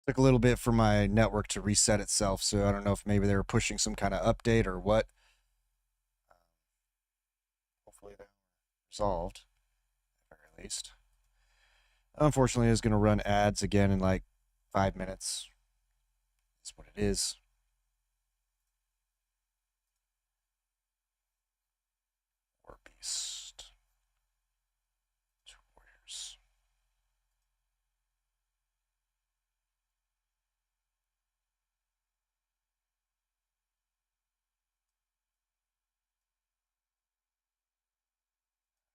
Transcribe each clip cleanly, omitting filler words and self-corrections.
Took a little bit for my network to reset itself, so I don't know if maybe they were pushing some kind of update or what. Hopefully that resolved, at the very least. Unfortunately, it's going to run ads again in like 5 minutes. That's what it is. War Beast. Two warriors.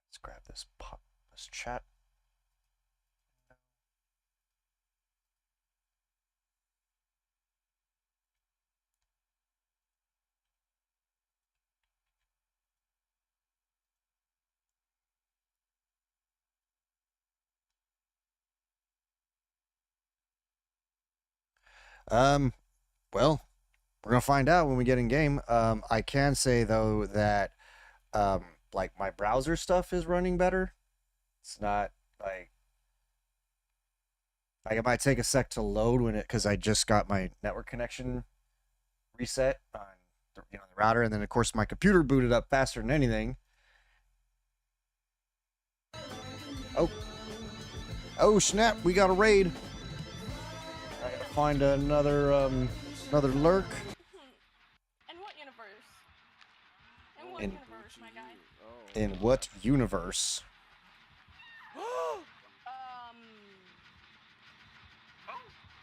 Let's grab this chat. Well, we're gonna find out when we get in game. I can say though that like my browser stuff is running better. It's not like it might take a sec to load when it because I just got my network connection reset on the router, and then of course my computer booted up faster than anything. Oh, oh snap! We got a raid. I gotta find another lurk. In what universe? In what universe, my guy? In what universe? Oh,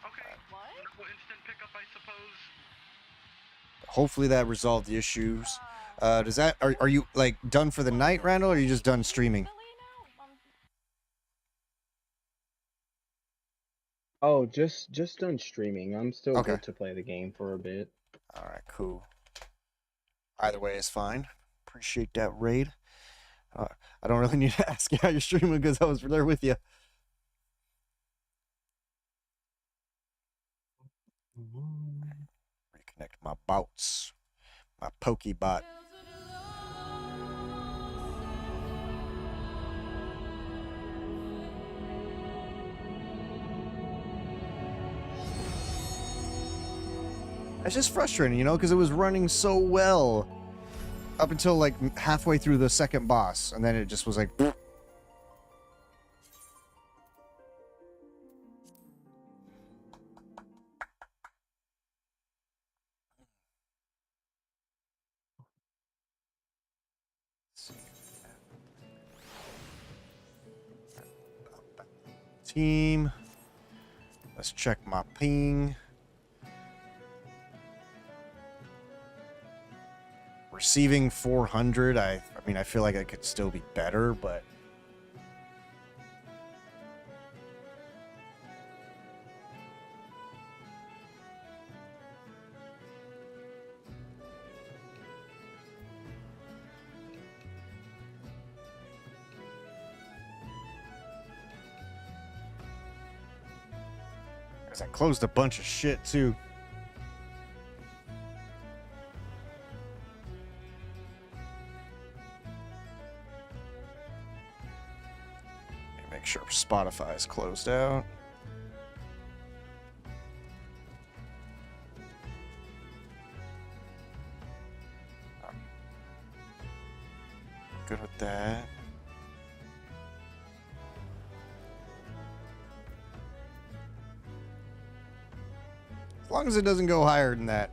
okay. What? Well, instant pickup, I suppose. Hopefully that resolved the issues. Does that are you like done for the night, Randall, or are you just done streaming? Oh, just done streaming. I'm still Okay. good to play the game for a bit. All right, cool. Either way is fine. Appreciate that raid. I don't really need to ask you how you're streaming because I was there with you. Reconnect my bots. My Pokebot. It's just frustrating, because it was running so well up until like halfway through the second boss, and then it just was like. Team. Let's check my ping. Receiving 400. I mean, I feel like I could still be better, but. I closed a bunch of shit too. Make sure Spotify is closed out. Good with that. As long as it doesn't go higher than that.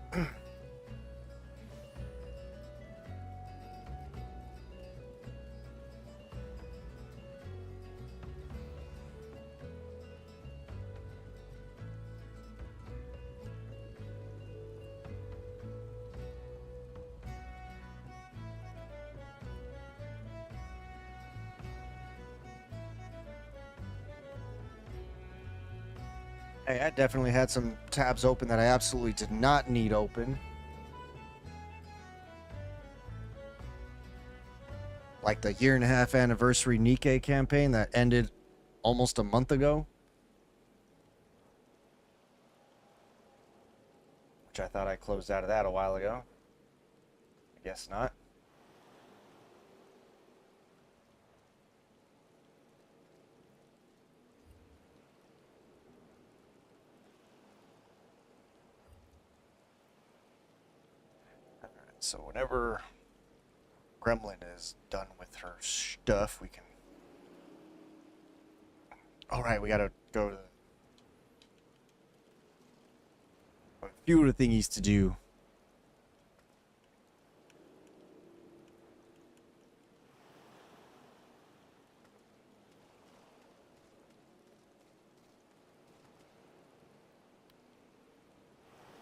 Hey, I definitely had some tabs open that I absolutely did not need open. Like the 1.5-year anniversary Nikkei campaign that ended almost a month ago. Which I thought I closed out of that a while ago. I guess not. So whenever Gremlin is done with her stuff, we can... Alright, we gotta go to a few of the thingies to do.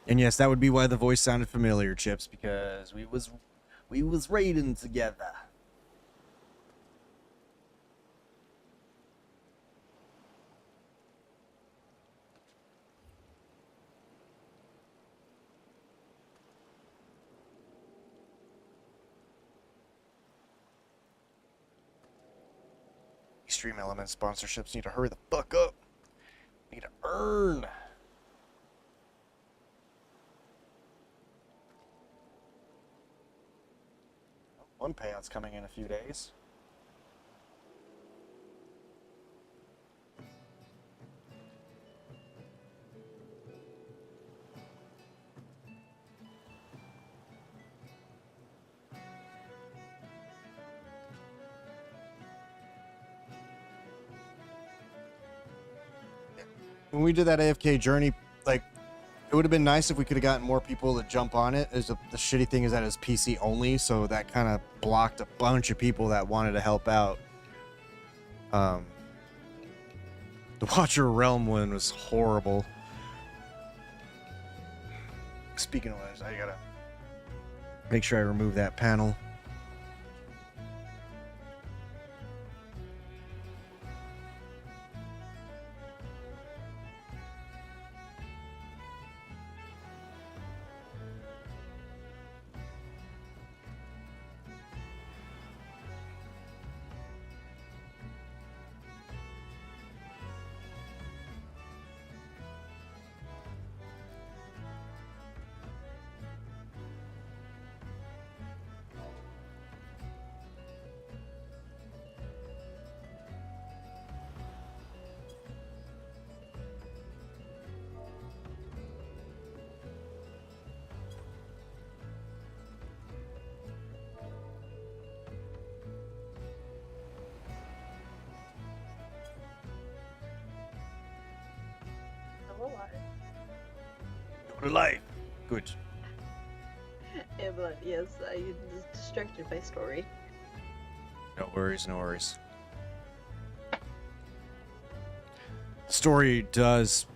And yes, that would be why the voice sounded familiar, Chips, because we was raiding together. Extreme Element sponsorships need to hurry the fuck up. Need to earn. One payout's coming in a few days. When we did that AFK journey, like, it would have been nice if we could have gotten more people to jump on it. The shitty thing is that it's PC only, so that kind of blocked a bunch of people that wanted to help out. The Watcher Realm one was horrible. Speaking of which, I gotta make sure I remove that panel. Life. Good. Yeah, but yes, I was distracted by story. No worries, no worries. The story does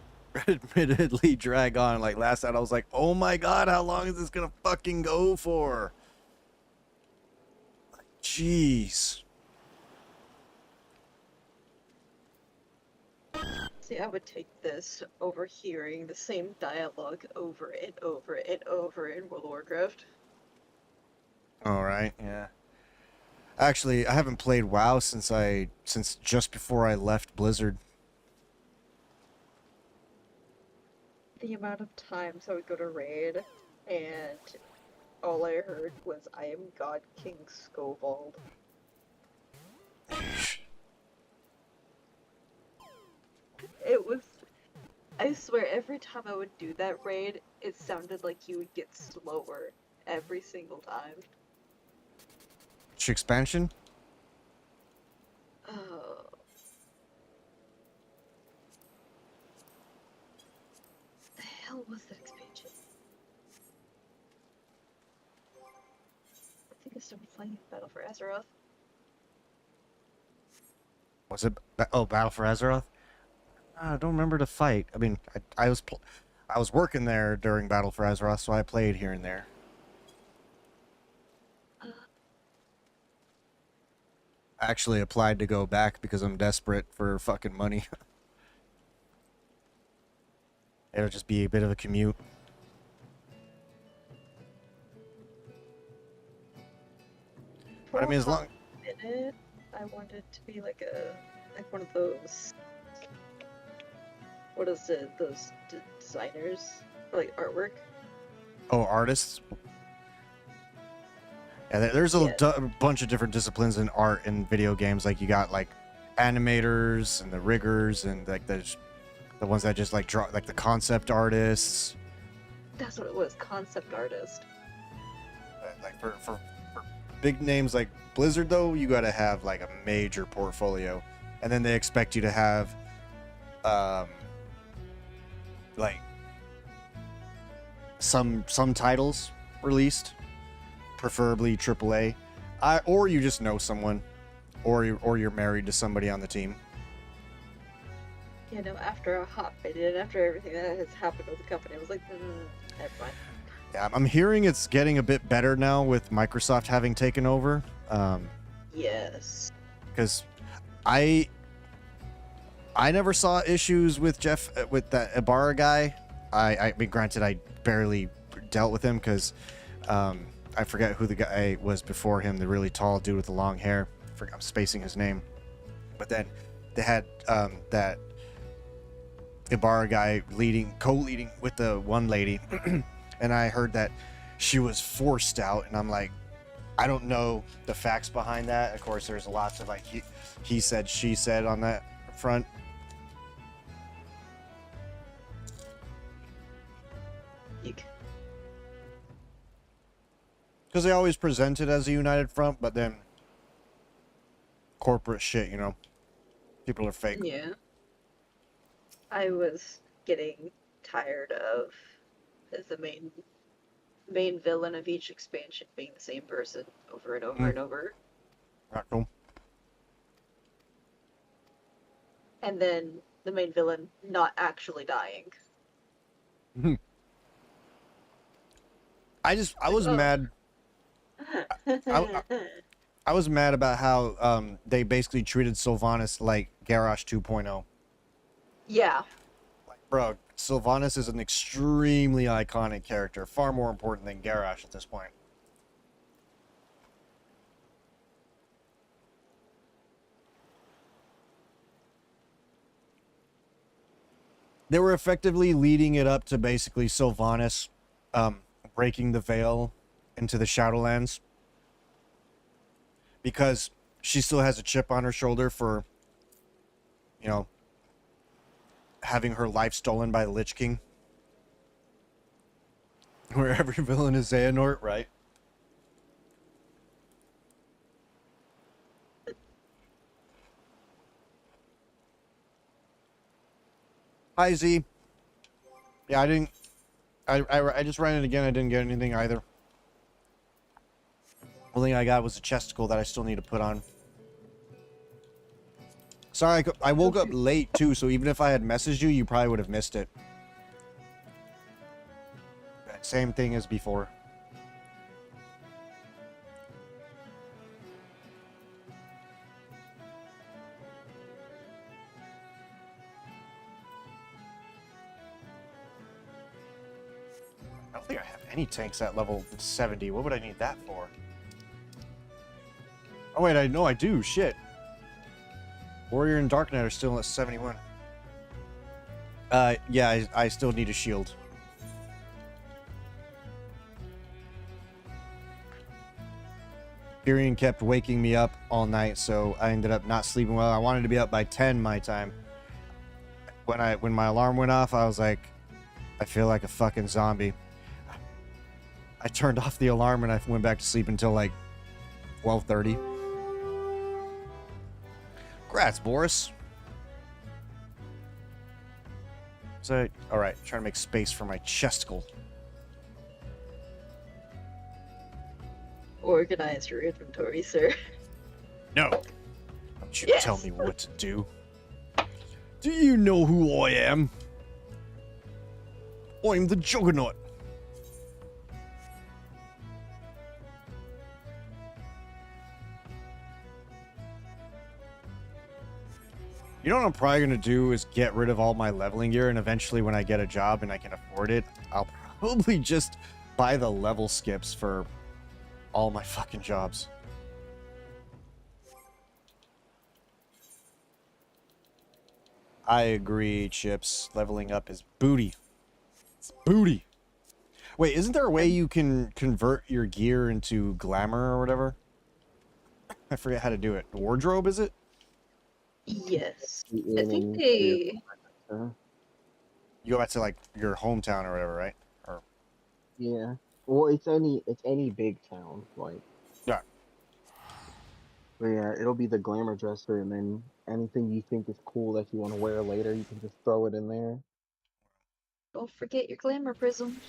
admittedly drag on. Like last night I was like, oh my god, how long is this gonna fucking go for? Like, jeez. See, I would take this over hearing the same dialogue over and over and over in World of Warcraft. Alright, yeah. Actually, I haven't played WoW since just before I left Blizzard. The amount of times I would go to raid, and all I heard was, I am God King Scovald. It was, I swear, every time I would do that raid, it sounded like you would get slower every single time. Which expansion? Oh. The hell was that expansion? I think I started playing Battle for Azeroth. Was it? Oh, Battle for Azeroth? I don't remember the fight. I mean, I was working there during Battle for Azeroth, so I played here and there. I actually applied to go back because I'm desperate for fucking money. It'll just be a bit of a commute. But I mean, as long... Minute, I wanted to be like one of those... What is it? Those designers? Like artwork? Oh, artists? Yeah, there's a bunch of different disciplines in art in video games. Like, you got, like, animators and the riggers and, like, the ones that just, like, draw, like, the concept artists. That's what it was, concept artist. like for big names like Blizzard though, you got to have like a major portfolio, and then they expect you to have like some titles released, preferably AAA, or you just know someone, or you're married to somebody on the team. You know, after a hot minute, after everything that has happened with the company, I was like, never mind. Yeah, I'm hearing it's getting a bit better now with Microsoft having taken over. Yes. Because I never saw issues with Jeff with that Ibarra guy. I mean, granted, I barely dealt with him because I forget who the guy was before him, the really tall dude with the long hair. I'm spacing his name. But then they had that Ibarra guy co-leading with the one lady, and I heard that she was forced out, and I'm like, I don't know the facts behind that. Of course, there's lots of like he said, she said on that front. Eek. Because they always present it as a united front, but then corporate shit, you know, people are fake. Yeah. I was getting tired of the main villain of each expansion being the same person over and over and over. Not cool. And then the main villain not actually dying. I was mad. I was mad about how they basically treated Sylvanas like Garrosh 2.0. Yeah. Like, bro, Sylvanas is an extremely iconic character, far more important than Garrosh at this point. They were effectively leading it up to basically Sylvanas breaking the veil into the Shadowlands, because she still has a chip on her shoulder for, you know, having her life stolen by the Lich King. Where every villain is Xehanort, right? Hi, Z. Yeah, I didn't... I just ran it again. I didn't get anything either. Only thing I got was a chesticle that I still need to put on. Sorry, I woke up late, too, so even if I had messaged you, you probably would have missed it. Same thing as before. I don't think I have any tanks at level 70. What would I need that for? Oh, wait, I know I do. Shit. Warrior and Dark Knight are still at 71. Yeah, I still need a shield. Tyrion kept waking me up all night, so I ended up not sleeping well. I wanted to be up by 10 my time. When my alarm went off, I was like, I feel like a fucking zombie. I turned off the alarm and I went back to sleep until like 12:30. Congrats, Boris. So, all right, trying to make space for my chesticle. Organize your inventory, sir. No. Don't you Yes. tell me what to do. Do you know who I am? I'm the Juggernaut. You know what I'm probably going to do is get rid of all my leveling gear, and eventually when I get a job and I can afford it, I'll probably just buy the level skips for all my fucking jobs. I agree, Chips. Leveling up is booty. It's booty. Wait, isn't there a way you can convert your gear into glamour or whatever? I forget how to do it. Wardrobe, is it? Yes. Yeah, I think they... You go back to like your hometown or whatever, right? Or Yeah. Well, it's any big town, like. Yeah. But yeah, it'll be the glamour dresser, and then anything you think is cool that you want to wear later, you can just throw it in there. Don't forget your glamour prism.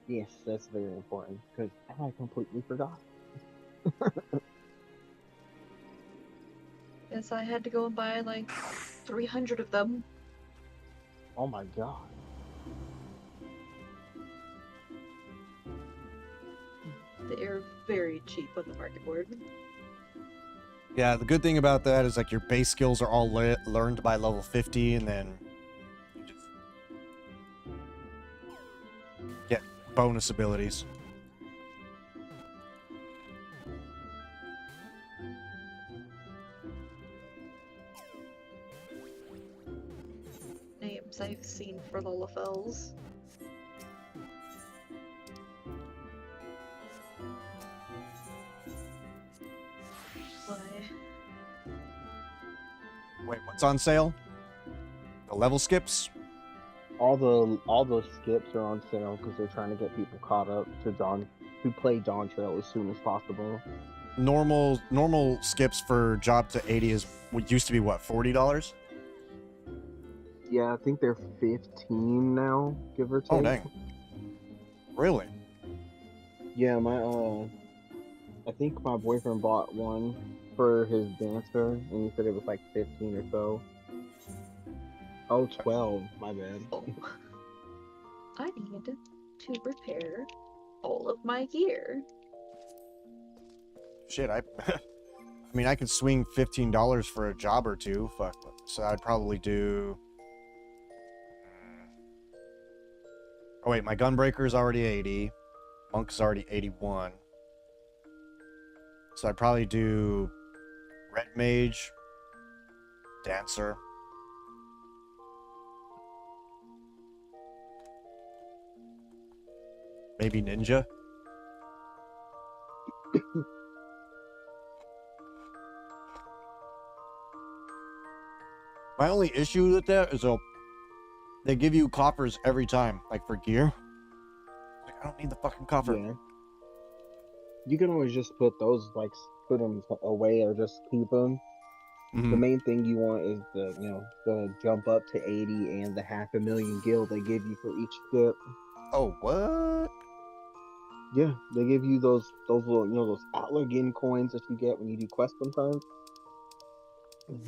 Yes, that's very important because I completely forgot. Yes, I had to go and buy like 300 of them. Oh my god. They're very cheap on the market board. Yeah, the good thing about that is like your base skills are all learned by level 50, and then you just get bonus abilities. Names I've seen for Lolafels. Why? Wait, what's on sale? The level skips? All those skips are on sale because they're trying to get people caught up to play Dawn Trail as soon as possible. Normal skips for job to 80 is what used to be what, $40? Yeah, I think they're 15 now, give or take. Oh dang. Really? Yeah, I think my boyfriend bought one for his dancer, and he said it was like 15 or so. Oh, 12, my bad. Oh. I need to repair all of my gear. Shit, I mean I could swing $15 for a job or two. Fuck. So I'd probably do. Oh wait, my gunbreaker is already 80. Monk is already 81. So I'd probably do Red Mage, Dancer. Maybe Ninja. My only issue with that is they give you coffers every time, like for gear. Like, I don't need the fucking coffer. Yeah. You can always just put those, like, put them away or just keep them. Mm-hmm. The main thing you want is the jump up to 80 and the 500,000 gil they give you for each skip. Oh, what? Yeah, they give you those little, those Outlagan coins that you get when you do quests sometimes.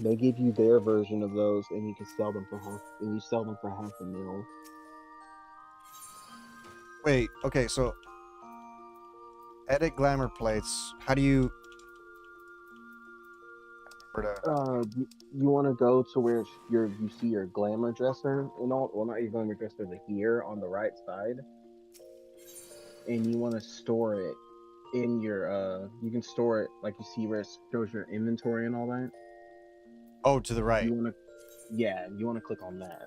They give you their version of those, and you can sell them for half a mil. Wait, okay, so edit glamour plates. How do you? You want to go to where you see your glamour dresser and all. Well, not your glamour dresser, the gear on the right side, and you want to store it in your. You can store it like you see where it shows your inventory and all that. Oh, to the right. You want to, yeah, you want to click on that.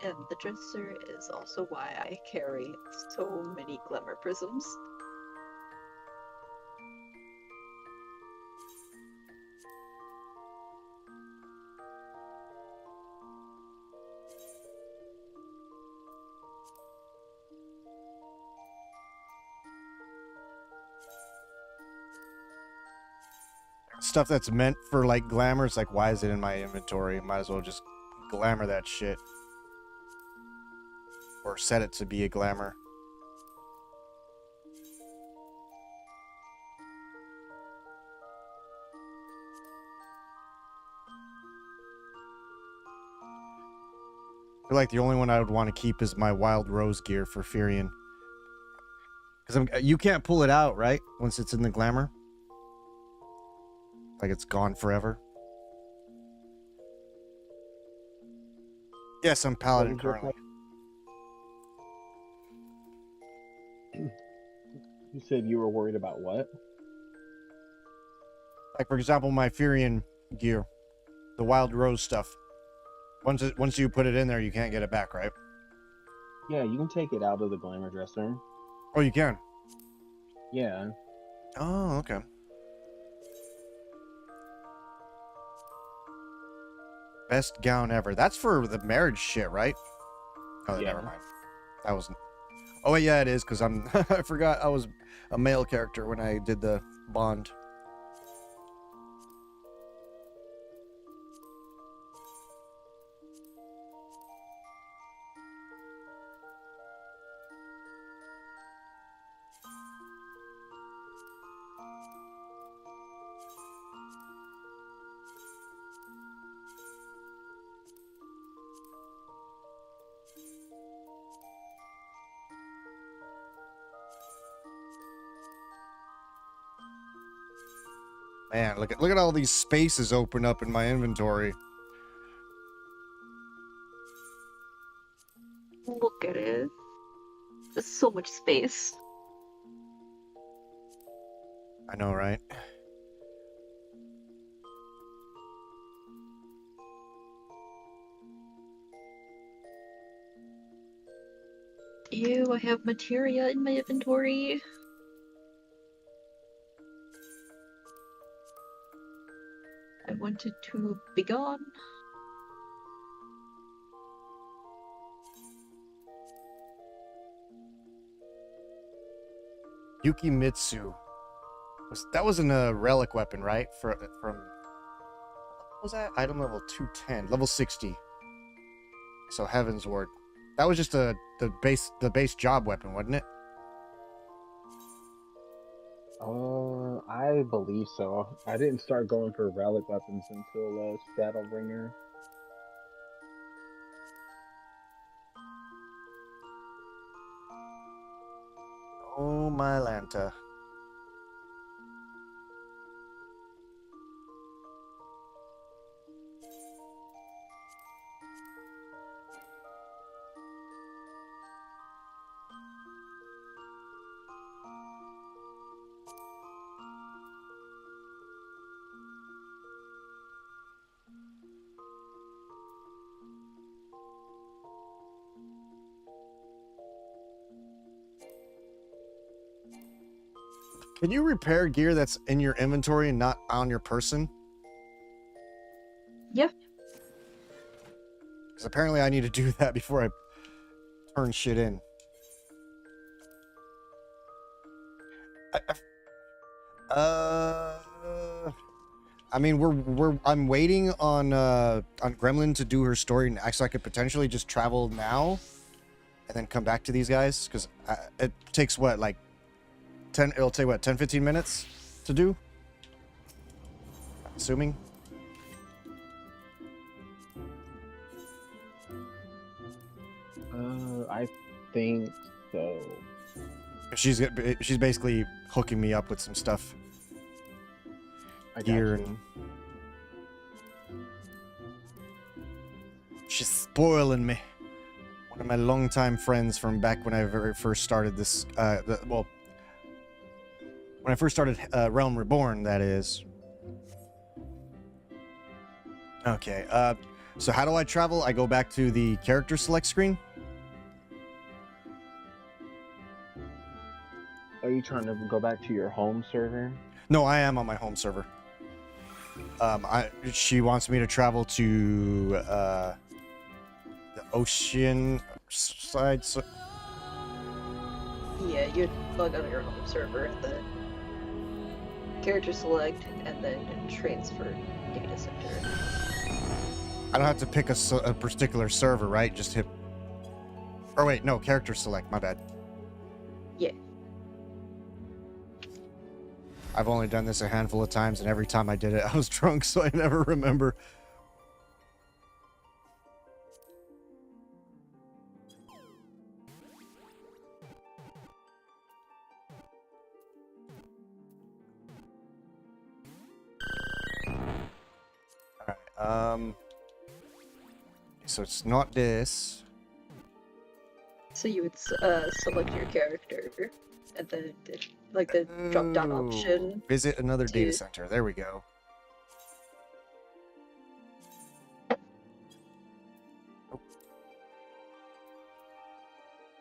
And the dresser is also why I carry so many glamour prisms. Stuff that's meant for like glamour. It's like, why is it in my inventory? Might as well just glamour that shit, or set it to be a glamour. I feel like the only one I would want to keep is my Wild Rose gear for Furion. Because you can't pull it out, right? Once it's in the glamour. Like it's gone forever. Yes, I'm Paladin currently. You said you were worried about what? Like, for example, my Furion gear. The Wild Rose stuff. Once you put it in there, you can't get it back, right? Yeah, you can take it out of the glamour dresser. Oh, you can. Yeah. Oh, okay. Best gown ever. That's for the marriage shit, right? Oh, Yeah. never mind. That wasn't. Oh, wait, yeah, it is because I'm. I forgot I was a male character when I did the bond. Man, look at all these spaces open up in my inventory. Look at it. There's so much space. I know, right? Ew, I have materia in my inventory. I wanted to be gone. Yukimitsu. That wasn't a relic weapon, right? From what was that? Item level 210, level 60. So Heaven's Ward. That was just the base job weapon, wasn't it? I believe so. I didn't start going for relic weapons until Shadowbringer. Oh my Lanta. Can you repair gear that's in your inventory and not on your person? Yeah. Because apparently I need to do that before I turn shit in. I mean, I'm waiting on Gremlin to do her story, so I could potentially just travel now, and then come back to these guys, because it takes what, like 10? It'll take what, 10-15 minutes to do? Assuming. I think so. She's basically hooking me up with some stuff. I got Gear you. and she's spoiling me. One of my longtime friends from back when I very first started this. When I first started Realm Reborn, that is. Okay. So how do I travel? I go back to the character select screen. Are you trying to go back to your home server? No, I am on my home server. She wants me to travel to the ocean side. So Yeah, you'd log on your home server and then character select and then transfer data center. I don't have to pick a particular server, right? Just hit. Or wait, no, character select. My bad. Yeah. I've only done this a handful of times, and every time I did it, I was drunk, so I never remember. Alright, so it's not this. So you would select your character and then like the drop down option. Visit another data to- center. There we go.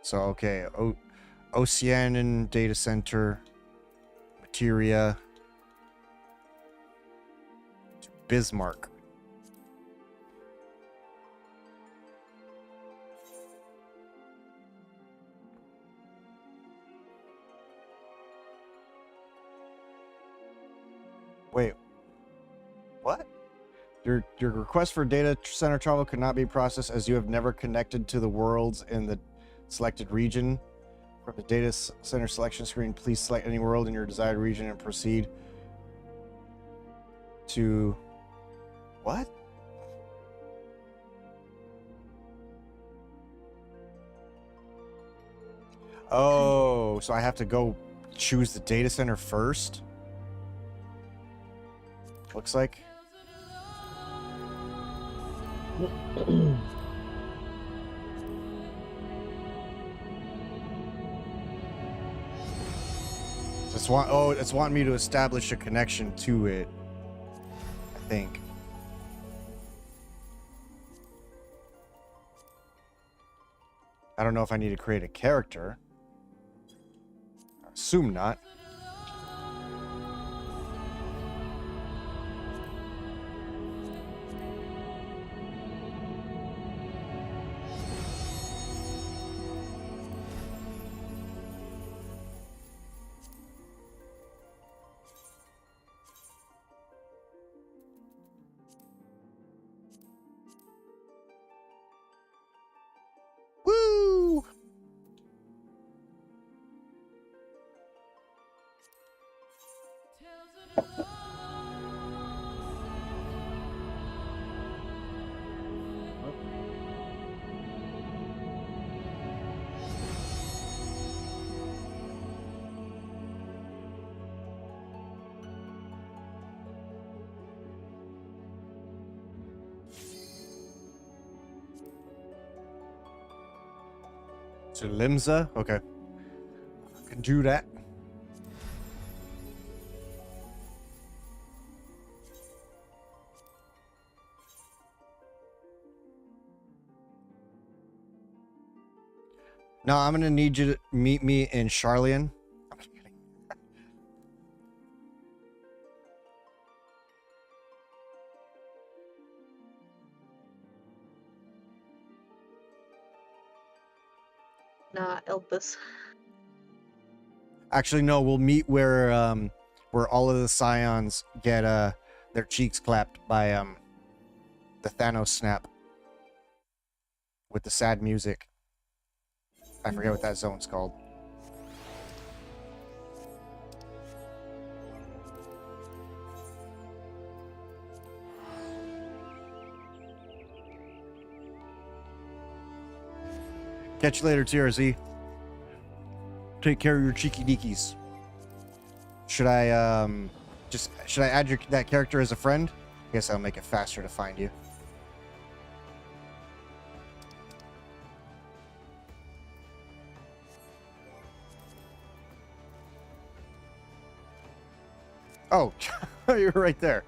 So, okay. Oceanian data center. Materia. Bismarck. Wait. What? Your request for data center travel could not be processed as you have never connected to the worlds in the selected region. From the data center selection screen, please select any world in your desired region and proceed to... What? Oh, so I have to go choose the data center first? Looks like. It's wanting me to establish a connection to it, I think. I don't know if I need to create a character. I assume not. Woo! To Limsa? Okay. I can do that. No, I'm gonna need you to meet me in Charlian. I'm kidding. Nah, Elpis. Actually, no. We'll meet where all of the Scions get their cheeks clapped by the Thanos snap with the sad music. I forget what that zone's called. Catch you later, TRZ. Take care of your cheeky deekies. Should I add that character as a friend? I guess I'll make it faster to find you. Oh, you're right there.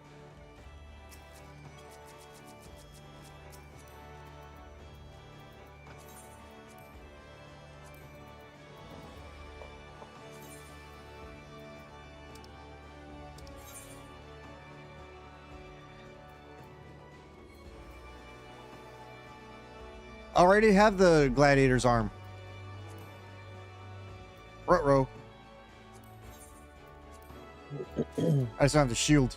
I already have the gladiator's arm. Ruh-roh. I just don't have the shield.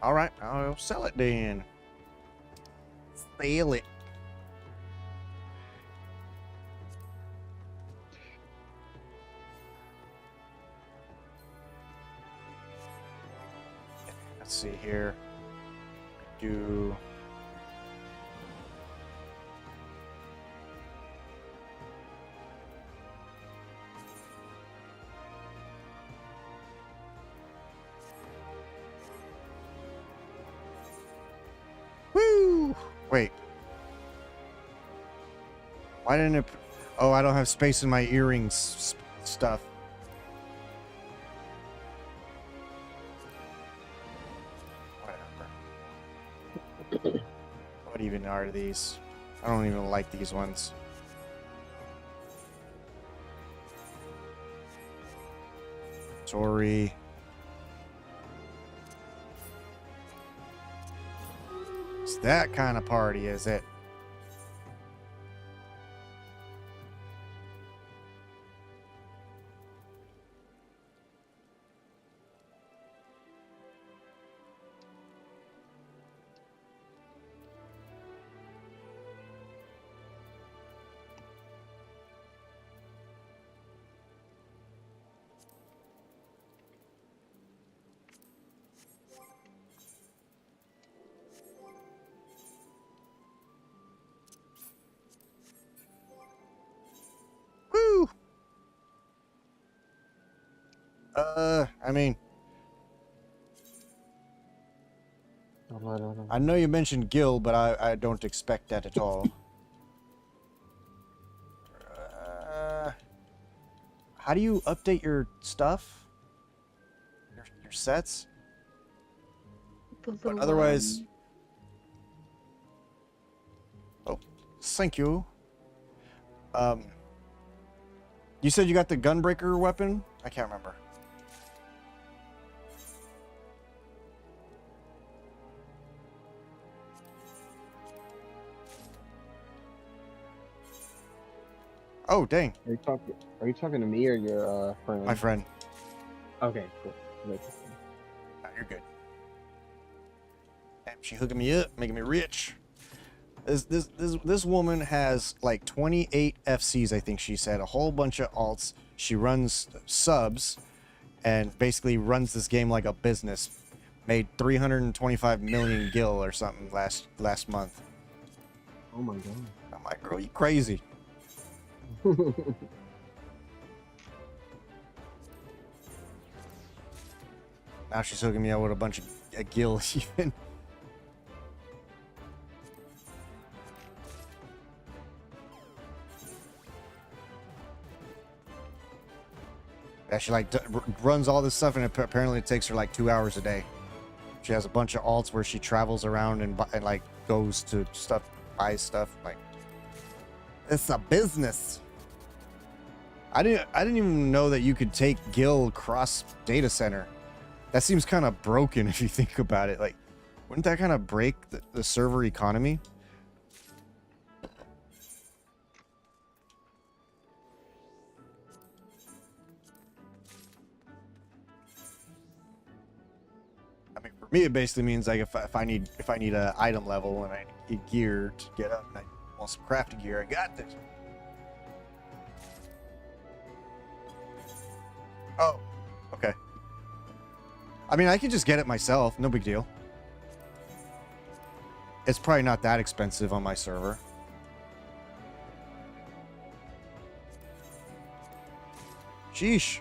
All right, I'll sell it then. Sell it. Let's see here. Do woo! Wait. Why didn't it? Oh, I don't have space in my earrings stuff. Whatever. What even are these? I don't even like these ones. Sorry. It's that kind of party, is it? Woo! I mean, I know you mentioned Gil, but I don't expect that at all. How do you update your stuff? Your sets? But otherwise... Oh, thank you. You said you got the gunbreaker weapon? I can't remember. Oh, dang. Are you talking to me or your friend? My friend. Okay, cool. No, you're good. Damn, she hooking me up, making me rich. This woman has like 28 FCs, I think she said, a whole bunch of alts. She runs subs and basically runs this game like a business. Made 325 million gil or something last month. Oh my god. I'm like, girl, you crazy. Now she's hooking me up with a bunch of gil even. Yeah, she like runs all this stuff, and apparently it takes her like 2 hours a day. She has a bunch of alts where she travels around and like goes to stuff, buys stuff. Like, it's a business. I didn't even know that you could take Gil across data center. That seems kind of broken if you think about it. Like, wouldn't that kind of break the server economy? I mean, for me, it basically means like if I need a item level and I need gear to get up, and I want some crafting gear, I got this. Oh, okay. I mean, I can just get it myself. No big deal. It's probably not that expensive on my server. Sheesh.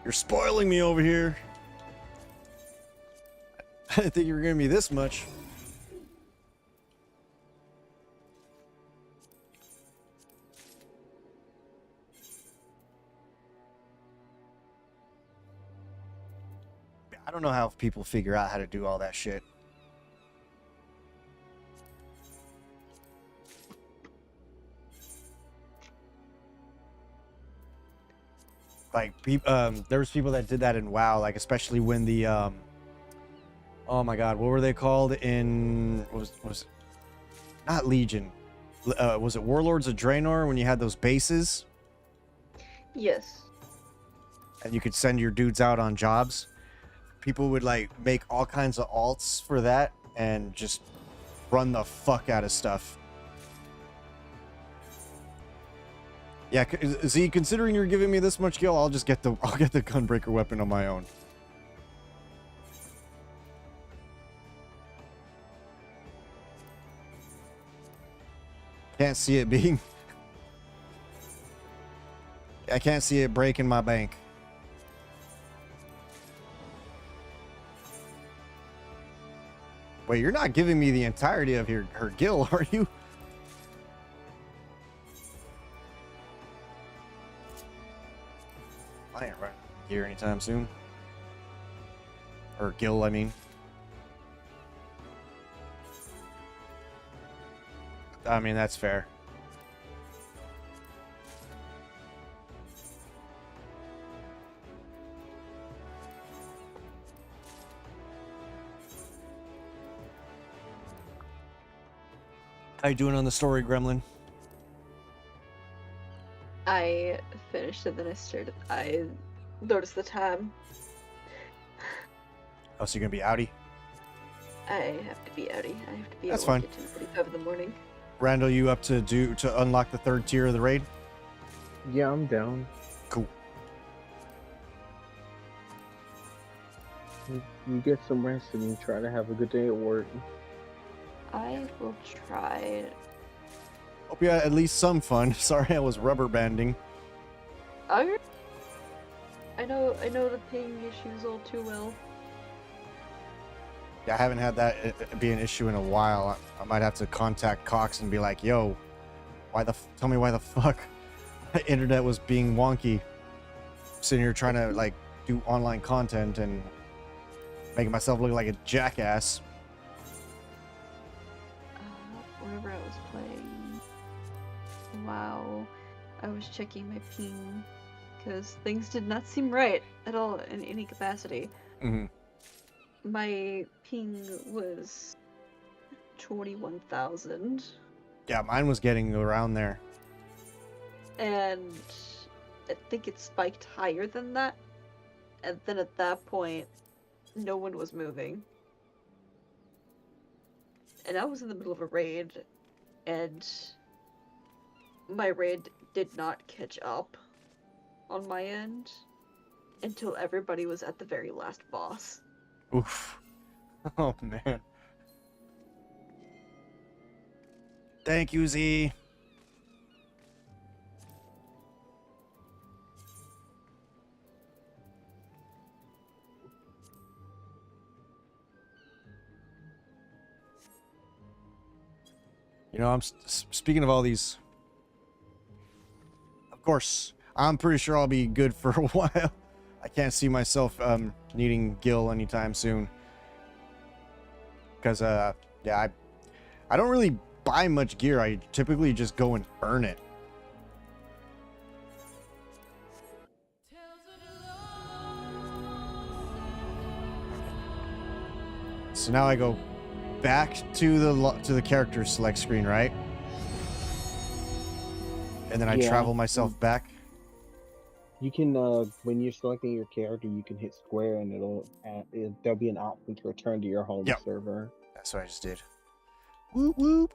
You're spoiling me over here. I didn't think you were going to be this much. I don't know how people figure out how to do all that shit. Like, there was people that did that in WoW, like especially when the oh my god, what were they called in was not Legion? Was it Warlords of Draenor when you had those bases Yes. and you could send your dudes out on jobs? People would like make all kinds of alts for that and just run the fuck out of stuff. Yeah, see, considering you're giving me this much gil, I'll get the gunbreaker weapon on my own. Can't see it being. I can't see it breaking my bank. Wait, you're not giving me the entirety of her gil, are you? I ain't running gear anytime soon. Or Gil, I mean. I mean, that's fair. How you doing on the story, Gremlin? I finished and then I noticed the time. Oh, so you're gonna be outie? I have to be outie. I have to be That's at fine. work at 10:45 in the morning. Randall, you up to unlock the 3rd tier of the raid? Yeah, I'm down. Cool. You get some rest and you try to have a good day at work. I will try. Hope you had at least some fun. Sorry I was rubber banding. I know the ping issues all too well. Yeah, I haven't had that be an issue in a while. I might have to contact Cox and be like, yo, tell me why the fuck the internet was being wonky. Sitting here trying to, like, do online content and making myself look like a jackass. Whenever I was playing WoW, I was checking my ping because things did not seem right at all in any capacity. Mm-hmm. My ping was 21,000. Yeah, mine was getting around there. And I think it spiked higher than that. And then at that point, no one was moving. And I was in the middle of a raid, and my raid did not catch up on my end until everybody was at the very last boss. Oof. Oh, man. Thank you, Z. You know, I'm speaking of all these. Of course, I'm pretty sure I'll be good for a while. I can't see myself needing Gil anytime soon. Because yeah, I don't really buy much gear. I typically just go and earn it. So now I go back to the character select screen, right? And then I Yeah. travel myself back. You can, when you're selecting your character, you can hit square and there'll be an option to return to your home Yep. server. That's what I just did. Whoop whoop.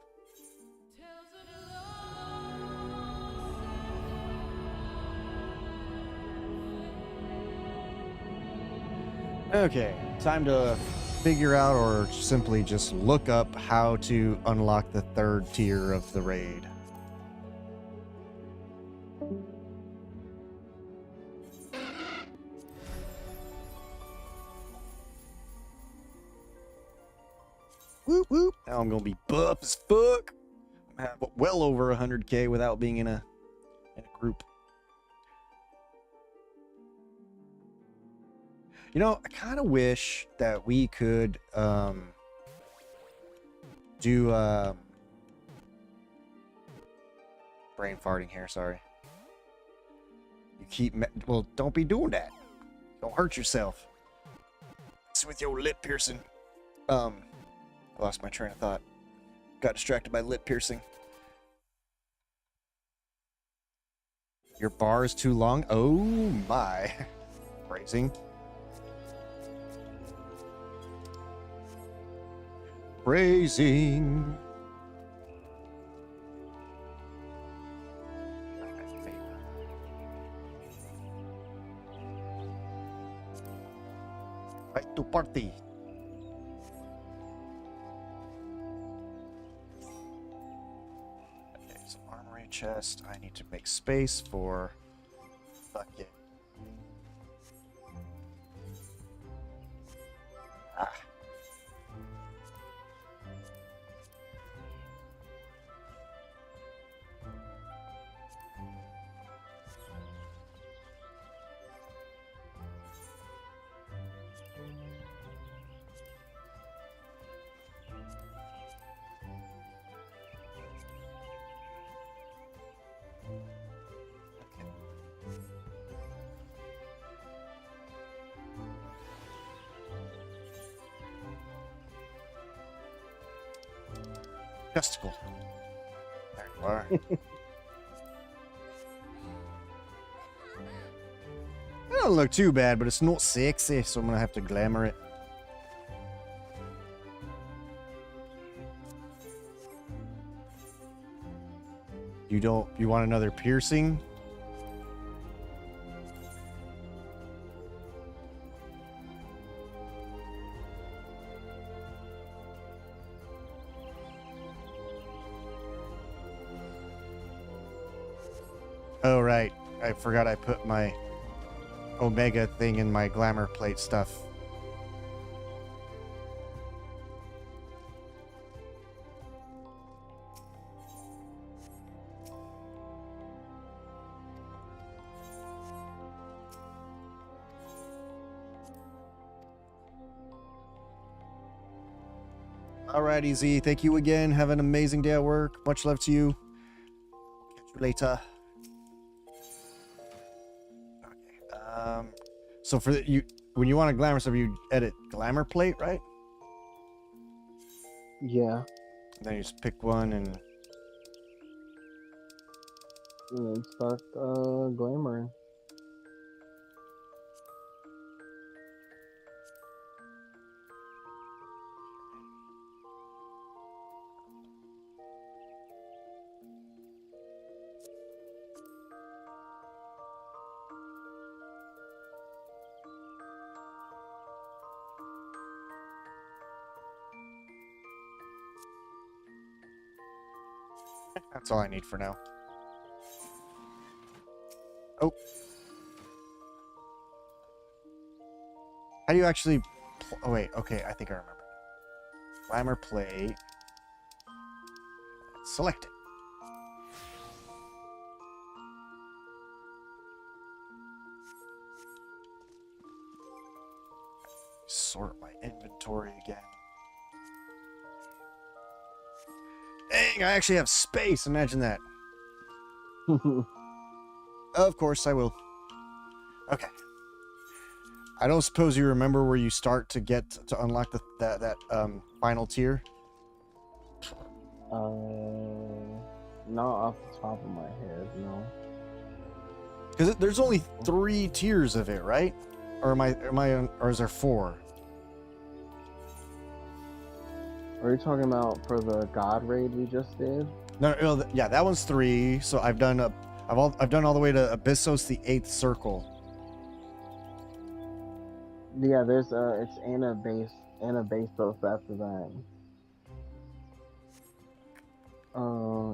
Okay, time to figure out or simply just look up how to unlock the 3rd tier of the raid. Whoop whoop. Now I'm gonna be buff as fuck. I'm have well over 100k without being in a group. You know, I kind of wish that we could do brain farting here, sorry. You keep well, don't be doing that. Don't hurt yourself. It's with your lip piercing. Lost my train of thought. Got distracted by lip piercing. Your bar is too long? Oh my. Phrasing. Phrasing. Right to party. Okay, so armory chest. I need to make space for. Fuck it. Ah. Testicle. There you are. It don't look too bad, but it's not sexy, so I'm gonna have to glamour it. You want another piercing? Oh, right. I forgot I put my Omega thing in my glamour plate stuff. Alrighty, Z. Thank you again. Have an amazing day at work. Much love to you. Catch you later. Okay. So for when you want a glamour stuff, you edit glamour plate, right? Yeah. And then you just pick one and And start glamoring. that's all I need for now. Oh. How do you actually... Oh, wait. Okay, I think I remember. Glamour plate. Select it. Sort my inventory again. Dang, I actually have space. Imagine that. Of course I will. Okay. I don't suppose you remember where you start to get to unlock that final tier? Not off the top of my head, no. Because there's only 3 tiers of it, right? Or or is there 4? Are you talking about for the God raid we just did? No, yeah, that one's 3. So I've done I've done all the way to Abyssos, the 8th circle. Yeah, there's it's Anabasos after that.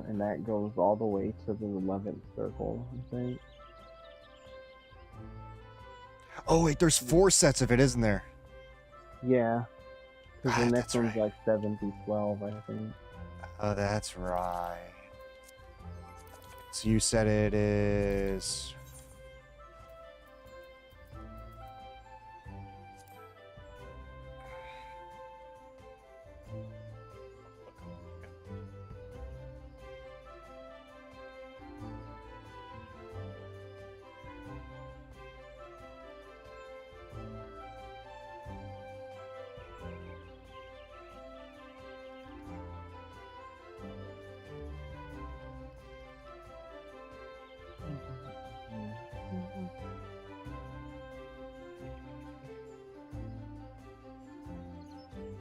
And that goes all the way to the 11th circle, I think. Oh wait, there's 4 sets of it, isn't there? Yeah. Because the next That's one's right. like 7 through 12, I think. Oh, that's right. So you said it is...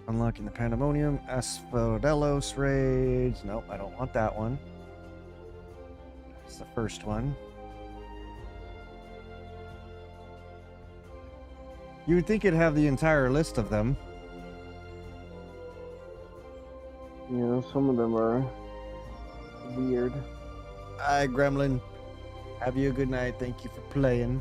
Unlocking the Pandemonium, Asphodelos raids. Nope, I don't want that one. That's the first one. You would think it'd have the entire list of them. You know, some of them are weird. Hi, Gremlin. Have you a good night. Thank you for playing.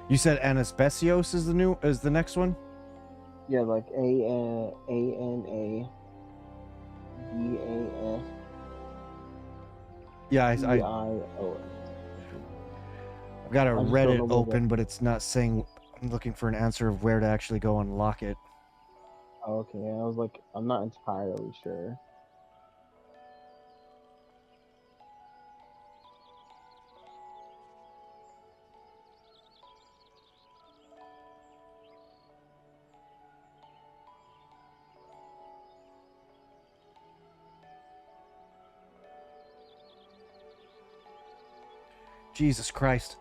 You said Anaspesios is the next one? Yeah, like ANABAS. Yeah, I've I've got a I just don't know Reddit where open, but it's not saying. I'm looking for an answer of where to actually go unlock it. Okay, I was like, I'm not entirely sure. Jesus Christ.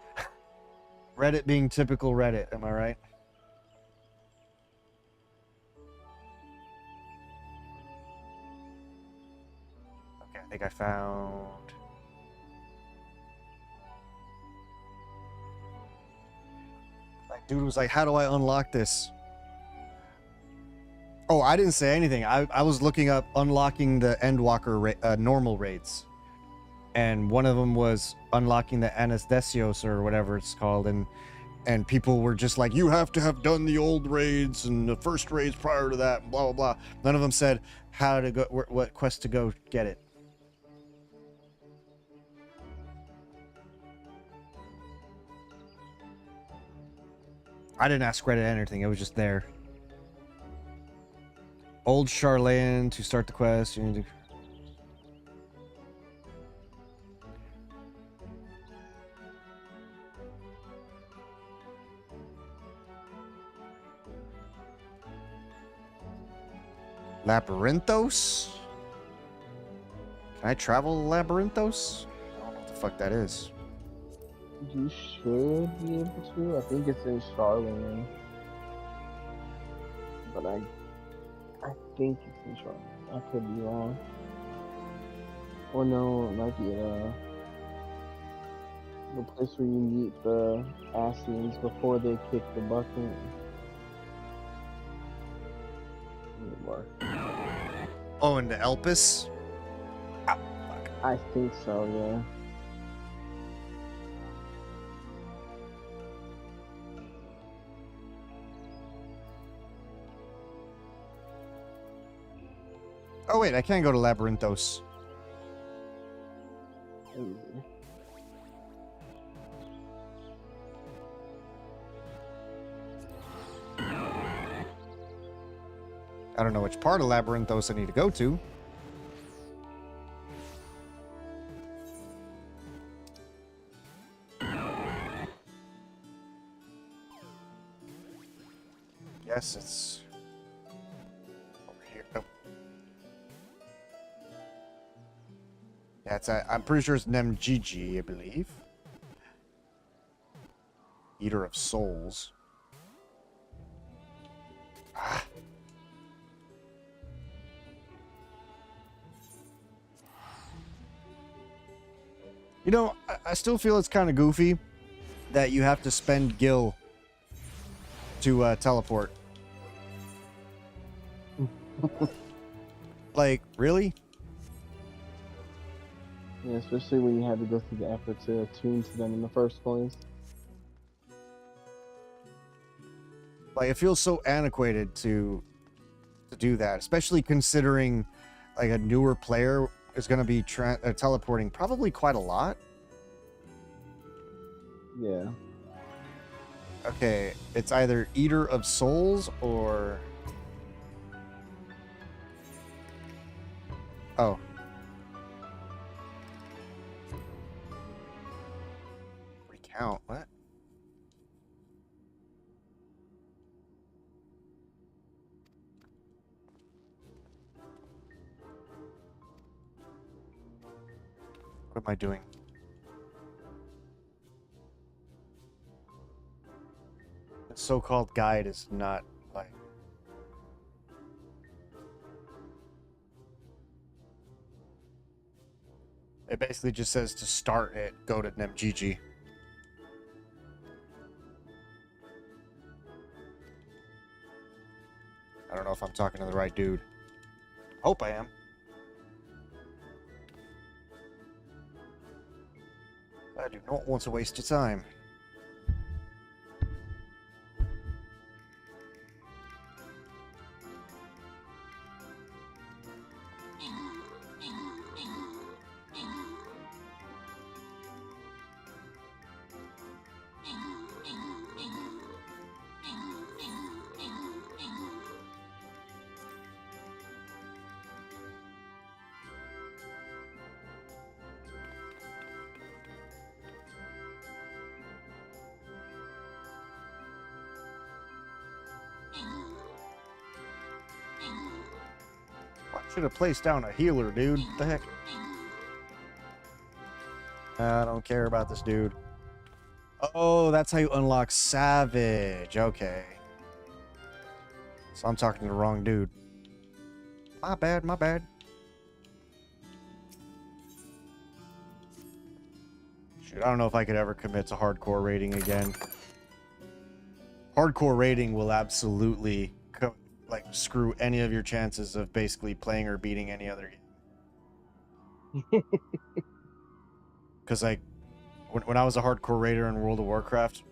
Reddit being typical Reddit, am I right? Okay, I think I found... Like, dude was like, how do I unlock this? Oh, I didn't say anything. I was looking up unlocking the Endwalker normal raids. And one of them was unlocking the Astinosis or whatever it's called. And people were just like, you have to have done the old raids and the first raids prior to that, and blah, blah, blah. None of them said how to go, what quest to go get it. I didn't ask Reddit anything. It was just there. Old Charlene to start the quest. You need to... Labyrinthos? Can I travel to Labyrinthos? I don't know what the fuck that is. You should be able to. I think it's in Charlene. But I think it's in Charlene. I could be wrong. Or no, it might be the place where you meet the Astinians before they kick the bucket. Oh, and the Elpis? Ah, fuck. I think so, yeah. Oh, wait, I can't go to Labyrinthos. I don't know which part of Labyrinthos I need to go to. Yes, it's over here. Nope. Yeah, it's I'm pretty sure it's Nemgigi, I believe. Eater of Souls. Ah. You know, I still feel it's kind of goofy that you have to spend gil to teleport. Like, really? Yeah, especially when you had to go through the effort to attune to them in the first place. Like, it feels so antiquated to do that, especially considering like a newer player is going to be teleporting probably quite a lot. Yeah. Okay, it's either Eater of Souls or... Oh. Recount, what? What am I doing? The so-called guide is not like... It basically just says to start it, go to Nemgigi. I don't know if I'm talking to the right dude. Hope I am. I do not want to waste your time. Should have placed down a healer, dude. What the heck? I don't care about this dude. Oh, that's how you unlock Savage. Okay. So I'm talking to the wrong dude. My bad, my bad. Shoot, I don't know if I could ever commit to hardcore raiding again. Hardcore raiding will absolutely like screw any of your chances of basically playing or beating any other game. Because like when I was a hardcore raider in World of Warcraft,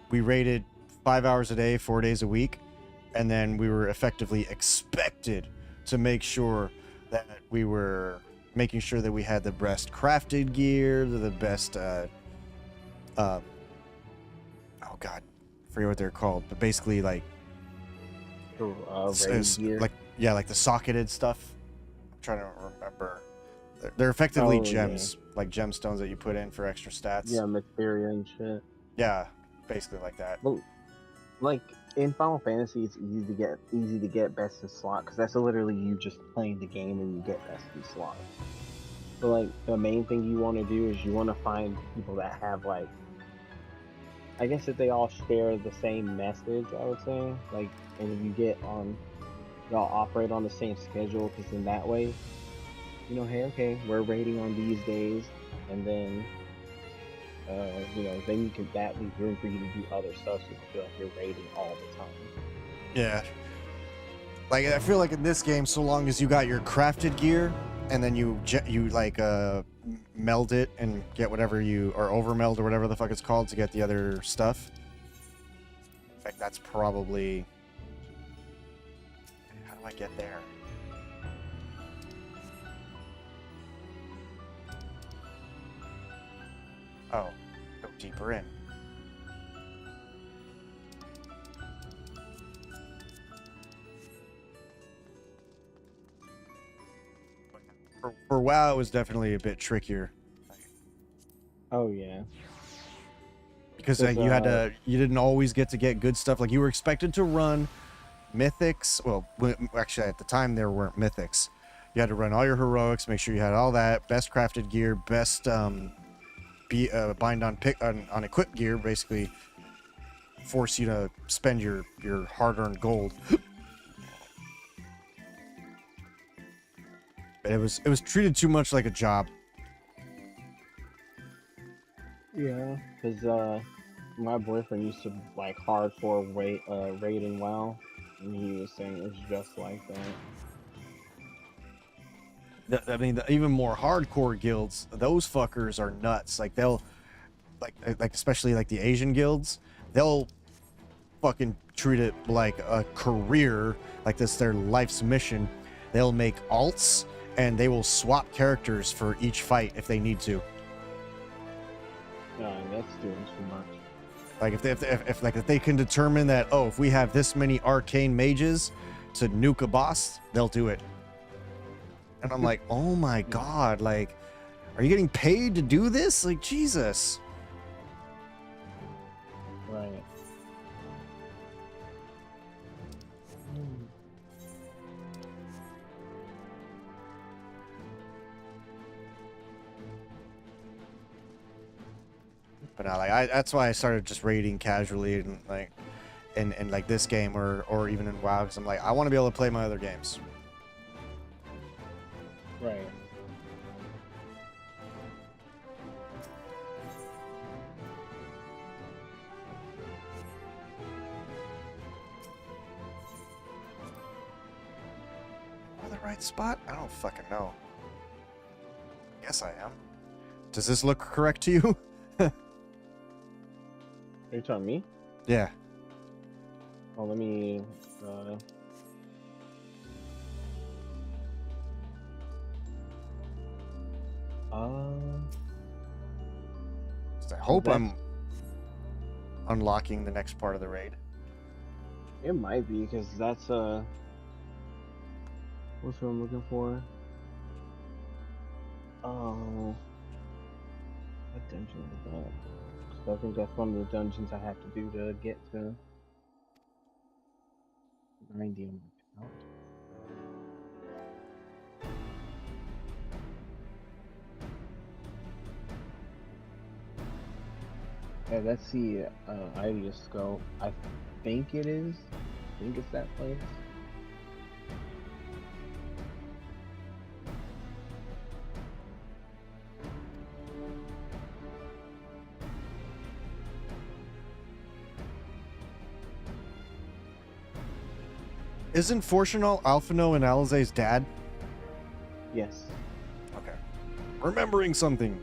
we raided 5 hours a day, 4 days a week, and then we were effectively expected to make sure that we were making sure that we had the best crafted gear, the best oh god, I forget what they're called, but basically like Raid gear. like yeah, like the socketed stuff. I'm trying to remember. They're effectively gems, like gemstones that you put in for extra stats. Yeah, materia and shit. Yeah, basically like that. Well, like in Final Fantasy, it's easy to get best in slot because that's literally you just playing the game and you get best in slot. So like the main thing you want to do is you want to find people that have like, I guess that they all share the same message. I would say like, and if you get on, y'all operate on the same schedule because in that way, you know, hey, okay, we're raiding on these days, and then you know, then you can that leave room for you to do other stuff so you feel like you're raiding all the time. Yeah. Like I feel like in this game, so long as you got your crafted gear and then you like meld it and get whatever you or over meld or whatever the fuck it's called to get the other stuff. Like that's probably. How do I get there? Oh, go deeper in. For WoW, it was definitely a bit trickier. Oh yeah. Because you didn't always get to get good stuff. Like you were expected to run mythics. Well, actually at the time there weren't mythics. You had to run all your heroics, make sure you had all that best crafted gear, best bind on equipped gear, basically force you to spend your hard-earned gold. But it was treated too much like a job. Yeah, because my boyfriend used to like hardcore raiding WoW, and he was saying it was just like that. I mean, even more hardcore guilds, those fuckers are nuts. Like they'll, like especially like the Asian guilds, they'll fucking treat it like a career, like this their life's mission. They'll make alts and they will swap characters for each fight if they need to. No, that's doing too much. Like if they can determine that, oh, if we have this many arcane mages to nuke a boss, they'll do it. And I'm like, oh my god, like, are you getting paid to do this? Like, Jesus. Right. But no, like that's why I started just raiding casually and like in like this game or even in WoW, because I'm like, I want to be able to play my other games. Right. Am I in the right spot? I don't fucking know. Guess I am. Does this look correct to you? Are you telling me? Yeah. Oh, let me. I hope I'm unlocking the next part of the raid. It might be because that's what's what I'm looking for? Oh, what dungeon is that? So I think that's one of the dungeons I have to do to get to 90 on my account. let's see. I just go. I think it is. I think it's that place. Isn't Fortunal Alphino and Alize's dad? Yes. Okay. Remembering something.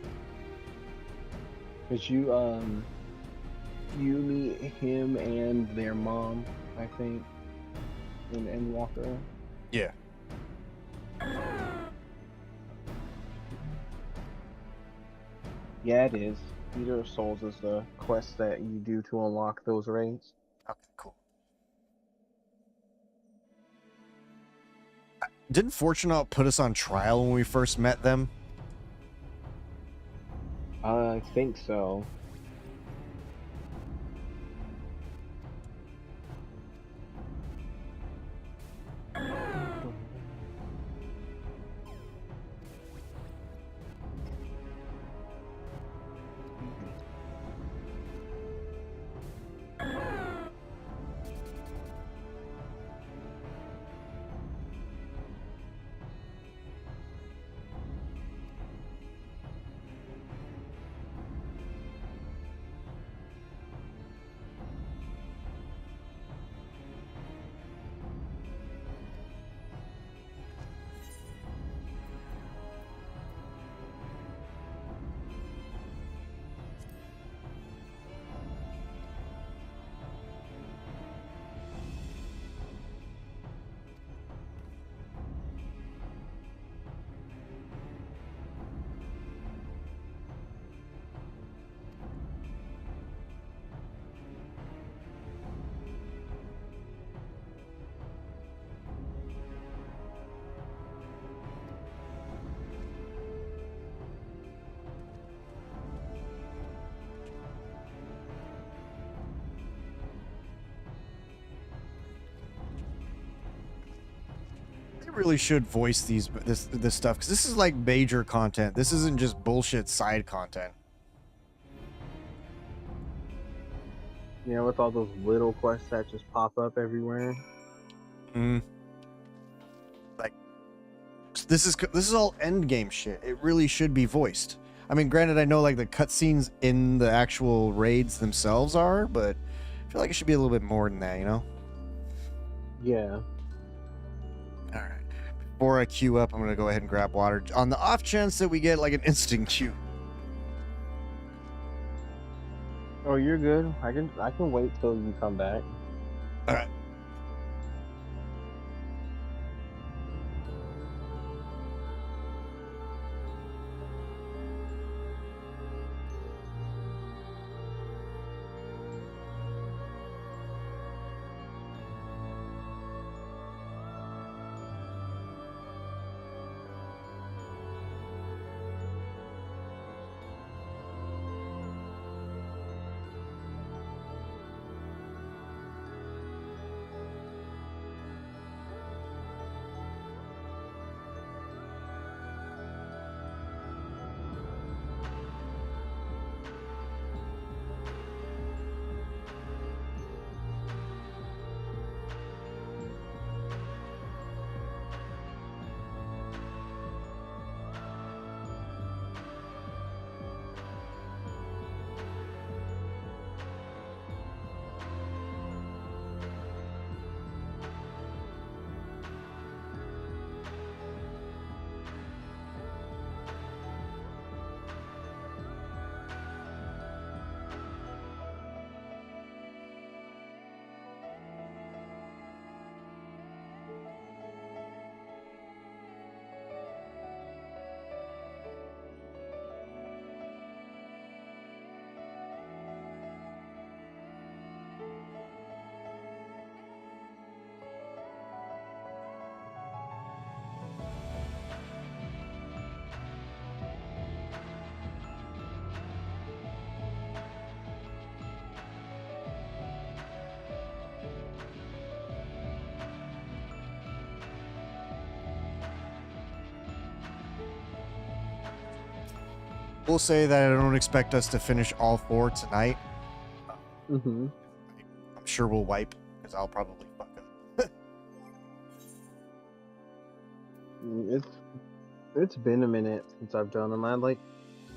Cause you meet him and their mom, I think, in Walker. Yeah. Yeah, it is. Eater of Souls is the quest that you do to unlock those raids. Okay, cool. Didn't Fortunal put us on trial when we first met them? I think so. They really should voice this stuff, because this is like major content. This isn't just bullshit side content. You know, with all those little quests that just pop up everywhere. Like, this is all end game shit. It really should be voiced. I mean, granted, I know like the cutscenes in the actual raids themselves are, but I feel like it should be a little bit more than that, you know? Yeah. All right. Before I queue up, I'm gonna go ahead and grab water on the off chance that we get like an instant queue. Oh, you're good. I can wait till you come back. All right. We'll say that I don't expect us to finish all 4 tonight. Mm-hmm. I'm sure we'll wipe because I'll probably fuck up. It's been a minute since I've done them. I like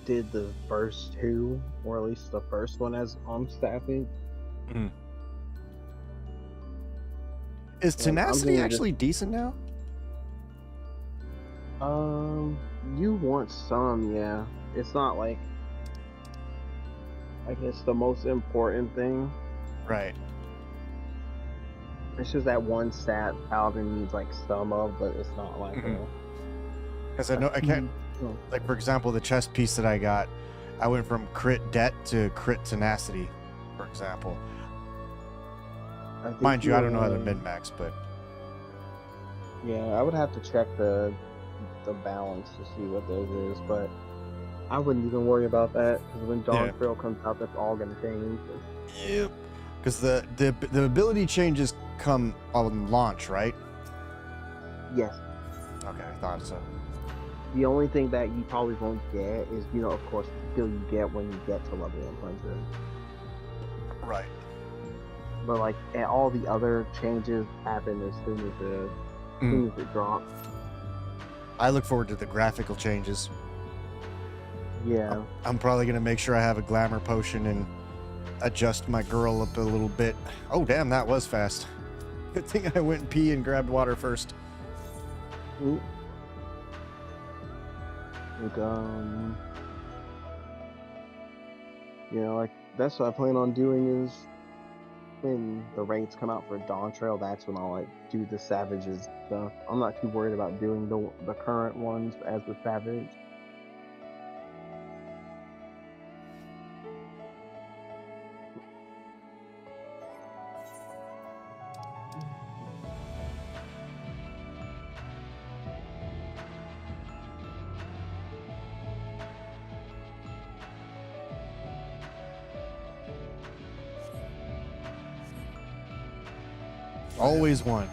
did the first two, or at least the first one as on Savage. Is And I'm tenacity gonna actually decent now? you want some, yeah. It's not like, I guess, the most important thing. Right. It's just that one stat Paladin needs like some of, but it's not like Because I know I can't. Oh. Like for example, the chest piece that I got, I went from crit debt to crit tenacity, for example. Mind you, I don't know how to min max, but yeah, I would have to check the balance to see what theirs is, but I wouldn't even worry about that because when Dawn Trail comes out, that's all gonna change. yep. Because the ability changes come on launch, right? Yes. Okay, I thought so. The only thing that you probably won't get is, of course, the skill you get when you get to level 100. Right. But like all the other changes happen as soon as it drops. I look forward to the graphical changes. Yeah. I'm probably gonna make sure I have a glamour potion and adjust my girl up a little bit. Oh damn, that was fast. Good thing I went and pee and grabbed water first. Like, like that's what I plan on doing is when the raids come out for Dawn Trail, that's when I'll like do the Savages stuff. I'm not too worried about doing the current ones as the Savage. Always one.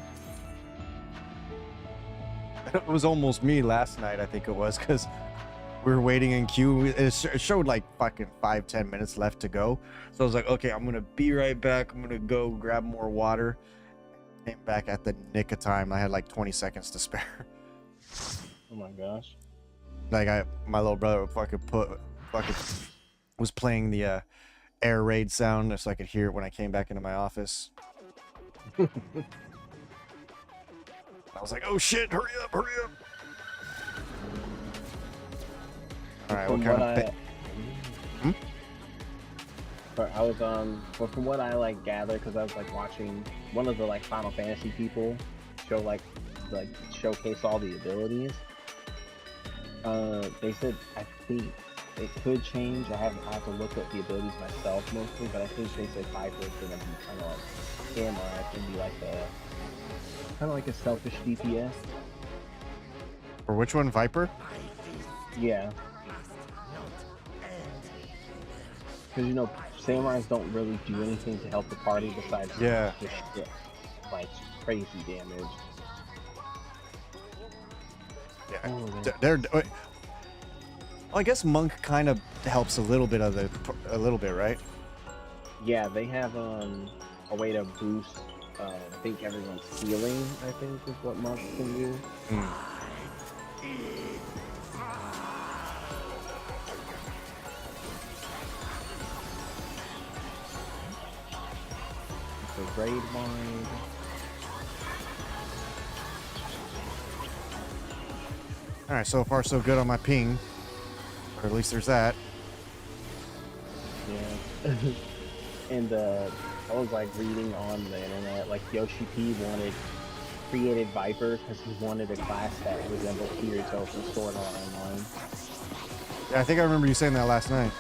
It was almost me last night, I think it was, because we were waiting in queue. It showed like fucking 5-10 minutes left to go. So I was like, okay, I'm gonna be right back. I'm gonna go grab more water. Came back at the nick of time. I had like 20 seconds to spare. Oh my gosh. Like my little brother fucking was playing the air raid sound so I could hear it when I came back into my office. I was like, oh shit, hurry up, hurry up. Alright, what kind of But I was but from what I like gathered, because I was like watching one of the like Final Fantasy people showcase all the abilities. They said I think it could change. I have to look at the abilities myself mostly, but I think they said Viper is gonna be kind of like Samurai. It can be like kind of like a selfish DPS. For which one, Viper? Yeah. Because samurais don't really do anything to help the party besides just like crazy damage. Yeah, oh, they're. Well, I guess monk kind of helps a little bit, right? Yeah, they have a way to boost. I think everyone's healing. I think is what monks can do. The raid wide. Alright, so far so good on my ping. Or at least there's that. Yeah. And I was like reading on the internet, like Yoshi P created Viper because he wanted a class that resembled Kirito from Sword Art Online. Yeah, I think I remember you saying that last night.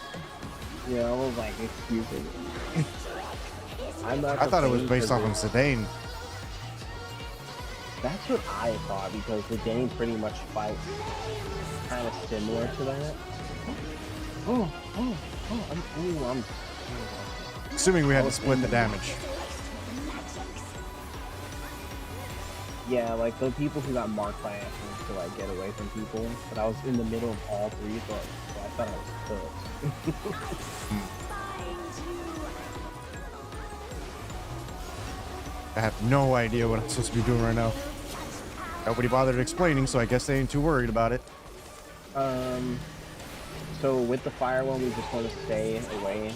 Yeah, I was like, excuse me. I thought it was based off of Zidane. That's what I thought, because the game pretty much fights kind of similar to that. I'm Assuming we had to split the damage. Yeah, like the people who got marked by accident to like get away from people, but I was in the middle of all three, so I thought I was cooked. I have no idea what I'm supposed to be doing right now. Nobody bothered explaining, so I guess they ain't too worried about it. So with the fire one, we just want to stay away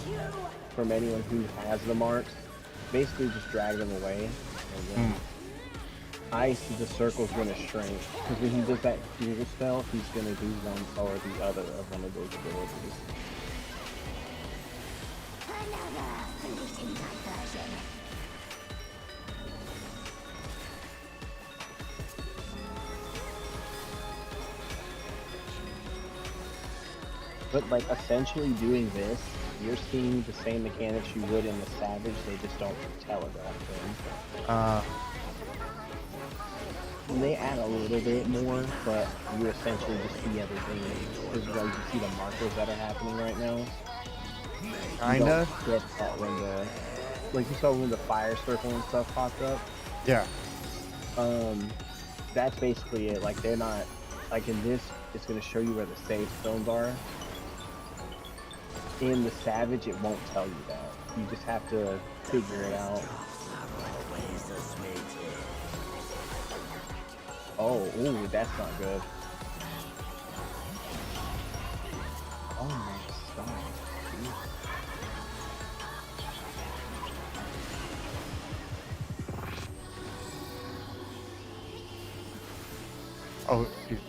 from anyone who has the marks. Basically, just drag them away. And then ice, the circle's gonna shrink because when he does that heal spell, he's gonna do one or the other of one of those abilities. But like essentially doing this, you're seeing the same mechanics you would in the Savage, they just don't telegraph them. They add a little bit more, but you essentially just see everything. This is why you see the markers that are happening right now. Kinda. You don't get that when the, like you saw when the fire circle and stuff popped up. Yeah. That's basically it. Like they're not, like in this, it's gonna show you where the safe zones are. In the Savage, it won't tell you that. You just have to figure it out. Oh, ooh, that's not good. Oh my god.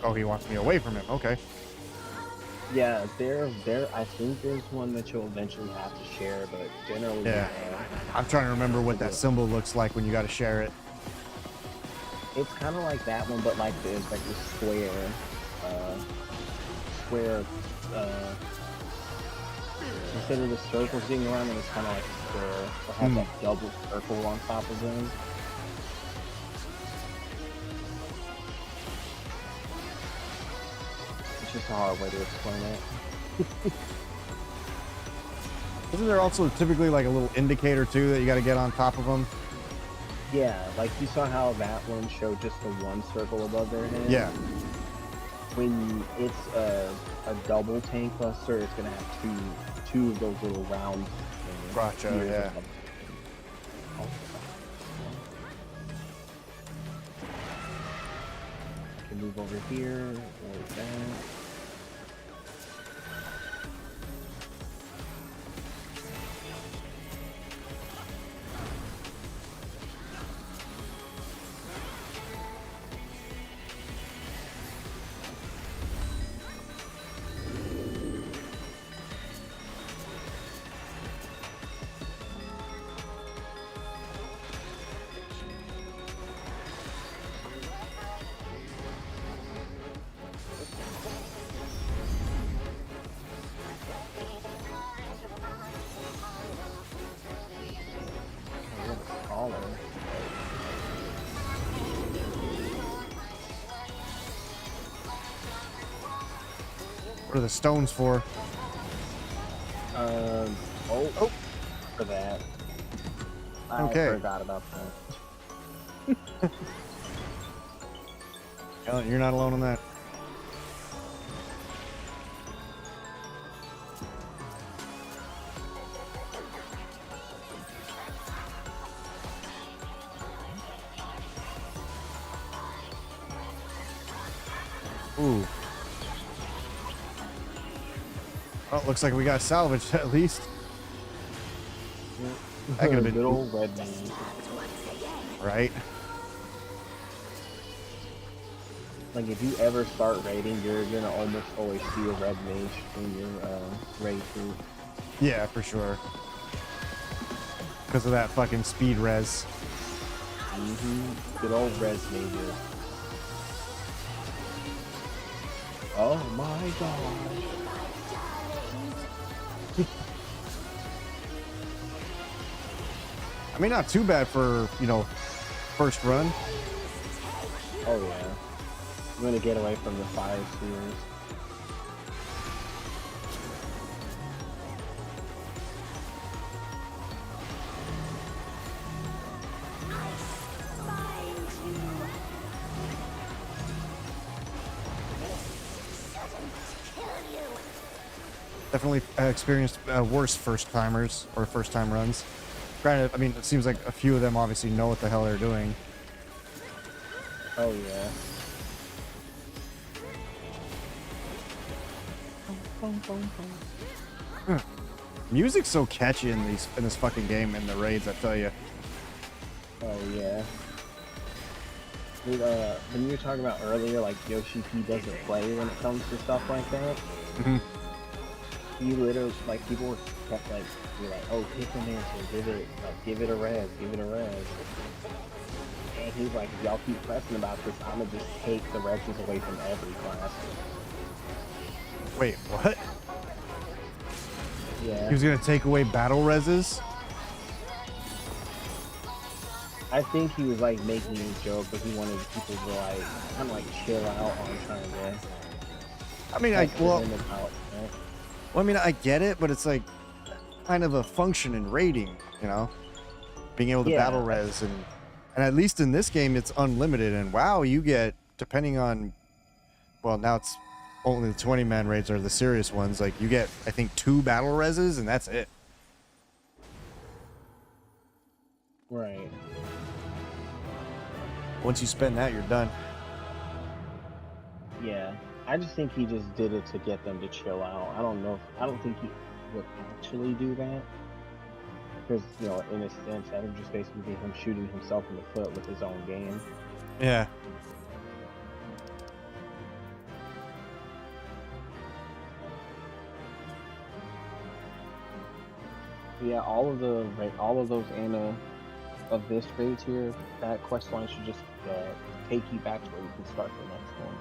Oh, he wants me away from him. Okay. Yeah, there. I think there's one that you'll eventually have to share, but generally, Yeah. I'm trying to remember what that symbol looks like when you got to share it. it's kind of like that one, but like there's like the square, instead of the circles being around them, it's kind of like a square. It'll have that double circle on top of them. It's just a hard way to explain it. Isn't there also typically like a little indicator too that you got to get on top of them? Yeah, like you saw how that one showed just the one circle above their head? Yeah. When it's a double tank cluster, it's gonna have two of those little round Gotcha, spheres yeah. above. I can move over here, or that. What are the stones for? For that. Okay. I forgot about that. Ellen, you're not alone on that. Ooh. Well, looks like we got salvaged at least. That could have been good old red man. right. Like if you ever start raiding, you're gonna almost always see a red mage in your raid group. Yeah, for sure. Because of that fucking speed res. Good old res mages. Oh my god. I mean, not too bad for, you know, first run. Oh yeah. I'm gonna get away from the fire spheres. Definitely experienced worse first timers or first time runs. Granted, I mean, it seems like a few of them obviously know what the hell they're doing. Oh yeah. Music's so catchy in this fucking game in the raids, I tell you. Oh yeah. Dude, when you were talking about earlier, like Yoshi P doesn't play when it comes to stuff like that. Mhm. He literally, like, people were kept like, be like, oh, pick an answer, give it a res, give it a res. And he's like, if y'all keep pressing about this, I'ma just take the reses away from every class. Wait, what? Yeah. He was gonna take away battle reses? I think he was like making a joke, but he wanted people to like kind of like chill out on trying to. I mean, I mean, I get it, but it's like kind of a function in raiding, you know, being able to battle res, and at least in this game it's unlimited. And wow, you get, depending on, well, now it's only the 20-man raids are the serious ones. Like you get, I think, 2 battle reses, and that's it. Right. Once you spend that, you're done. Yeah, I just think he just did it to get them to chill out. I don't think he would actually do that. Because, you know, in a sense, that would just basically be him shooting himself in the foot with his own game. Yeah. Yeah, all of those Anna of this phase here, that quest line should just take you back to where you can start the next one.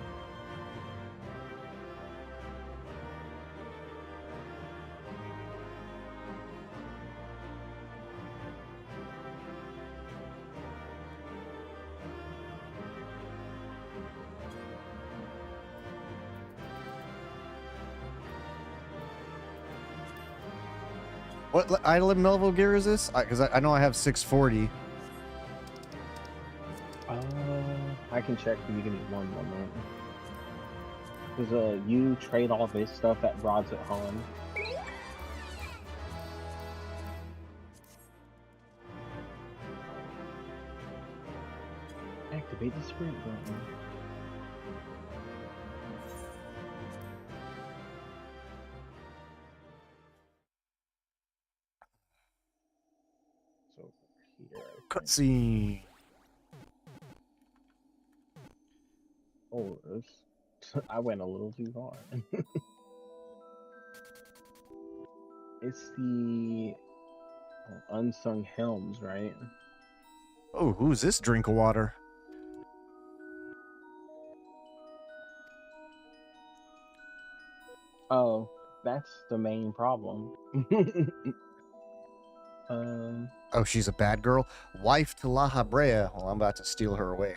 What item level gear is this? Because I know I have 640. I can check for you. Give me one moment. Because you trade all this stuff at Rods at Home. Activate the sprint button. So here. Cutscene. Oh, I went a little too far. It's the unsung helms, right? Oh, who's this drink of water? Oh, that's the main problem. Oh, she's a bad girl. Wife to La Habrea. Well, I'm about to steal her away.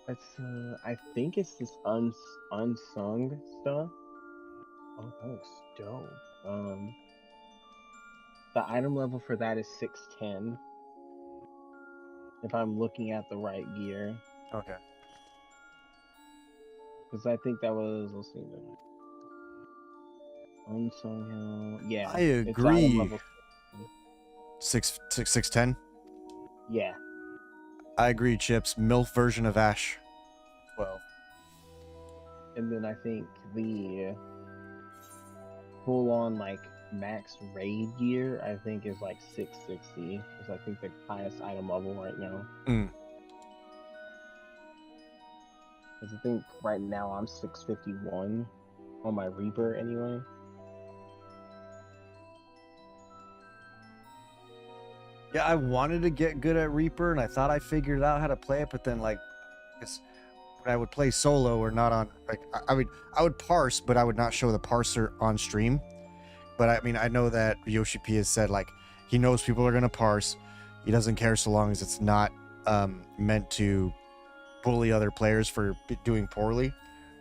It's I think it's this unsung stuff. Oh, that looks dope. The item level for that is 610. If I'm looking at the right gear. Okay. Because I think that was, let's see. Unsung Hill. Yeah. I it's item agree. level 610. Yeah. I agree, Chips. MILF version of Ash. 12. And then I think the full on like max raid gear, I think is like 660. Is I think the highest item level right now. Because I think right now I'm 651 on my Reaper anyway. Yeah, I wanted to get good at Reaper, and I thought I figured out how to play it, but then like, when I would play solo or not on, like I would parse, but I would not show the parser on stream. But I mean, I know that Yoshi P has said like he knows people are gonna parse. He doesn't care so long as it's not meant to bully other players for doing poorly.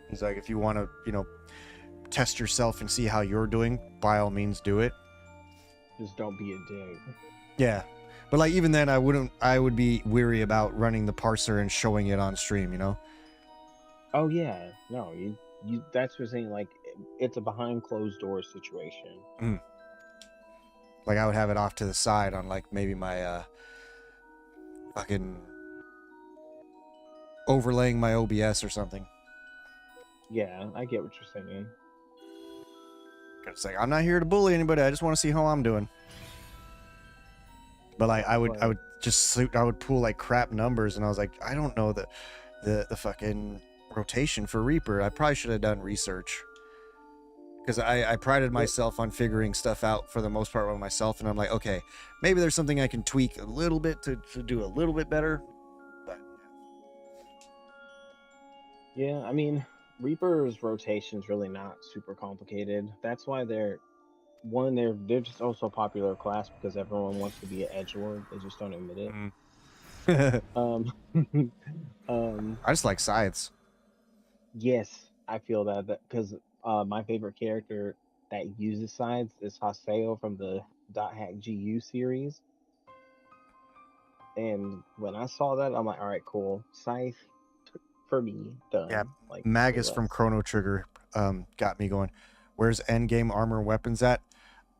He's like, if you want to, you know, test yourself and see how you're doing, by all means do it. Just don't be a dick. Yeah. But like even then I would be weary about running the parser and showing it on stream, you know? Oh yeah. No, you that's what I'm saying, like it's a behind closed doors situation. Like I would have it off to the side on like maybe my fucking overlaying my OBS or something. Yeah, I get what you're saying. It's like I'm not here to bully anybody. I just want to see how I'm doing. But like I would pull like crap numbers, and I was like, I don't know the fucking rotation for Reaper. I probably should have done research. Because I prided myself on figuring stuff out for the most part by myself, and I'm like, okay, maybe there's something I can tweak a little bit to do a little bit better. But Yeah, I mean, Reaper's rotation's really not super complicated. That's why they're just also a popular class because everyone wants to be an edgelord. They just don't admit it. Um, I just like scythes. yes, I feel that because my favorite character that uses sides is Haseo from the .hack GU series. And when I saw that, I'm like, all right, cool. Scythe for me, done. Yeah, Like Magus from less. Chrono Trigger got me going. Where's endgame armor weapons at?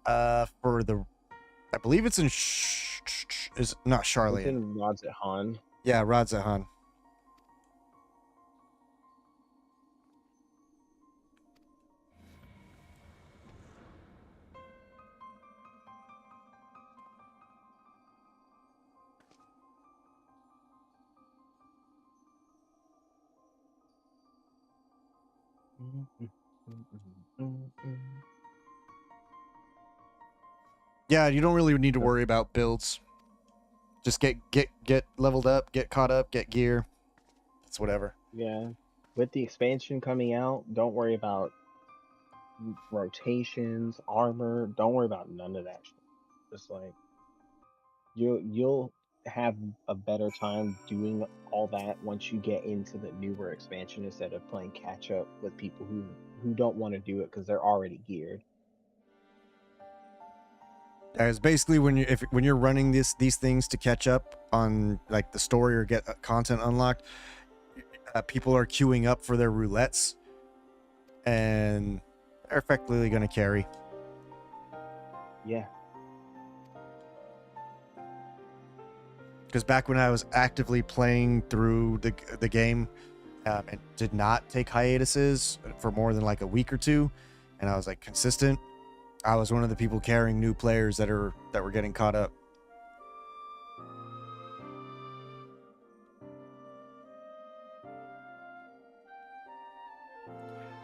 For the, I believe it's in is not It's Charlotte. in Rods at Han. Yeah, Radzahan. Yeah, you don't really need to worry about builds. Just get leveled up, get caught up, get gear. It's whatever. Yeah. With the expansion coming out, don't worry about rotations, armor. Don't worry about none of that shit. Just like you'll have a better time doing all that once you get into the newer expansion instead of playing catch up with people who don't want to do it because they're already geared. It's basically when you're running these things to catch up on like the story or get content unlocked, people are queuing up for their roulettes, and they're effectively going to carry. Yeah. Because back when I was actively playing through the game, and did not take hiatuses for more than like a week or two, and I was like consistent, I was one of the people carrying new players that were getting caught up.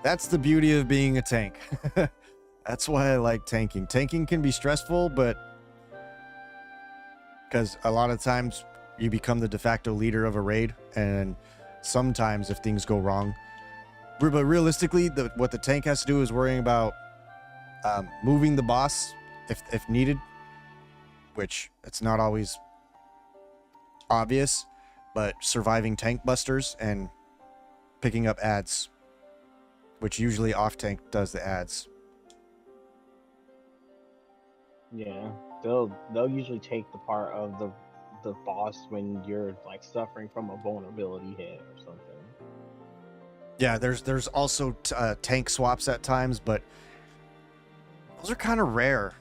That's the beauty of being a tank. That's why I like tanking. Tanking can be stressful, but because a lot of times you become the de facto leader of a raid, and sometimes if things go wrong, but realistically, what the tank has to do is worrying about moving the boss if needed, which it's not always obvious, but surviving tank busters and picking up ads, which usually off tank does the ads. Yeah. They'll usually take the part of the boss when you're like suffering from a vulnerability hit or something. Yeah, there's also tank swaps at times, but those are kind of rare.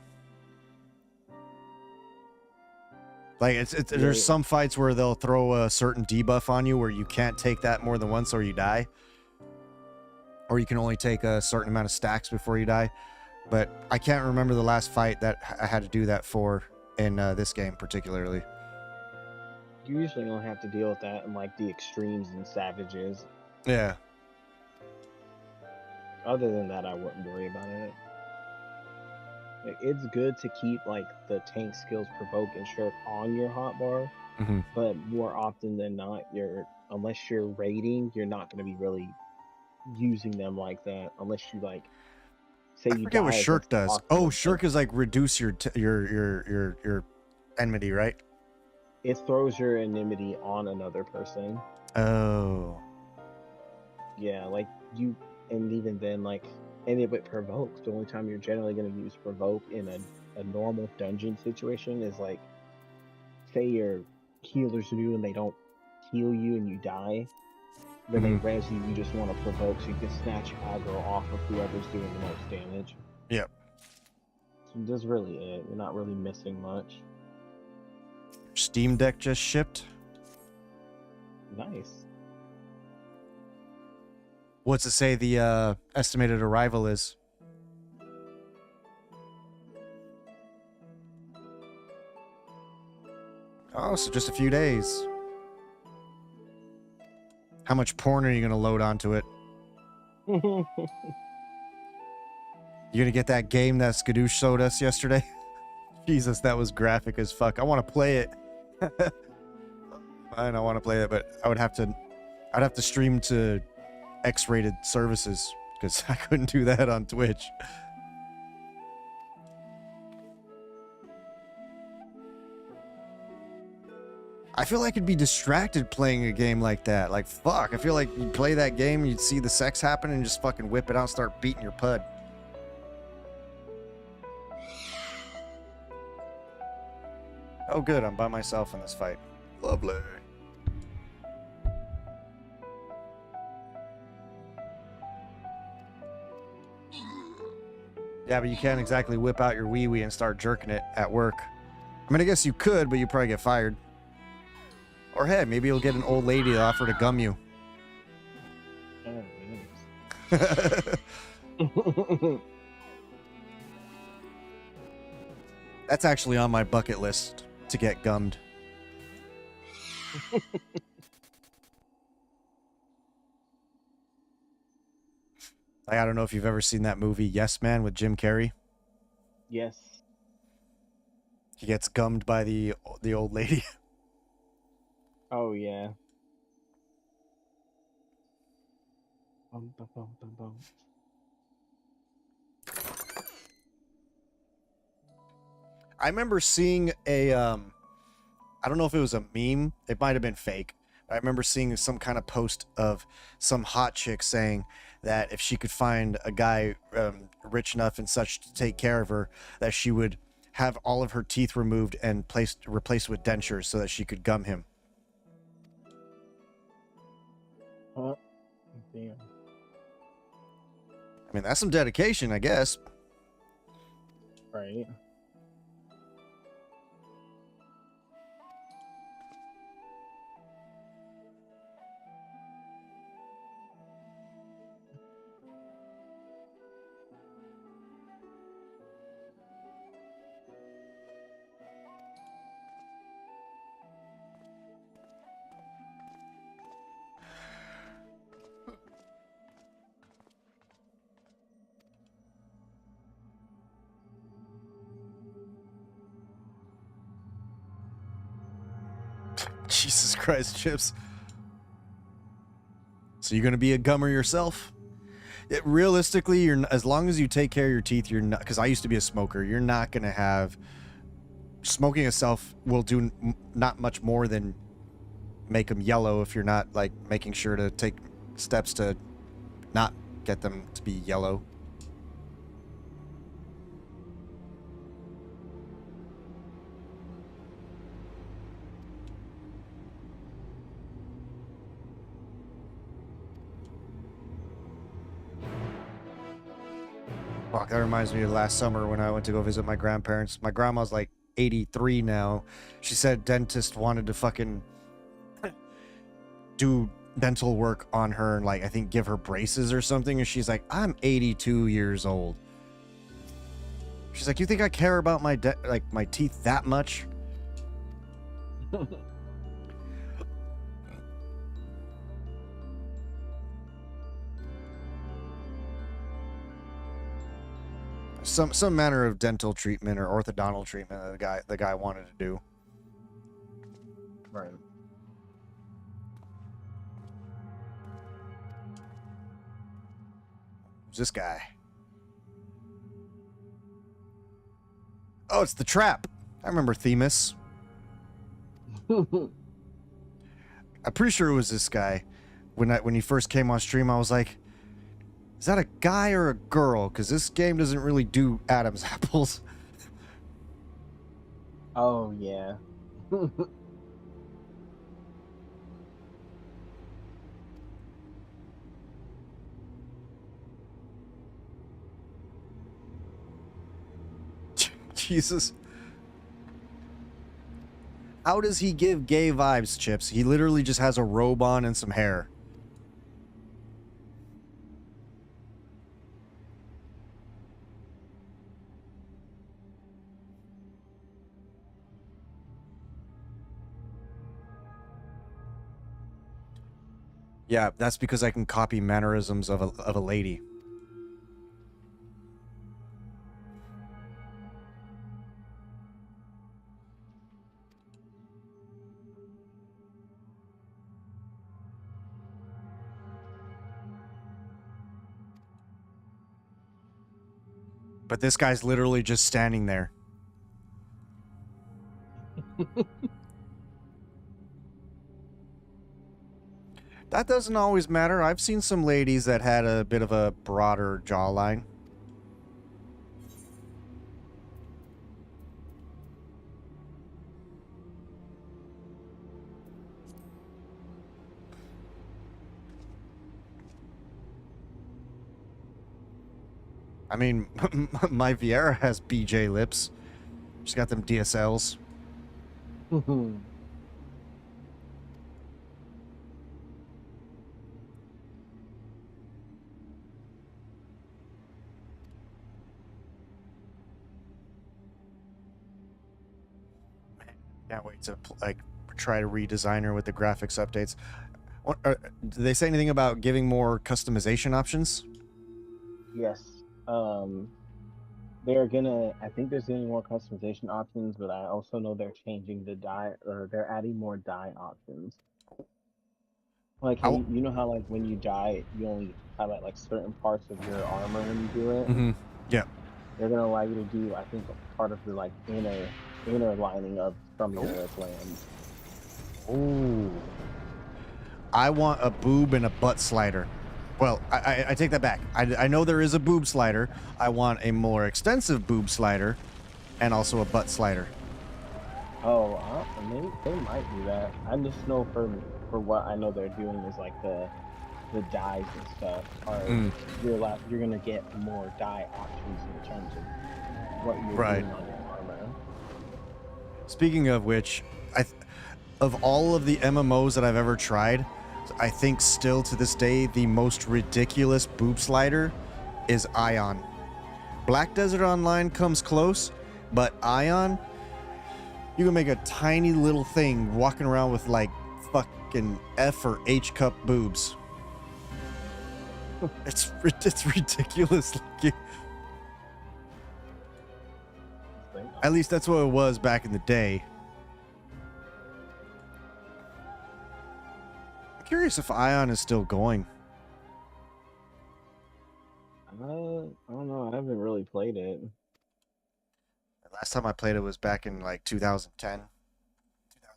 Like there's some fights where they'll throw a certain debuff on you where you can't take that more than once or you die, or you can only take a certain amount of stacks before you die. But I can't remember the last fight that I had to do that for in this game particularly. You usually don't have to deal with that in like the extremes and savages. Yeah. Other than that, I wouldn't worry about it. It's good to keep like the tank skills provoke and shirk on your hotbar, but more often than not, unless you're raiding, you're not going to be really using them like that unless you like say I forget what shirk does. Oh, shirk is like reduce your enmity, right? It throws your enmity on another person. Oh. Yeah, like you, and even then, like, and it provokes. The only time you're generally going to use provoke in a normal dungeon situation is like, say your healers new and they don't heal you and you die. Then they res you, you just want to provoke so you can snatch aggro off of whoever's doing the most damage. Yep. So that's really it. You're not really missing much. Steam Deck just shipped. Nice. What's it say the estimated arrival is? Oh, so just a few days. How much porn are you going to load onto it? You going to get that game that Skadoosh showed us yesterday? Jesus, that was graphic as fuck. I want to play it. Fine, I want to play it, but I'd have to stream to X-rated services because I couldn't do that on Twitch. I feel like I'd be distracted playing a game like that. Like, fuck. I feel like you'd play that game, you'd see the sex happen, and just fucking whip it out and start beating your pud. Oh, good. I'm by myself in this fight. Lovely. Yeah, but you can't exactly whip out your wee-wee and start jerking it at work. I mean, I guess you could, but you'd probably get fired. Or hey, maybe you'll get an old lady to offer to gum you. That's actually on my bucket list, to get gummed. Like, I don't know if you've ever seen that movie Yes Man with Jim Carrey. Yes. He gets gummed by the old lady. Oh yeah. Bum, bum, bum, bum, bum. I remember seeing a, I don't know if it was a meme. It might have been fake. I remember seeing some kind of post of some hot chick saying that if she could find a guy rich enough and such to take care of her, that she would have all of her teeth removed and replaced with dentures so that she could gum him. Oh, damn. I mean, that's some dedication, I guess. Right. Jesus Christ, Chips. So you're gonna be a gummer yourself? Realistically, you're as long as you take care of your teeth, you're not. Because I used to be a smoker. You're not gonna have smoking itself will do not much more than make them yellow if you're not like making sure to take steps to not get them to be yellow. Fuck, that reminds me of last summer when I went to go visit my grandparents. My grandma's like 83 now. She said dentist wanted to fucking do dental work on her and like I think give her braces or something, and she's like, I'm 82 years old. She's like, you think I care about my my teeth that much? Some manner of dental treatment or orthodontal treatment that the guy wanted to do. Right. Who's this guy? Oh, it's the trap. I remember Themis. I'm pretty sure it was this guy. When he first came on stream, I was like, is that a guy or a girl? Because this game doesn't really do Adam's apples. Oh yeah. Jesus. How does he give gay vibes, Chips? He literally just has a robe on and some hair. Yeah, that's because I can copy mannerisms of a lady. But this guy's literally just standing there. That doesn't always matter. I've seen some ladies that had a bit of a broader jawline. I mean, my Vieira has BJ lips. She's got them DSLs. Can't wait to like try to redesign her with the graphics updates. Did they say anything about giving more customization options? Yes. They're gonna. I think there's getting more customization options, but I also know they're changing the dye, or they're adding more dye options. Like, I hey, you know how like when you dye, you only highlight like certain parts of your armor when you do it. Mm-hmm. Yeah. They're gonna allow you to do, I think, part of the like inner lining of some of your glands. Oh. I want a boob and a butt slider. Well, I take that back. I know there is a boob slider. I want a more extensive boob slider and also a butt slider. Oh, they might do that. I just know for what I know they're doing is like the dyes and stuff are you're gonna get more dye options in terms of what you're Right. doing on your armor. Speaking of which, of all of the MMOs that I've ever tried, I think still to this day the most ridiculous boob slider is Ion. Black Desert Online comes close, but Ion, you can make a tiny little thing walking around with like fucking F or H cup boobs. It's ridiculous looking. At least that's what it was back in the day. I'm curious if Ion is still going. I don't know. I haven't really played it. Last time I played it was back in like 2010,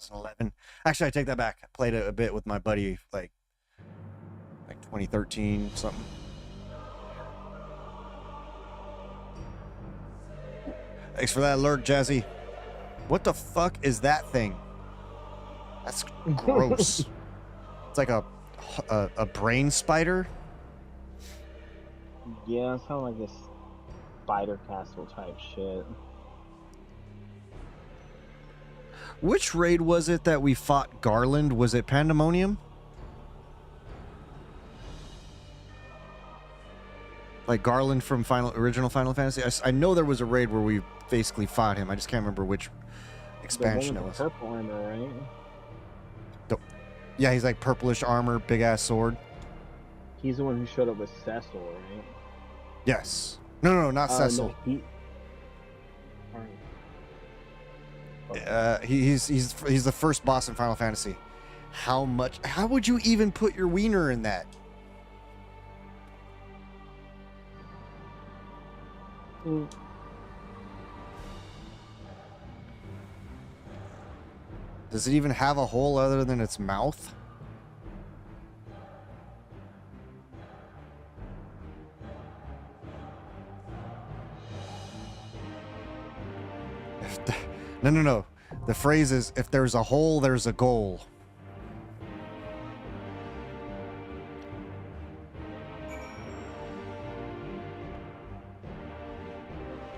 2011. Actually, I take that back. I played it a bit with my buddy like 2013 something. Thanks for that alert, Jazzy. What the fuck is that thing? That's gross. It's like a brain spider. Yeah, it sounds like this spider castle type shit. Which raid was it that we fought Garland? Was it Pandemonium? Like Garland from original Final Fantasy? I know there was a raid where we basically fought him. I just can't remember which expansion it was. Purple armor, right? Yeah, he's like purplish armor, big ass sword. He's the one who showed up with Cecil, right? Yes. No, not Cecil. No, He's the first boss in Final Fantasy. How would you even put your wiener in that? Does it even have a hole other than its mouth? No. The phrase is, if there's a hole, there's a goal.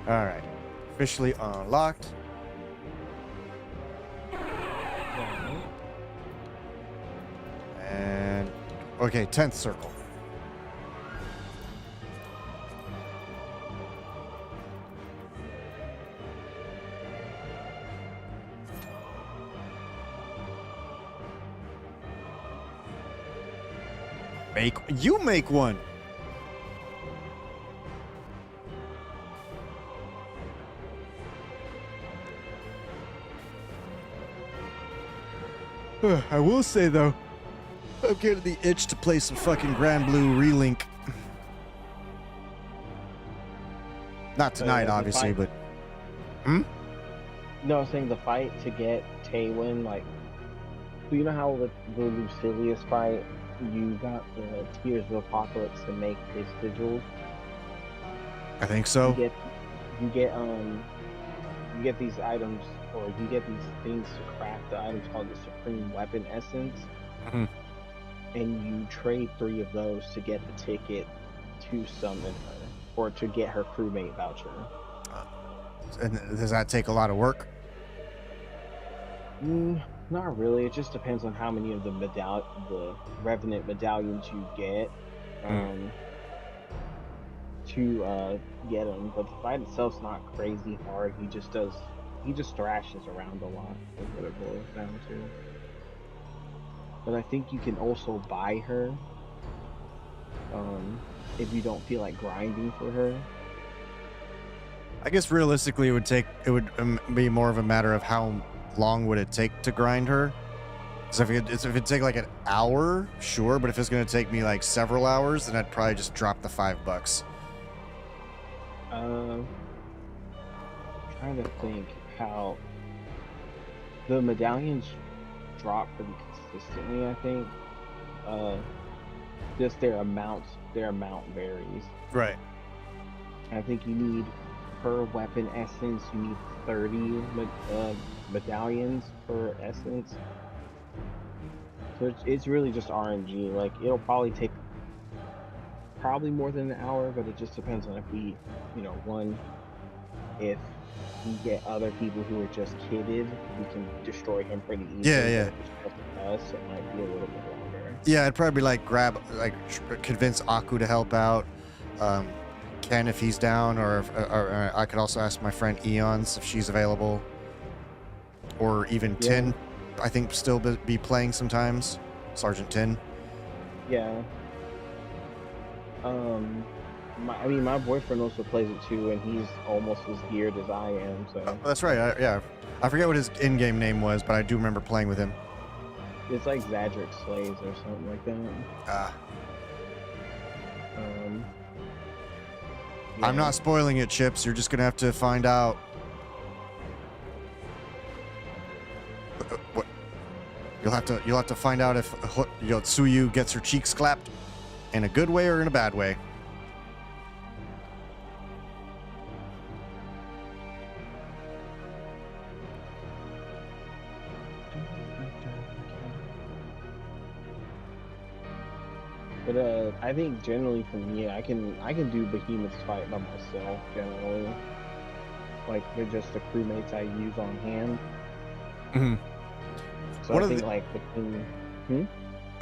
All right. Officially unlocked. And okay, 10th circle. Make one. I will say though, I'm getting the itch to play some fucking Grand Blue Relink. Not tonight, obviously, but. No, I was saying the fight to get Taywin, like, so you know how with the Lucilius fight, you got the Tears of Apocalypse to make his sigils. I think so. You get these items, or you get these things to craft the items called the Supreme Weapon Essence, Mhm. and you trade 3 of those to get the ticket to summon her, or to get her crewmate voucher. And does that take a lot of work? Not really. It just depends on how many of the Revenant medallions you get to get them. But the fight itself's not crazy hard. He just thrashes around a lot. Is what it boils down to. But I think you can also buy her if you don't feel like grinding for her. I guess realistically, it would be more of a matter of how long would it take to grind her. So if it take like an hour, sure, but if it's gonna take me like several hours, then I'd probably just drop the $5. Trying to think how the medallions drop pretty consistently. I think just their amount varies. Right. I think you need, per weapon essence, you need 30 medallions per essence. So it's really just RNG. Like, it'll probably take more than an hour, but it just depends on if we, if we get other people who are just kitted, we can destroy him pretty easily. Yeah. But if it's just us, it might be a little bit longer. Yeah, I'd probably convince Aku to help out. Ken if he's down, or I could also ask my friend Eons if she's available, or even Tin. I think still be playing sometimes. Sergeant Tin. Yeah. My boyfriend also plays it too, and he's almost as geared as I am. So That's right. I forget what his in-game name was, but I do remember playing with him. It's like Zadric Slays or something like that. I'm not spoiling it, Chips. You're just gonna have to find out. What? You'll have to find out if Tsuyu gets her cheeks clapped in a good way or in a bad way. But I think generally for me, I can do Behemoth's fight by myself generally. Like, they're just the crewmates I use on hand. Mm-hmm. So I think like between.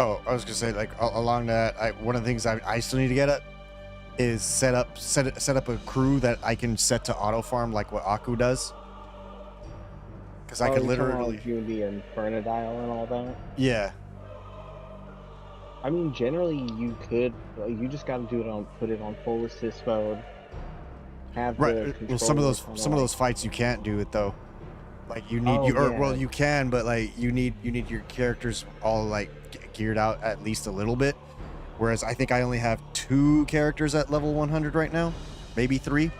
Oh, I was gonna say, like, along that, one of the things I still need to get at is set up a crew that I can set to auto farm like what Aku does. Because I could literally doing the Infernodile and all that. Yeah. I mean, generally you could. You just got to put it on full assist mode. Have right. Well, some of those fights you can't do it though. Like you can, but like you need your characters all like geared out at least a little bit. Whereas I think I only have 2 characters at level 100 right now, maybe 3.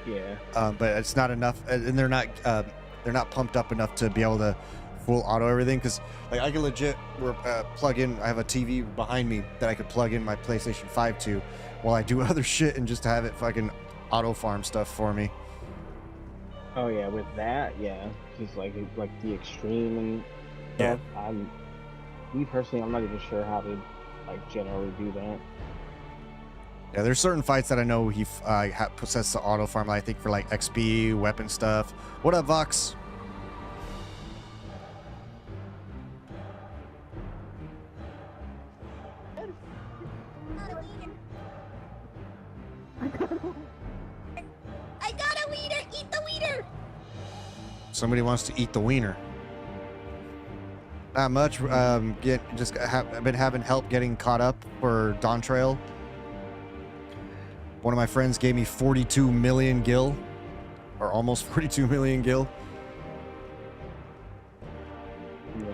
Yeah. But it's not enough, and they're not pumped up enough to be able to full auto everything. Because like I can legit plug in. I have a TV behind me that I could plug in my PlayStation 5 to, while I do other shit, and just to have it fucking auto farm stuff for me. Oh yeah, with that, yeah, just like the extreme and stuff. Yeah. Me personally, I'm not even sure how to like generally do that. Yeah, there's certain fights that I know he possesses the auto farm. I think for like XP, weapon stuff. What up, Vox? I got a wiener! Eat the wiener! Somebody wants to eat the wiener. Not much. I've been having help getting caught up for Dawn Trail. One of my friends gave me 42 million gil, or almost 42 million gil. Yeah,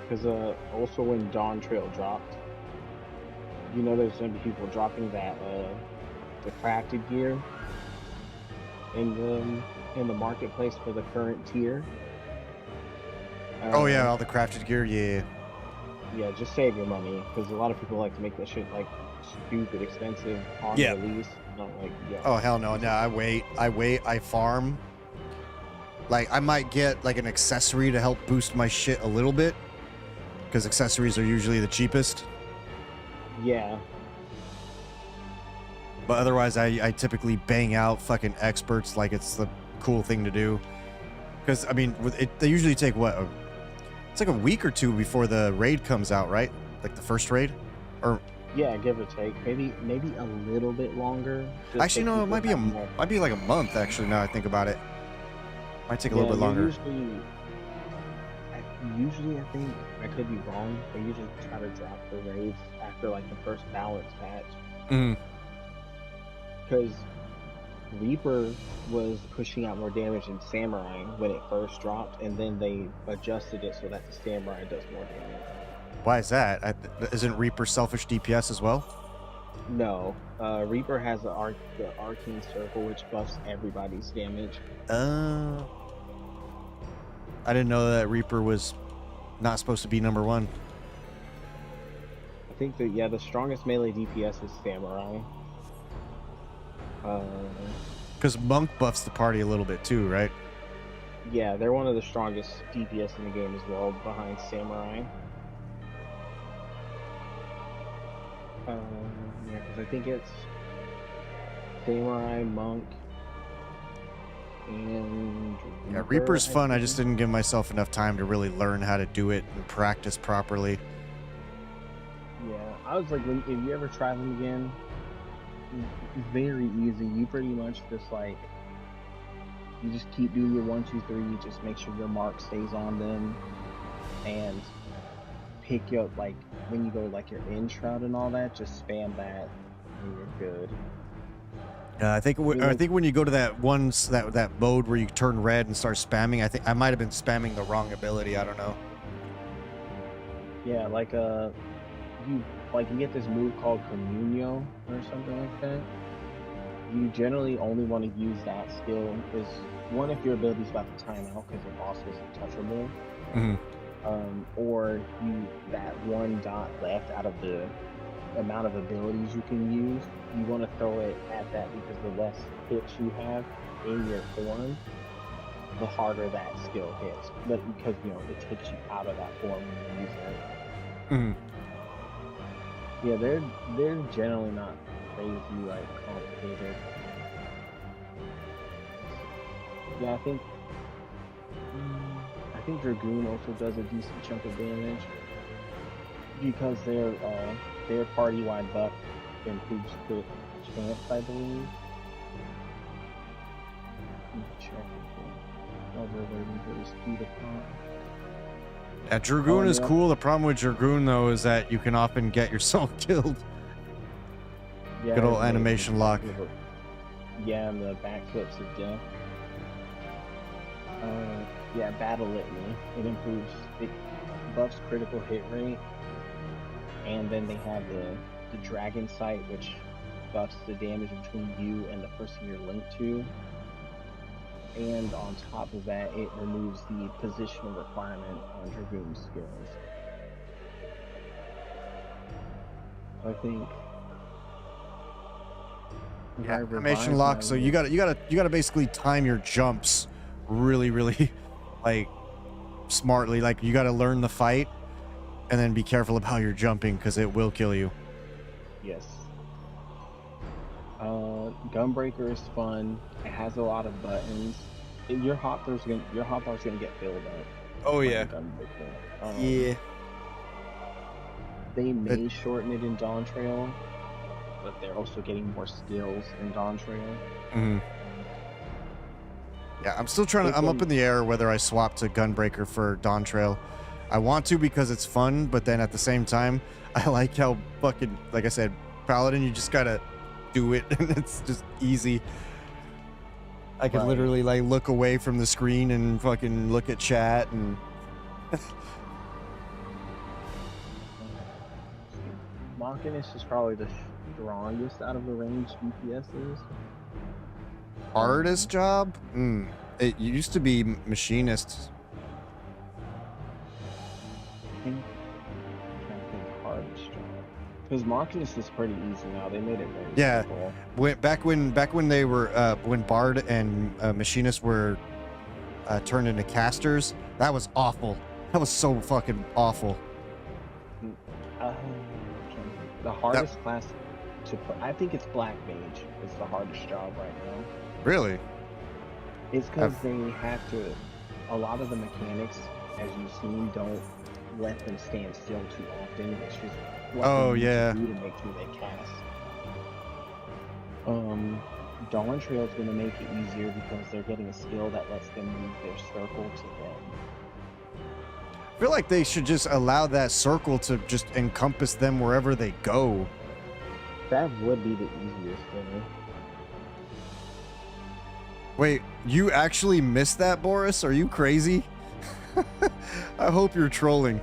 because also when Dawn Trail dropped, you know, there's gonna be people dropping that the crafted gear in the marketplace for the current tier. Oh yeah, all the crafted gear. Yeah. Yeah, just save your money because a lot of people like to make that shit like stupid expensive on release. Not like, yeah. Oh hell no! No, I wait. I farm. Like I might get like an accessory to help boost my shit a little bit, because accessories are usually the cheapest. Yeah. But otherwise, I typically bang out fucking experts like it's the cool thing to do. Because I mean, they usually take what? It's like a week or two before the raid comes out, right? Like the first raid, or yeah, give or take, maybe a little bit longer. Actually, no, it might be like a month. Actually, now I think about it, might take a little bit longer. Usually, I think I could be wrong. They usually try to drop the raids after like the first balance patch. Because Reaper was pushing out more damage than Samurai when it first dropped, and then they adjusted it so that the Samurai does more damage. Why is that? Isn't Reaper selfish DPS as well? No, Reaper has the Arcane Circle, which buffs everybody's damage. I didn't know that Reaper was not supposed to be number one. I think that, yeah, the strongest melee DPS is Samurai. Because Monk buffs the party a little bit too, right? Yeah, they're one of the strongest DPS in the game as well, behind Samurai. Yeah, because I think it's Samurai, Monk, and Reaper. Yeah, Reaper's fun. I just didn't give myself enough time to really learn how to do it and practice properly. Yeah, I was like, if you ever try them again, it's very easy. You pretty much just like, you just keep doing your 1, 2, 3. You just make sure your mark stays on them, and pick up like when you go like your in shroud and all that. Just spam that, and you're good. I think when you go to that that mode where you turn red and start spamming, I think I might have been spamming the wrong ability. I don't know. Yeah, like you get this move called Communio or something like that. You generally only want to use that skill is one, if your ability's about to time out because your boss isn't touchable, or that one dot left out of the amount of abilities you can use, you want to throw it at that, because the less hits you have in your form, the harder that skill hits. But because it takes you out of that form when you use it. Yeah, they're generally not crazy like complicated. Yeah, I think Dragoon also does a decent chunk of damage because their party-wide buff improves crit chance, I believe. Check it. While we're waiting for the speed of pop. Yeah, Dragoon is cool. The problem with Dragoon though is that you can often get yourself killed. Yeah, good old animation lock. Yeah, and the backflips of death. Yeah, Battle Litany. It buffs critical hit rate, and then they have the Dragon Sight, which buffs the damage between you and the person you're linked to. And on top of that, it removes the positional requirement on Dragoon skills. I think. Yeah, animation lock. So you gotta basically time your jumps really, really, like smartly. Like you gotta learn the fight, and then be careful about your jumping because it will kill you. Yes. Gunbreaker is fun. It has a lot of buttons. Your hotbar's gonna get filled up. Oh Playing Gunbreaker. yeah. They may shorten it in Dawn Trail, but they're also getting more skills in Dawn Trail. Mm-hmm. Yeah, I'm still trying to. I'm up in the air whether I swap to Gunbreaker for Dawn Trail. I want to because it's fun, but then at the same time, I like how fucking, like I said, Paladin, you just gotta do it, and it's just easy. I could literally like look away from the screen and fucking look at chat and. Machinist is probably the strongest out of the ranged DPSs. Hardest job? It used to be Machinist. Hardest job. Because Machinist is pretty easy now. They made it very simple. Back when they were when Bard and Machinist were turned into casters, that was awful. That was so fucking awful. The hardest class to put, I think it's Black Mage. It's the hardest job right now. Really? It's because they have to. A lot of the mechanics, as you've seen, don't let them stand still too often. It's just what they need to do to make sure they cast. Dawn Trail is going to make it easier because they're getting a skill that lets them move their circle to them. I feel like they should just allow that circle to just encompass them wherever they go. That would be the easiest thing. Wait, you actually missed that, Boris? Are you crazy? I hope you're trolling.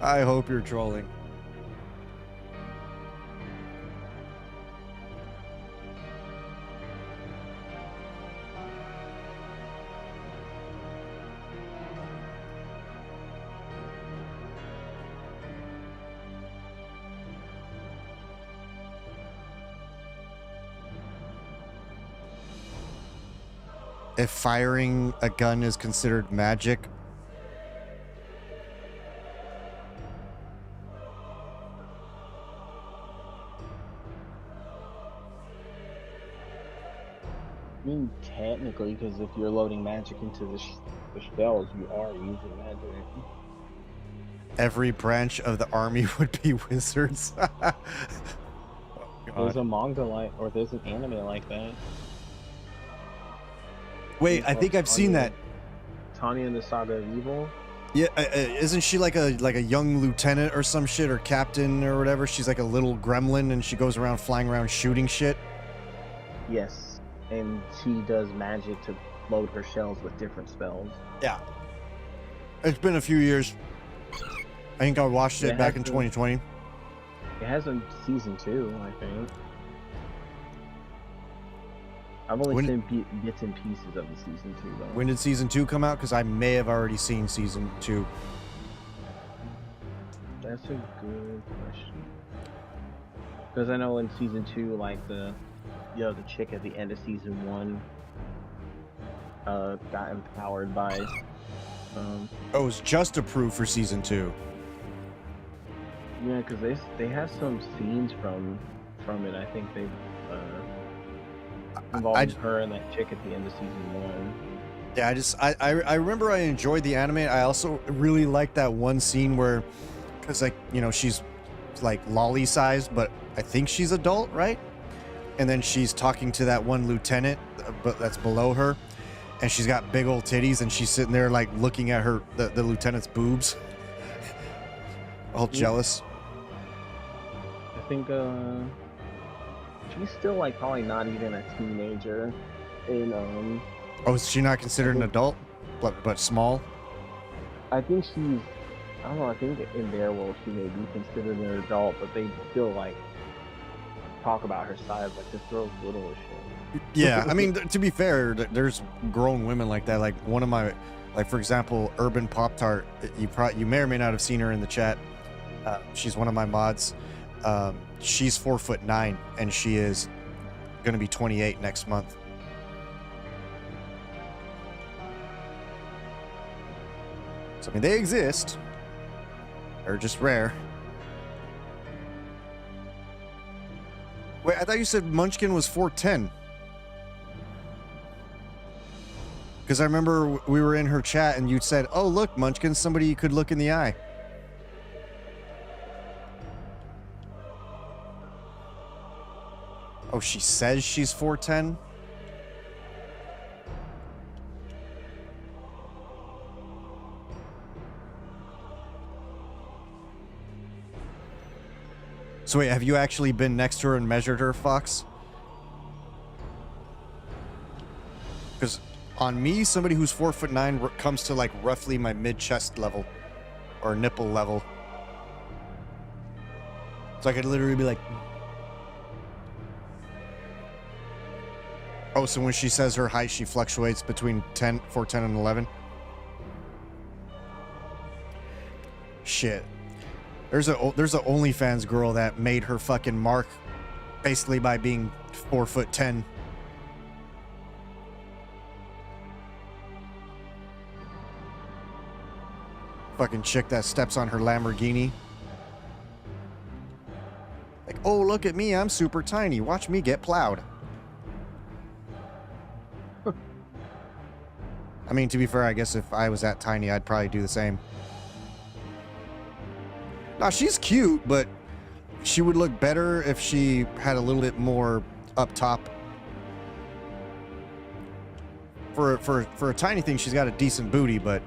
I hope you're trolling. If firing a gun is considered magic. I mean, technically, because if you're loading magic into the spells, you are using magic. Every branch of the army would be wizards. There's a manga like, or there's an anime like that. Wait, I think I've seen that. Tanya and the Saga of Evil. Yeah, isn't she like a young lieutenant or some shit, or captain or whatever? She's like a little gremlin, and she goes around flying around shooting shit. Yes, and she does magic to load her shells with different spells. Yeah. It's been a few years. I think I watched it back in 2020. It has a season 2, I think. I've only seen bits and pieces of the season 2, though. When did season 2 come out? Because I may have already seen season 2. That's a good question. Because I know in season 2, like the chick at the end of season 1 got empowered by. Oh, it was just approved for season 2. Yeah, because they have some scenes from it. I think they involving her and that chick at the end of season 1. Yeah, I remember I enjoyed the anime. I also really liked that one scene where, because like, you know, she's like lolly sized, but I think she's adult, right? And then she's talking to that one lieutenant, but that's below her, and she's got big old titties, and she's sitting there like looking at her the lieutenant's boobs, all jealous. I think she's still like probably not even a teenager. In Oh, is she not considered an adult, but small? I think she's. I don't know. I think in their world she may be considered an adult, but they still like talk about her size like this girl's little as shit. Yeah, I mean, to be fair, there's grown women like that. Like one of my, like for example, Urban Pop Tart. You may or may not have seen her in the chat. She's one of my mods. She's 4'9", and she is going to be 28 next month. So I mean, they exist. They're just rare. Wait, I thought you said Munchkin was 4'10". Because I remember we were in her chat and you said, "Oh, look, Munchkin's somebody you could look in the eye." Oh, she says she's 4'10"? So wait, have you actually been next to her and measured her, Fox? Because on me, somebody who's 4'9" comes to like roughly my mid-chest level or nipple level. So I could literally be like, oh, so when she says her height, she fluctuates between 4'10" and 11? Shit. There's a OnlyFans girl that made her fucking mark basically by being 4'10". Fucking chick that steps on her Lamborghini. Like, oh, look at me, I'm super tiny. Watch me get plowed. I mean, to be fair, I guess if I was that tiny, I'd probably do the same. Now, she's cute, but she would look better if she had a little bit more up top. For a tiny thing, she's got a decent booty, but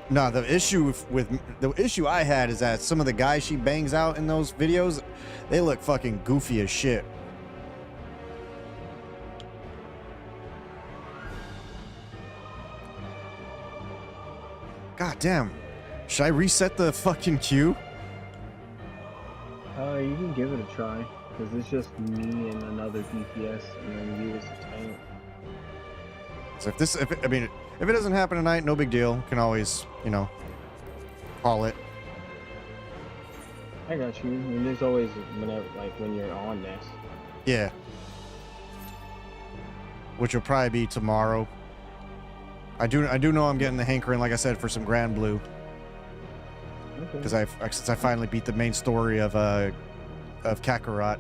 no, the issue I had is that some of the guys she bangs out in those videos, they look fucking goofy as shit. God damn. Should I reset the fucking queue? You can give it a try, because it's just me and another DPS, and then you as a tank. So if it doesn't happen tonight, no big deal. Can always, call it. I got you. I mean, there's always whenever, like when you're on this. Yeah. Which will probably be tomorrow. I do know I'm getting the hankering, like I said, for some Grand Blue. Because since I finally beat the main story of Kakarot,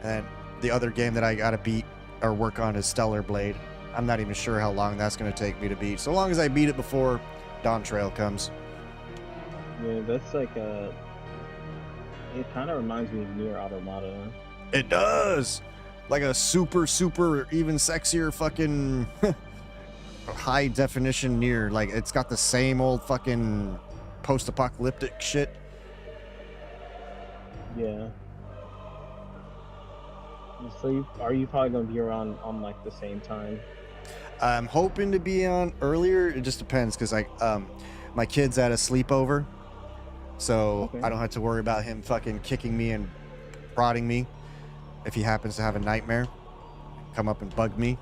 and the other game that I gotta beat or work on is Stellar Blade. I'm not even sure how long that's gonna take me to beat. So long as I beat it before Dawn Trail comes. Yeah, that's like a. It kind of reminds me of Nier Automata. It does. Like a super even sexier fucking high definition Nier. Like it's got the same old fucking post-apocalyptic shit. Yeah. So are you probably gonna be around on like the same time? I'm hoping to be on earlier. It just depends because my kid's at a sleepover, so Okay. I don't have to worry about him fucking kicking me and prodding me if he happens to have a nightmare, come up and bug me.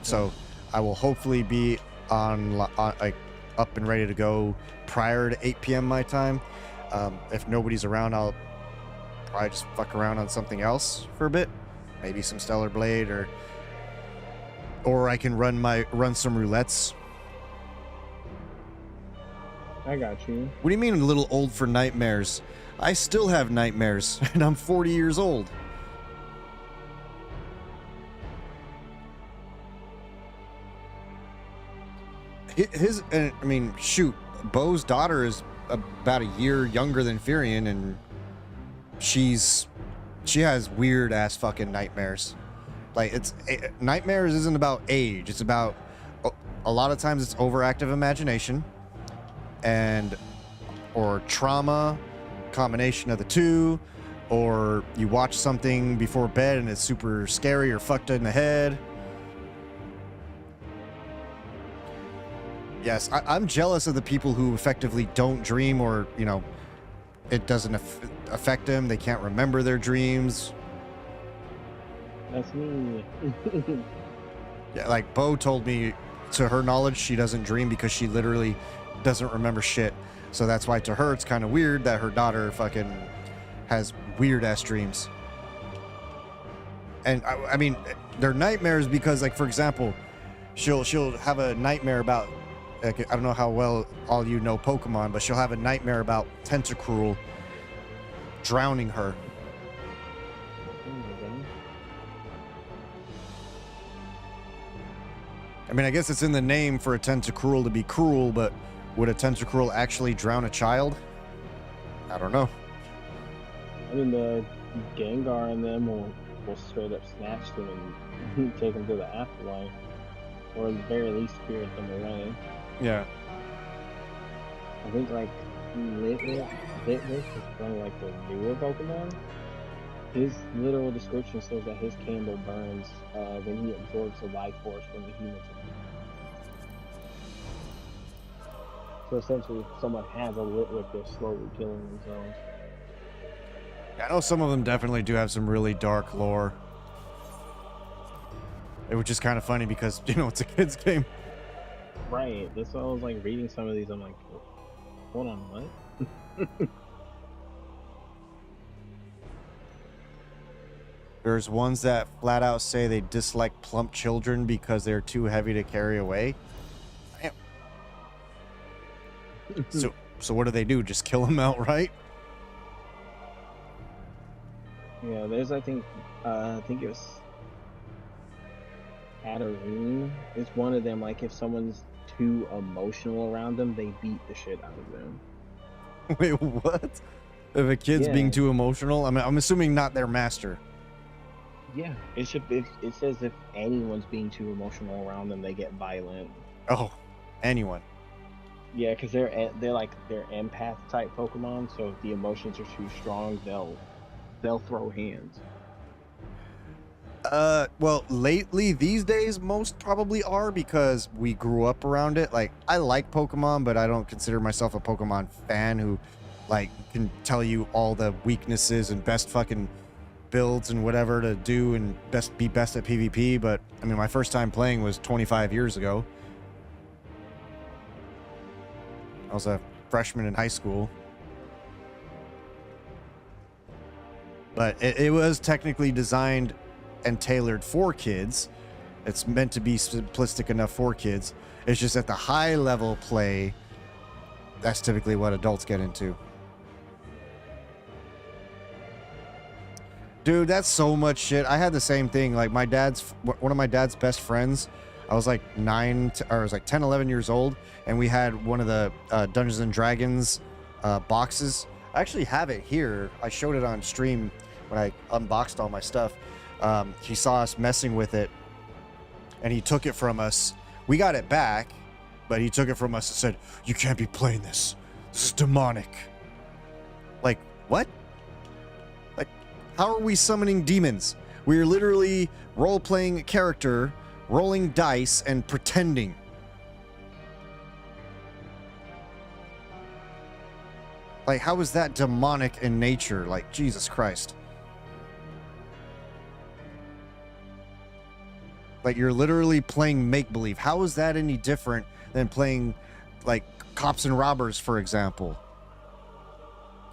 So I will hopefully be on like up and ready to go prior to 8 p.m. my time. If nobody's around, I'll probably just fuck around on something else for a bit, maybe some Stellar Blade, or I can run some roulettes. I got you. What do you mean a little old for nightmares? I still have nightmares, and I'm 40 years old. Shoot, Bo's daughter is about a year younger than Furion, and she has weird ass fucking nightmares. Like nightmares isn't about age. It's about a lot of times it's overactive imagination or trauma, combination of the two, or you watch something before bed and it's super scary or fucked in the head. Yes, I'm jealous of the people who effectively don't dream, or it doesn't affect them. They can't remember their dreams. That's me. Yeah, like Bo told me, to her knowledge, she doesn't dream because she literally doesn't remember shit. So that's why to her it's kind of weird that her daughter fucking has weird ass dreams. And I mean, they're nightmares because, like, for example, she'll have a nightmare about, like, I don't know how well all you know Pokemon, but she'll have a nightmare about Tentacruel drowning her. I mean, I guess it's in the name for a Tentacruel to be cruel, but would a Tentacruel actually drown a child? I don't know. I mean, the Gengar and them will straight up snatch them and take them to the afterlife, or at the very least spirit them away. Yeah. I think like Litwick is one of like the newer Pokemon. His literal description says that his candle burns when he absorbs the life force from the humans. So essentially, if someone has a Litwick, they're slowly killing themselves. I know some of them definitely do have some really dark lore. Which is kind of funny because, you know, it's a kid's game. Right. That's why I was like reading some of these. I'm like, hold on, what? There's ones that flat out say they dislike plump children because they're too heavy to carry away. Damn. So what do? Just kill them outright? Yeah, there's I think it was Katarine is one of them. Like if someone's too emotional around them, they beat the shit out of them. Wait, what? If a kid's being too emotional? I mean, I'm assuming not their master. Yeah, it says if anyone's being too emotional around them, they get violent. Oh, anyone. Yeah, because they're empath type Pokemon. So if the emotions are too strong, they'll throw hands. Well, lately, these days, most probably are because we grew up around it. Like, I like Pokemon, but I don't consider myself a Pokemon fan who, like, can tell you all the weaknesses and best fucking builds and whatever to do and be best at PvP. But, I mean, my first time playing was 25 years ago. I was a freshman in high school. But it was technically designed and tailored for kids. It's meant to be simplistic enough for kids. It's just at the high level play, that's typically what adults get into. Dude, that's so much shit. I had the same thing. Like one of my dad's best friends, I was like 10, 11 years old, and we had one of the Dungeons and Dragons boxes. I actually have it here. I showed it on stream when I unboxed all my stuff. He saw us messing with it, and he took it from us. We got it back, but he took it from us and said, "You can't be playing this. This is demonic." Like, what? Like, how are we summoning demons? We're literally role-playing a character, rolling dice, and pretending. Like, how is that demonic in nature? Like, Jesus Christ. Like, you're literally playing make-believe. How is that any different than playing, like, Cops and Robbers, for example?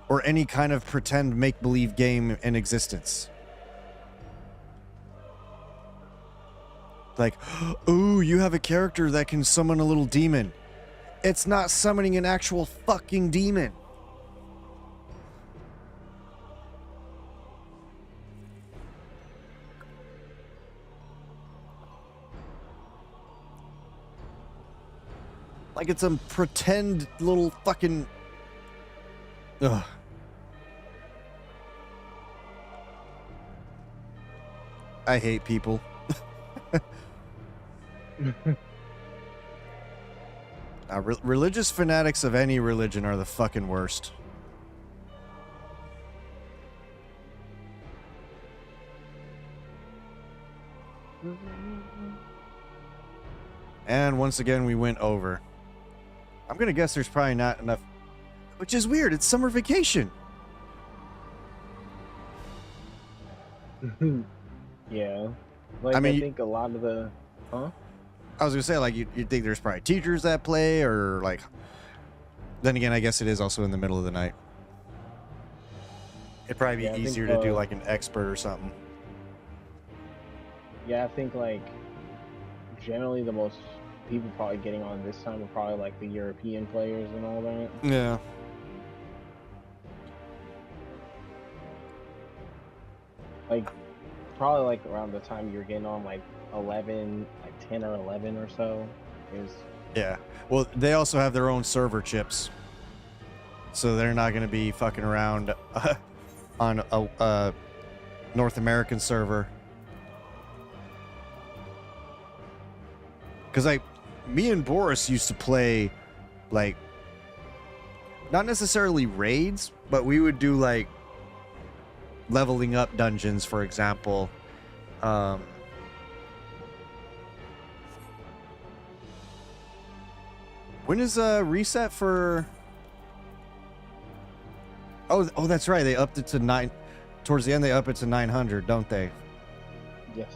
Or any kind of pretend make-believe game in existence? Like, ooh, you have a character that can summon a little demon. It's not summoning an actual fucking demon. Like it's a pretend little fucking... Ugh. I hate people. Religious fanatics of any religion are the fucking worst. And once again, we went over. I'm gonna guess there's probably not enough, which is weird. It's summer vacation. Yeah. Like, I think a lot of the... Huh? I was gonna say, like, you'd think there's probably teachers that play, or, like... Then again, I guess it is also in the middle of the night. It'd probably be easier to do, like, an expert or something. Yeah, I think, like, generally the most people probably getting on this time are probably, like, the European players and all that. Yeah. Like, probably, like, around the time you're getting on, like, 11, like, 10 or 11 or so is Yeah. Well, they also have their own server chips, so they're not going to be fucking around on a North American server. Because me and Boris used to play, like, not necessarily raids, but we would do like leveling up dungeons, for example. When is reset for? Oh, that's right. They upped it to 9. Towards the end, they up it to 900, don't they? yes.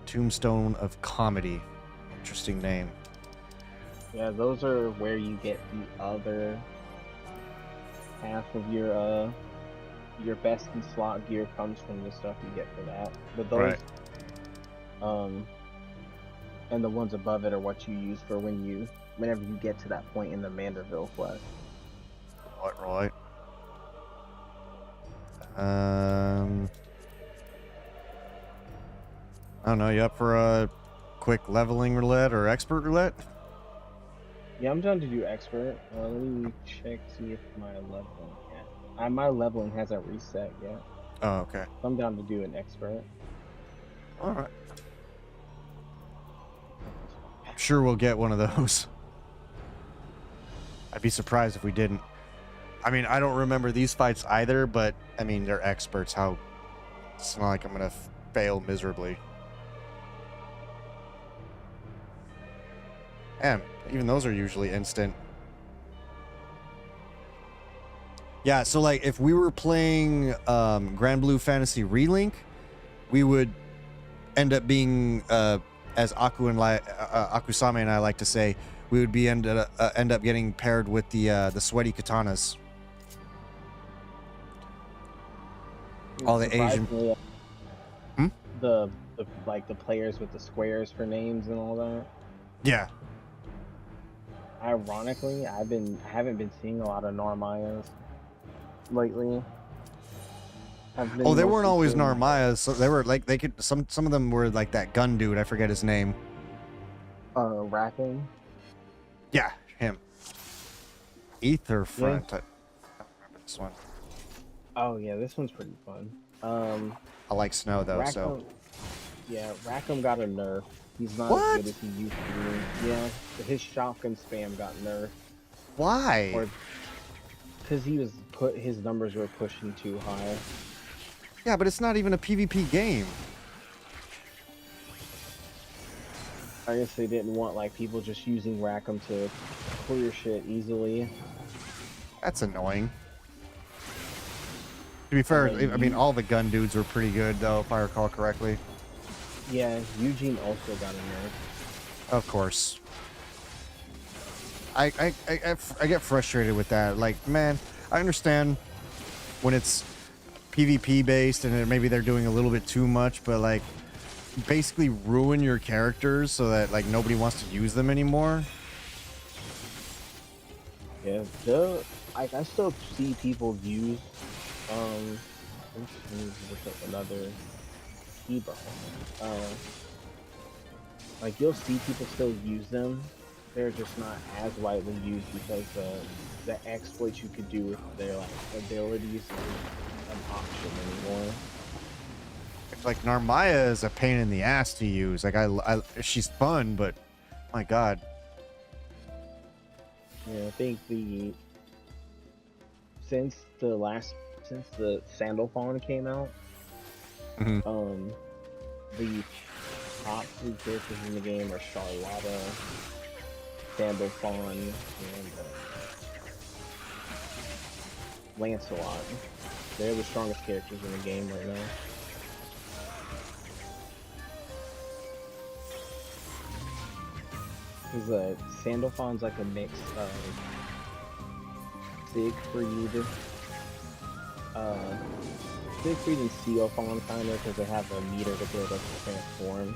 Tombstone of Comedy. Interesting name. Yeah, those are where you get the other half of your best in slot gear comes from the stuff you get for that. But those Right. And the ones above it are what you use for whenever you get to that point in the Manderville quest. Right. I don't know. You up for a quick leveling roulette or expert roulette? Yeah, I'm down to do expert. Let me check, see if my my leveling hasn't reset yet. Oh, okay. So I'm down to do an expert. All right. I'm sure we'll get one of those. I'd be surprised if we didn't. I mean, I don't remember these fights either, but I mean, they're experts. It's not like I'm gonna fail miserably. And even those are usually instant. Yeah, so like if we were playing Grand Blue Fantasy Relink, we would end up being as Akusame and I like to say, we would be end up getting paired with the sweaty katanas. All the Asian. Surprisingly, Hmm? The players with the squares for names and all that. Yeah. Ironically, I haven't been seeing a lot of Narmayas lately. Oh, they weren't always seeing- Narmayas. So they were like some of them were like that gun dude. I forget his name. Racking. Yeah, him. Ether Front. I don't remember this one. Oh yeah, this one's pretty fun. I like snow though, so. Yeah, Rackham got a nerf. He's not What? as good as he used to be. Yeah, his shotgun spam got nerfed. Why? Or because his numbers were pushing too high. Yeah, but it's not even a PvP game. I guess they didn't want like people just using Rackham to clear shit easily. That's annoying. To be fair, I mean, all the gun dudes were pretty good, though, if I recall correctly. Yeah, Eugene also got a nerf. Of course. I get frustrated with that. Like, man, I understand when it's PvP based and maybe they're doing a little bit too much, but like, basically ruin your characters so that like nobody wants to use them anymore. Yeah, I still see people use let's look up another keyboard. Like you'll see people still use them. They're just not as widely used because the exploits you could do with their like abilities isn't an option anymore. Like Narmaya is a pain in the ass to use. Like she's fun, but my God. Yeah, I think since the Sandal Fawn came out, Mhm. the top 3 characters in the game are Charlotta, Sandal Fawn, and Lancelot. They're the strongest characters in the game right now. Because Sandalfawn's like a mix of Siegfried, Siegfried and Seofawn kind of, because they have a meter to build up to transform.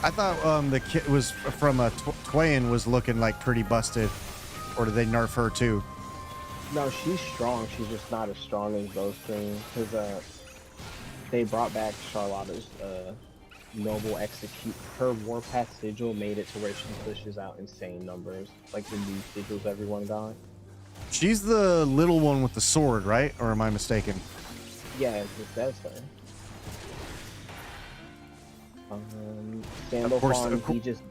I thought the kid was from Twain was looking like pretty busted, or did they nerf her too? No, she's strong. She's just not as strong as those three. Because they brought back Charlotta's noble execute. Her Warpath sigil made it to where she pushes out insane numbers, like the new sigils everyone got. She's the little one with the sword, right? Or am I mistaken? Yeah, it says her. Sandalphon, he just.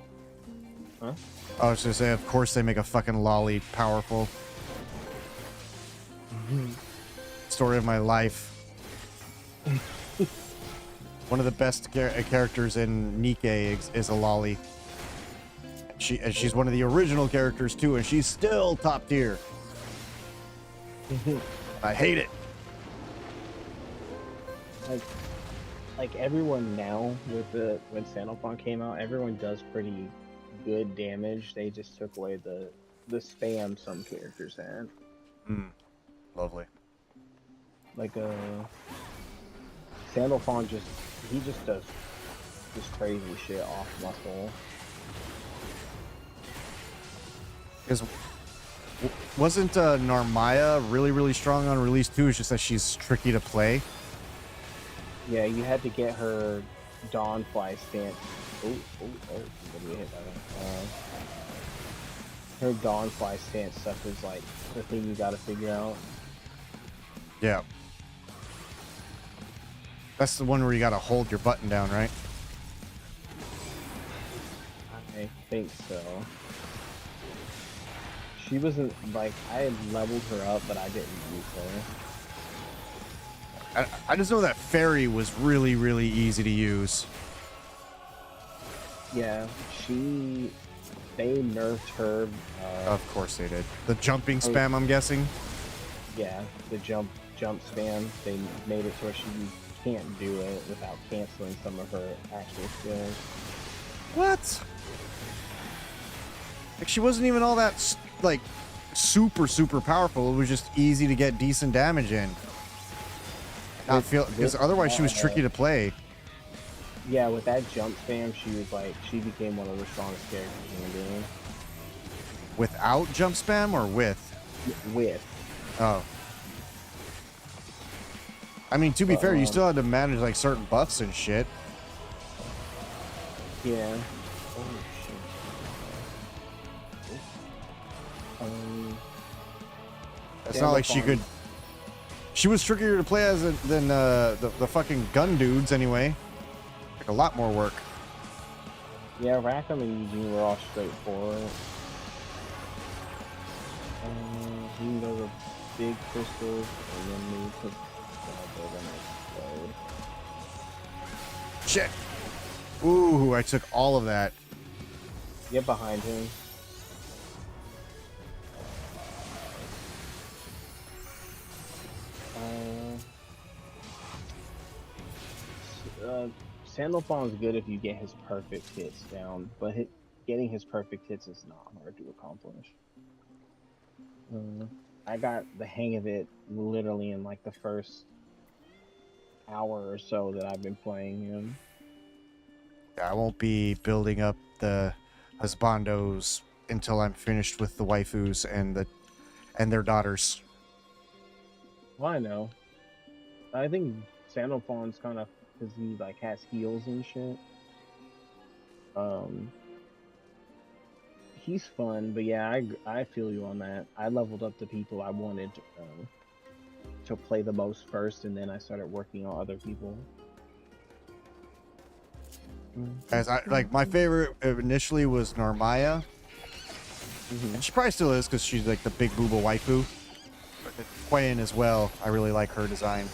Huh? I was gonna say, of course they make a fucking lolly powerful. Story of my life. One of the best characters in Nikke is a lolly. She's one of the original characters too, and she's still top tier. I hate it. Like everyone now when Sandalphon came out, everyone does pretty good damage. They just took away the spam some characters had. Lovely. Like Sandalphon just does this crazy shit off muscle. Because wasn't Narmaya really strong on release 2? It's just that she's tricky to play. Yeah, you had to get her Dawnfly stance. What did we hit by that? Her Dawnfly stance stuff is like the thing you gotta figure out. Yeah. That's the one where you gotta hold your button down, right? I think so. She wasn't like I had leveled her up, but I didn't use her. I just know that fairy was really easy to use. Yeah, they nerfed her. Of course they did. The jumping spam, I'm guessing. Yeah, the jump spam. They made it so she can't do it without canceling some of her actual skills. What? Like she wasn't even all that like super powerful. It was just easy to get decent damage in. I feel because otherwise she was tricky to play. Yeah, with that jump spam, she became one of the strongest characters in the game. Without jump spam or with? With. Oh. I mean, to be fair, you still had to manage like certain buffs and shit. Yeah. Oh shit. It's not like she could. She was trickier to play as than the fucking gun dudes anyway. Like a lot more work. Yeah, Rackham and Eugene were all straightforward. You can go to big crystals and then move to they're gonna explode. Shit. Ooh, I took all of that. Get behind him. Sandalphon's good if you get his perfect hits down, but getting his perfect hits is not hard to accomplish. I got the hang of it literally in like the first hour or so that I've been playing him. I won't be building up the husbandos until I'm finished with the waifus and their daughters. Well, I know. I think Sandalphon's kind of because he like has heals and shit. He's fun, but yeah, I feel you on that. I leveled up the people I wanted to play the most first, and then I started working on other people. As my favorite initially was Narmaya. And she probably still is because she's like the big booba waifu. But Quayin as well. I really like her design.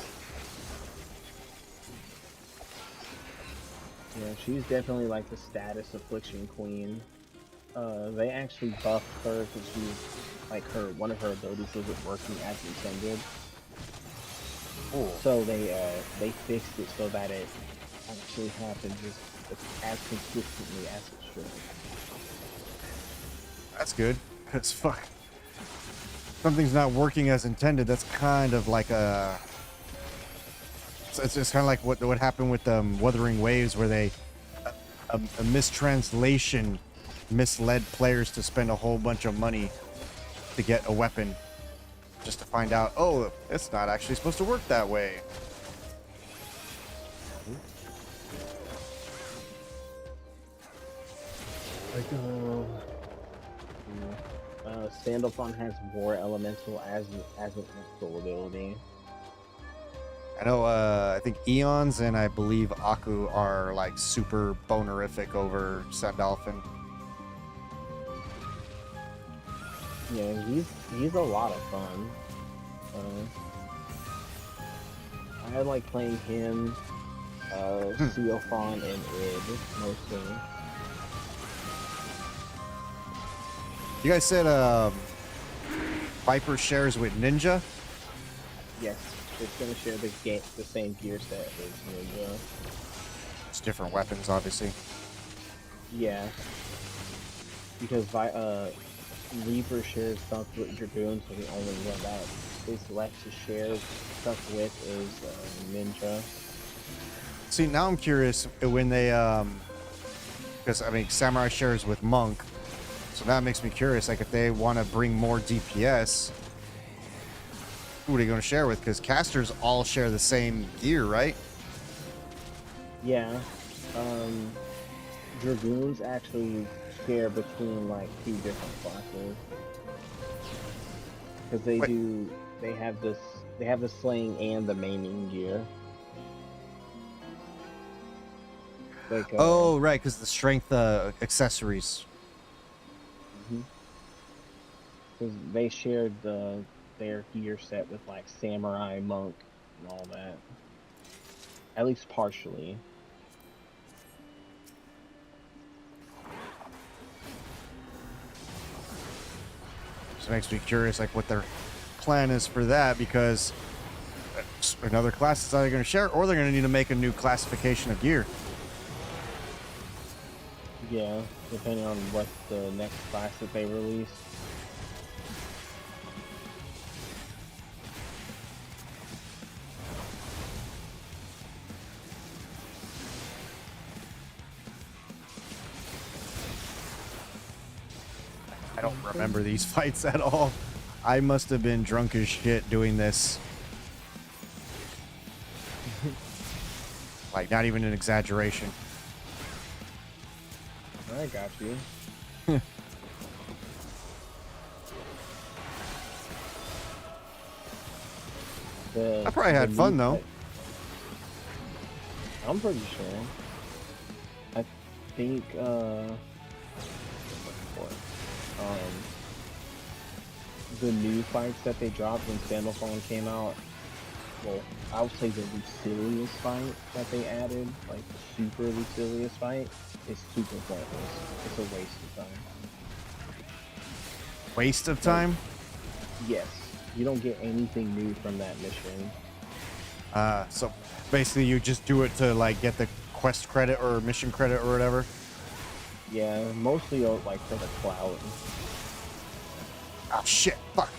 Yeah, she's definitely like the status affliction queen. They actually buffed her because she was like one of her abilities wasn't working as intended. Cool. So they fixed it so that it actually happens as consistently as it should. That's good. Because fuck, something's not working as intended. That's kind of like a. It's kind of like what happened with Wuthering Waves, where they a mistranslation misled players to spend a whole bunch of money to get a weapon, just to find out, oh, it's not actually supposed to work that way. Like, Sandalphon has War Elemental as an actual ability. I know, I think Eons and I believe Aku are like super bonerific over Sandalphon. Yeah, he's a lot of fun. I like playing him, Seophon, and Id mostly. You guys said Viper shares with Ninja? Yes, it's gonna share the same gear set as Ninja. It's different weapons, obviously. Yeah, because Reaper shares stuff with Dragoon, so the only one that is left to share stuff with is Ninja. See, now I'm curious when they, because I mean, Samurai shares with Monk, so that makes me curious. Like, if they want to bring more DPS, who are they going to share with? Because casters all share the same gear, right? Yeah, Dragoons actually share between like 2 different classes because they have the slaying and the maiming gear. Like, Oh, right, because the strength accessories. because they shared their gear set with like Samurai, Monk, and all that. At least partially. So it makes me curious, like, what their plan is for that, because another class is either going to share, or they're going to need to make a new classification of gear. Yeah, depending on what the next class that they release. I don't remember these fights at all. I must have been drunk as shit doing this. Like, not even an exaggeration. I got you. I probably had fun, though. I'm pretty sure. I think, the new fights that they dropped when Sandalphon came out, well, I would say the Lucilius fight that they added, like the super Lucilius fight, is super pointless. It's a waste of time. Waste of time? Yes. You don't get anything new from that mission. So basically you just do it to, like, get the quest credit or mission credit or whatever? Yeah, mostly like for the clout. Oh, shit. Fuck.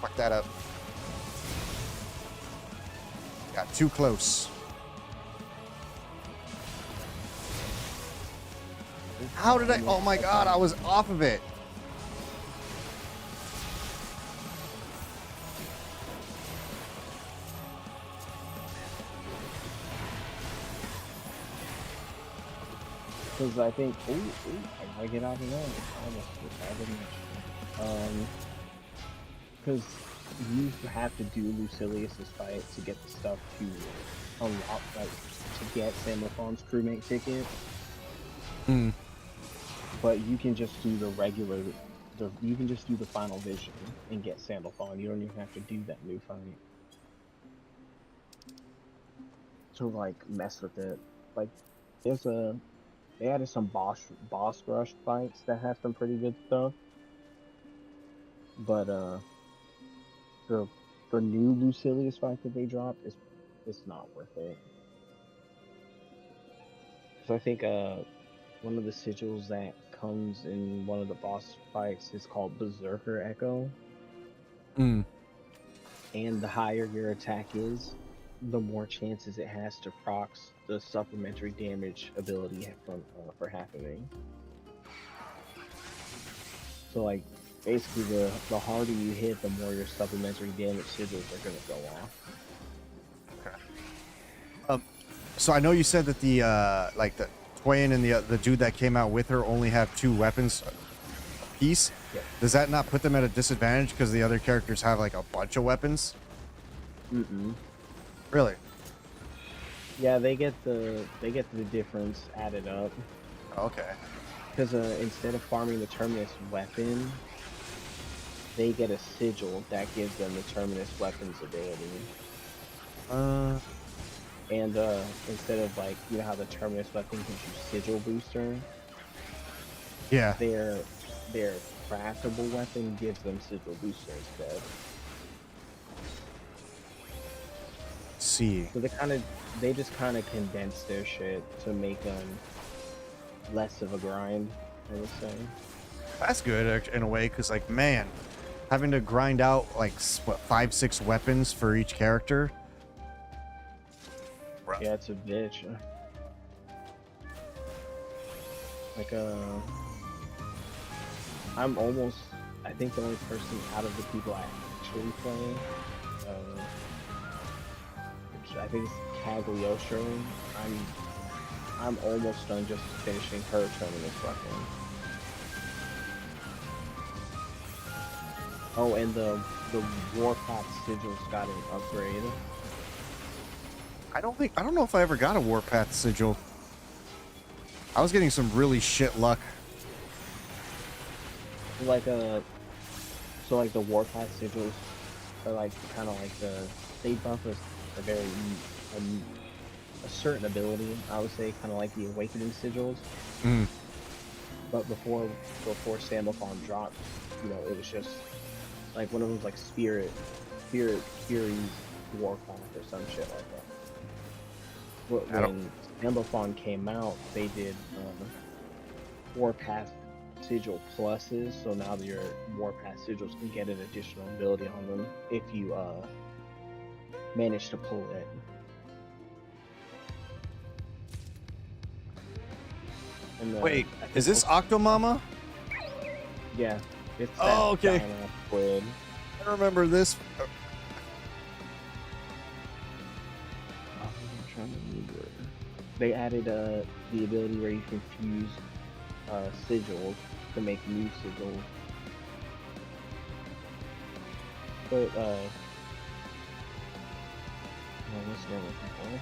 Fuck that up. Got too close. How did I? Oh my god, I was off of it. Because I think, I gotta get out of there. I didn't. Because you have to do Lucilius's fight to get the stuff to unlock, like, to get Sandalphon's crewmate ticket. Hmm. But you can just do the regular, you can just do the final vision and get Sandalphon. You don't even have to do that new fight to like mess with it. Like, they added some boss rush fights that have some pretty good stuff. But the the new Lucilius fight that they dropped is not worth it. Because I think one of the sigils that comes in one of the boss fights is called Berserker Echo. Hmm. And the higher your attack is, the more chances it has to procs the supplementary damage ability from for happening. So like basically the harder you hit, the more your supplementary damage sigils are gonna go off. Okay. So I know you said that the like Twain and the dude that came out with her only have 2 weapons apiece, Yeah. does that not put them at a disadvantage because the other characters have like a bunch of weapons? Mm-mm. Really? Yeah, they get the difference added up Okay. because instead of farming the terminus weapon, they get a sigil that gives them the terminus weapons ability. And instead of like you know how the terminus weapon gives you sigil booster, Yeah. their craftable weapon gives them sigil booster instead. See. So they just kind of condense their shit to make them less of a grind, I would say. That's good in a way, because like, man, having to grind out like what 5-6 weapons for each character. Rough. Yeah, it's a bitch. Like I think the only person out of the people I actually play, which I think is Cagliostro. I'm almost done just finishing her terminus weapon. Oh, and the Warpath sigil's got an upgrade. I don't know if I ever got a Warpath sigil. I was getting some really shit luck. Like the Warpath sigils are like kind of like they buff a very a certain ability. I would say kind of like the Awakening sigils. Mm. But before Stamofon dropped, you know, it was just like one of them's like Fury Warpath or some shit like that. But when Stamofon came out, they did Warpath sigil pluses, so now your Warpath sigils can get an additional ability on them if you manage to pull it. And, Wait, I think is this Octomama? Yeah. It's Oh, okay. giant ass squid. I remember this. I'm trying to remember. They added the ability where you can fuse sigils to make new sigils. But what's the other people?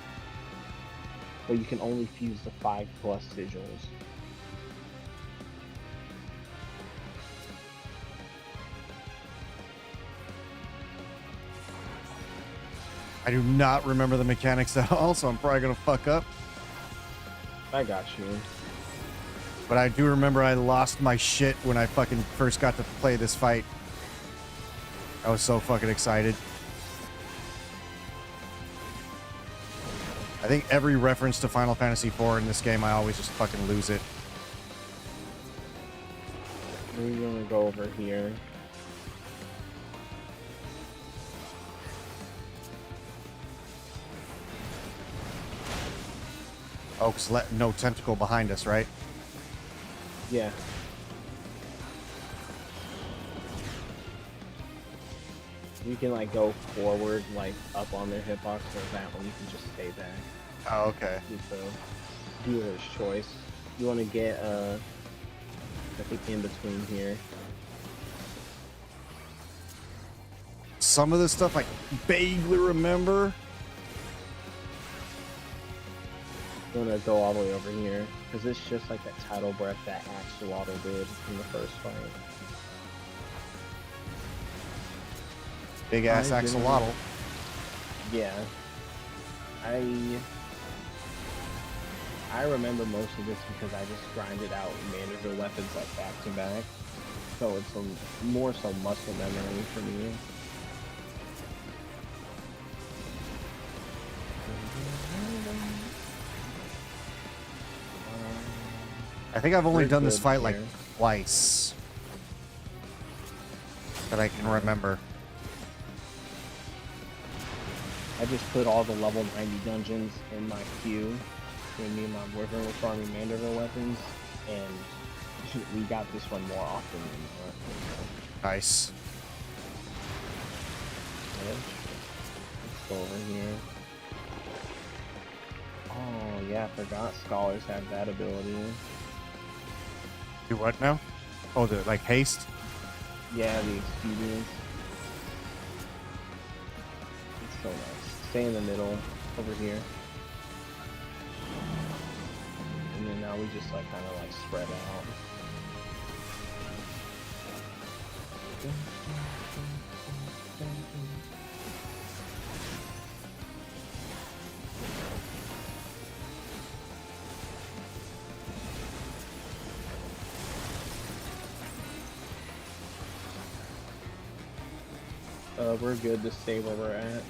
But you can only fuse the 5+ sigils. I do not remember the mechanics at all, so I'm probably gonna fuck up. I got you. But I do remember I lost my shit when I fucking first got to play this fight. I was so fucking excited. I think every reference to Final Fantasy IV in this game, I always just fucking lose it. We're gonna go over here. Oh, because no tentacle behind us, right? Yeah. You can like go forward, like up on their hitbox, or that one you can just stay back. Oh, okay. It's a dealer's choice. You want to get I think in between here. Some of this stuff I vaguely remember. You want to go all the way over here because it's just like that tidal breath that Axolotl did in the first fight. Big ass I didn't- axolotl. Yeah. I remember most of this because I just grinded out manager weapons like back to back. So it's more so muscle memory for me. I think I've only We're done this good fight like here. twice that I can remember. I just put all the level 90 dungeons in my queue when me and my boyfriend were farming Manderville weapons, and we got this one more often than not. Nice. Let's go over here. Oh Yeah, I forgot scholars have that ability. Do what now? Oh, the like haste. Yeah, the experience. It's so nice. Stay in the middle over here. And then now we just like kind of like spread out. We're good to stay where we're at.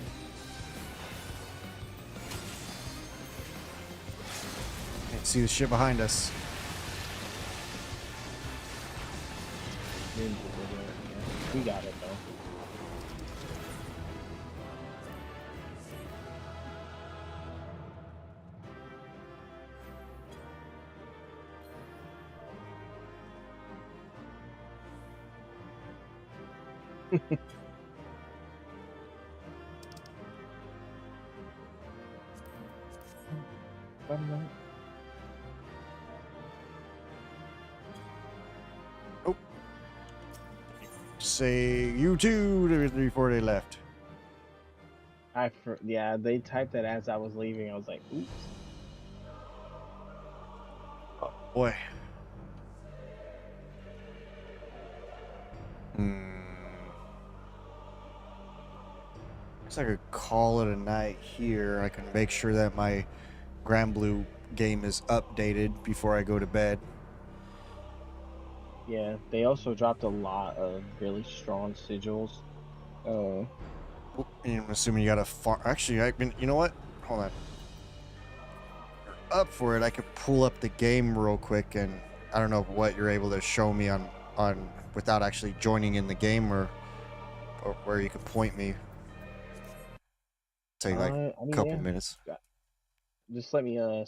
Can't see the shit behind us. Ninjas are there, yeah. We got it though. Oh. Say you too before they left. Yeah, they typed that as I was leaving. I was like, oops. Oh boy. Guess I could call it a night here. I can make sure that my Grand Blue game is updated before I go to bed. Yeah, they also dropped a lot of really strong sigils. Oh. I'm assuming you got a farm. Actually, I mean, you know what? Hold on. Up for it, I could pull up the game real quick, and I don't know what you're able to show me on without actually joining in the game, or where you can point me. Take like I a mean, couple yeah. minutes. Just let me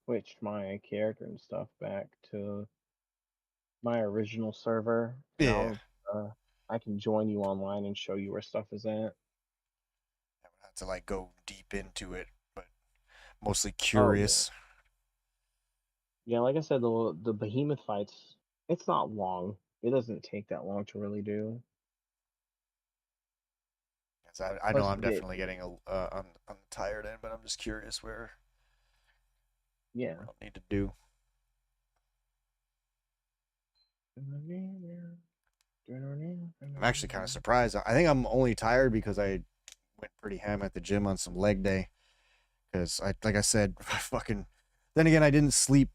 switch my character and stuff back to my original server, and Yeah, I can join you online and show you where stuff is at. I would have to like go deep into it, but mostly Oh yeah, curious. yeah. Like I said, the behemoth fights, it's not long. It doesn't take that long to really do. 'Cause I know Plus, I'm you get definitely getting on the tired end, but I'm just curious what yeah. I'll need to do. I'm actually kind of surprised. I think I'm only tired because I went pretty ham at the gym on some leg day. Because like I said, fucking. Then again, I didn't sleep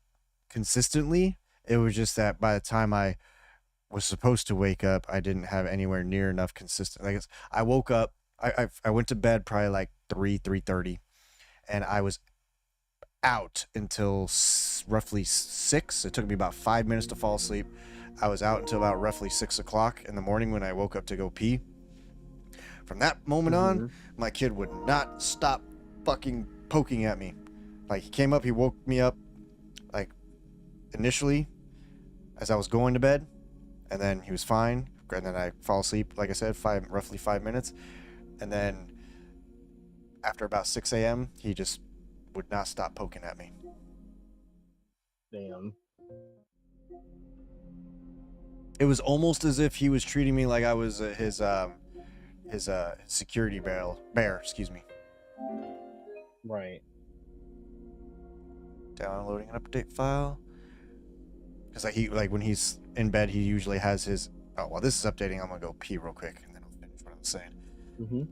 consistently. It was just that by the time I was supposed to wake up, I didn't have anywhere near enough consistent. Like I woke up. I went to bed probably like 3:30, and I was out until roughly 6. It took me about 5 minutes to fall asleep. I was out until about roughly 6 o'clock in the morning when I woke up to go pee. From that moment on, my kid would not stop fucking poking at me. Like, he came up, he woke me up, like, initially, as I was going to bed, and then he was fine, and then I fall asleep, like I said, roughly 5 minutes, and then after about 6 a.m., he just would not stop poking at me. Damn. It was almost as if he was treating me like I was his security bear, excuse me. Right. Downloading an update file. Because like when he's in bed, he usually has his. Oh, while this is updating, I'm gonna go pee real quick, and then I'll finish what I'm saying. Mm-hmm.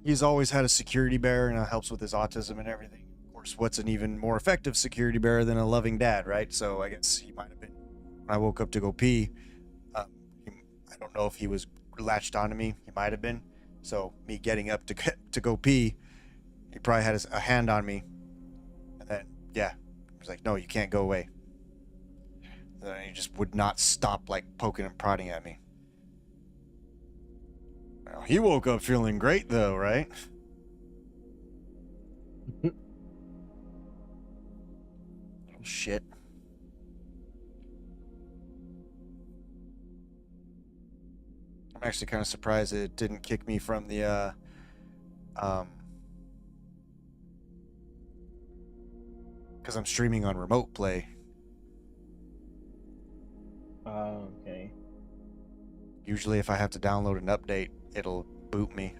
He's always had a security bear, and it helps with his autism and everything. Of course, what's an even more effective security bear than a loving dad, right? So I guess he might have been. When I woke up to go pee, um, I don't know if he was latched onto me. He might have been. So me getting up to go pee, he probably had a hand on me, and then yeah, he was like, "No, you can't go away." And then he just would not stop like poking and prodding at me. Well, he woke up feeling great though, right? Shit. I'm actually kind of surprised it didn't kick me from the because I'm streaming on remote play. Okay. Usually if I have to download an update, it'll boot me.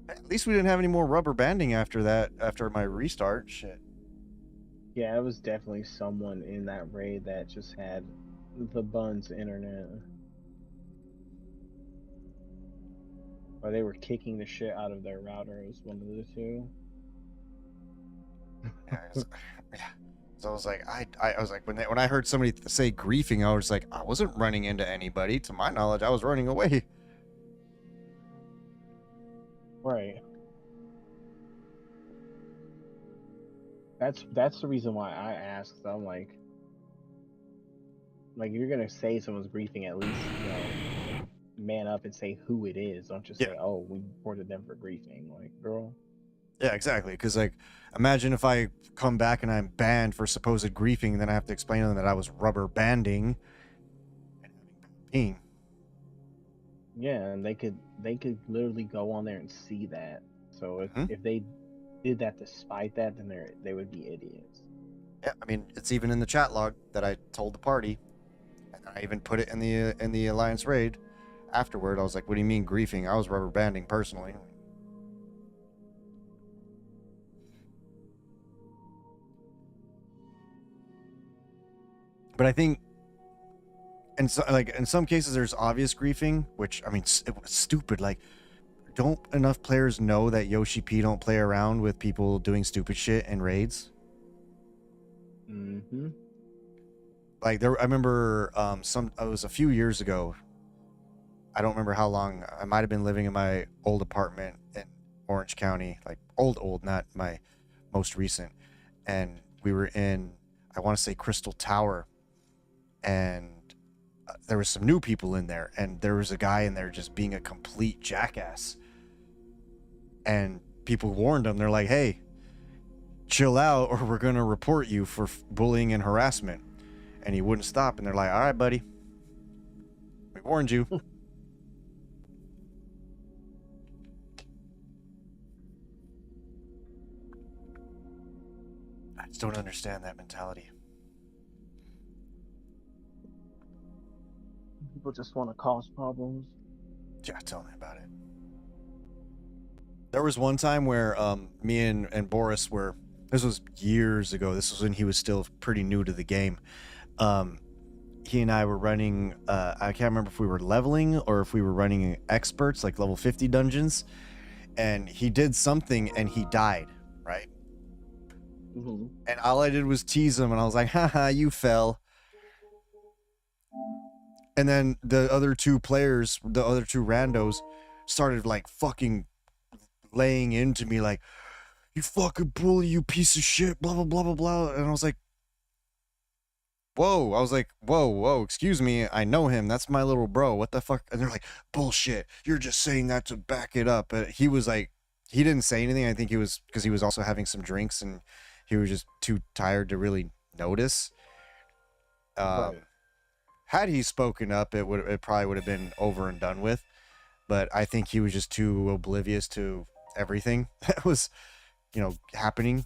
At least we didn't have any more rubber banding after that, after my restart. Shit. Yeah, it was definitely someone in that raid that just had the buns internet. Or they were kicking the shit out of their router. It was one of the two. Yeah, yeah. So I was like, I was like, when I heard somebody say griefing, I was like, I wasn't running into anybody. To my knowledge, I was running away. Right. That's the reason why I asked. I'm like if you're gonna say someone's griefing, at least man up and say who it is. Don't just Yeah. say, "Oh, we reported them for griefing." Like, girl. Yeah, exactly. Because like, imagine if I come back and I'm banned for supposed griefing, and then I have to explain to them that I was rubber banding and having pain. Yeah, and they could literally go on there and see that. So if they did that despite that, then they would be idiots. Yeah, I mean, it's even in the chat log that I told the party, and I even put it in the Alliance raid. Afterward, I was like, "What do you mean griefing? I was rubber banding personally." But I think, in some cases, there's obvious griefing, which I mean, it was stupid. Like, don't enough players know that Yoshi P don't play around with people doing stupid shit in raids? Mm-hmm. Like I remember it was a few years ago. I don't remember how long. I might have been living in my old apartment in Orange County, like old, not my most recent. And we were in, I want to say Crystal Tower, and there was some new people in there, and there was a guy in there just being a complete jackass. And people warned him. They're like, "Hey, chill out, or we're gonna report you for bullying and harassment." And he wouldn't stop. And they're like, "All right, buddy, we warned you." I just don't understand that mentality. People just want to cause problems. Yeah, tell me about it. There was one time where me and Boris were, this was years ago, this was when he was still pretty new to the game. He and I were running, I can't remember if we were leveling or if we were running experts, like level 50 dungeons, and he did something and he died, right? Mm-hmm. And all I did was tease him, and I was like, haha, you fell. And then the other two players, the other two randos, started like fucking laying into me like, you fucking bully, you piece of shit, blah, blah, blah, blah, blah. And I was like, whoa, excuse me, I know him, that's my little bro, what the fuck? And they're like, bullshit, you're just saying that to back it up. But he was like, he didn't say anything. I think he was, because he was also having some drinks and he was just too tired to really notice. Right. Had he spoken up, it probably would have been over and done with. But I think he was just too oblivious to everything that was, happening.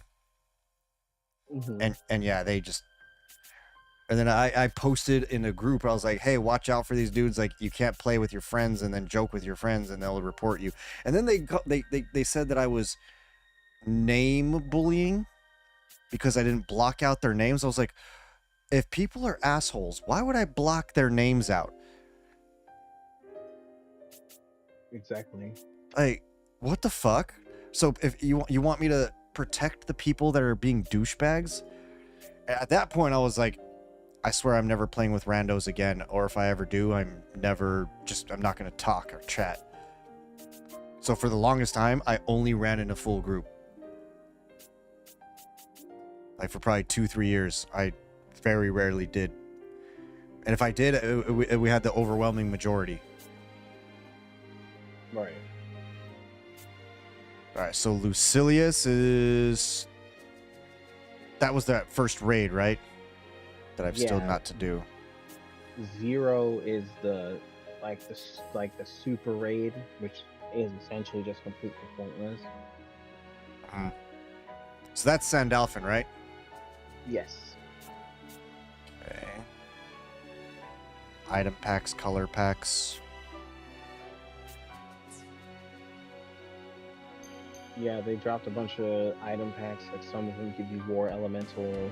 Mm-hmm. And yeah, they just. And then I posted in a group. I was like, hey, watch out for these dudes. Like, you can't play with your friends and then joke with your friends and they'll report you. And then they said that I was name bullying because I didn't block out their names. I was like, if people are assholes, why would I block their names out? Exactly. Like, what the fuck? So if you want me to protect the people that are being douchebags, at that point I was like, I swear I'm never playing with randos again, or if I ever do, I'm not going to talk or chat. So for the longest time, I only ran in a full group. Like for probably 2-3 years, I very rarely did. And if I did, we had the overwhelming majority. Right. All right, so Lucilius is... That was that first raid, right? That I've still Yeah. not to do. 0 is the super raid, which is essentially just completely pointless. So that's Sandalphon, right? Yes. Okay. Item packs, color packs. Yeah, they dropped a bunch of item packs. Like some of them give you War Elemental,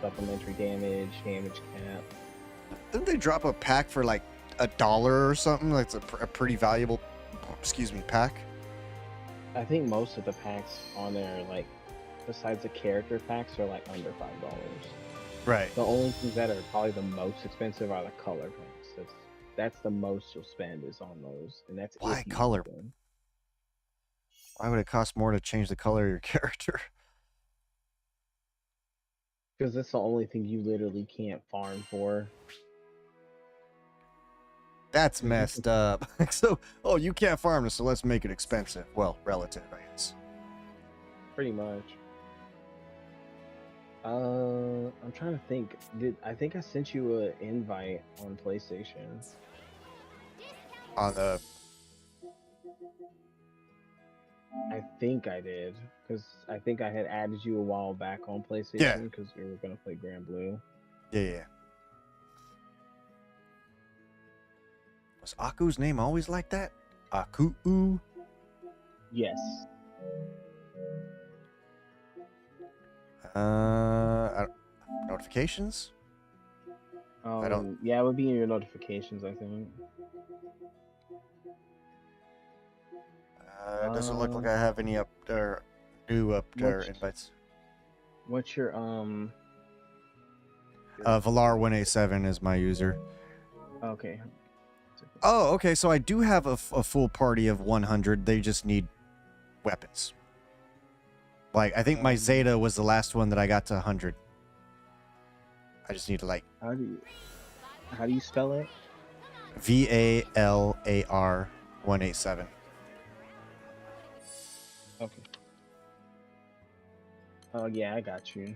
supplementary damage cap. Didn't they drop a pack for like $1 or something? That's a pretty valuable, pack. I think most of the packs on there, like besides the character packs, are like under $5. Right. The only things that are probably the most expensive are the color packs. That's the most you'll spend is on those, and that's Why if you color? use them. Why would it cost more to change the color of your character? Because that's the only thing you literally can't farm for. That's messed up. So, you can't farm this, so let's make it expensive. Well, relative, I guess. Pretty much. I'm trying to think. I think I sent you an invite on PlayStation? On the... I think I did, because I think I had added you a while back on PlayStation, Yeah. because we were gonna play Grand Blue. Yeah. Was Aku's name always like that? Aku? Yes. Notifications? I don't... Yeah, it would be in your notifications, I think. It doesn't look like I have any new invites. What's your Valar187 is my user. Okay. Oh, okay. So I do have a full party of 100. They just need weapons. Like, I think my Zeta was the last one that I got to 100. I just need to like... How do you spell it? VALAR 187. Okay. Oh yeah, I got you.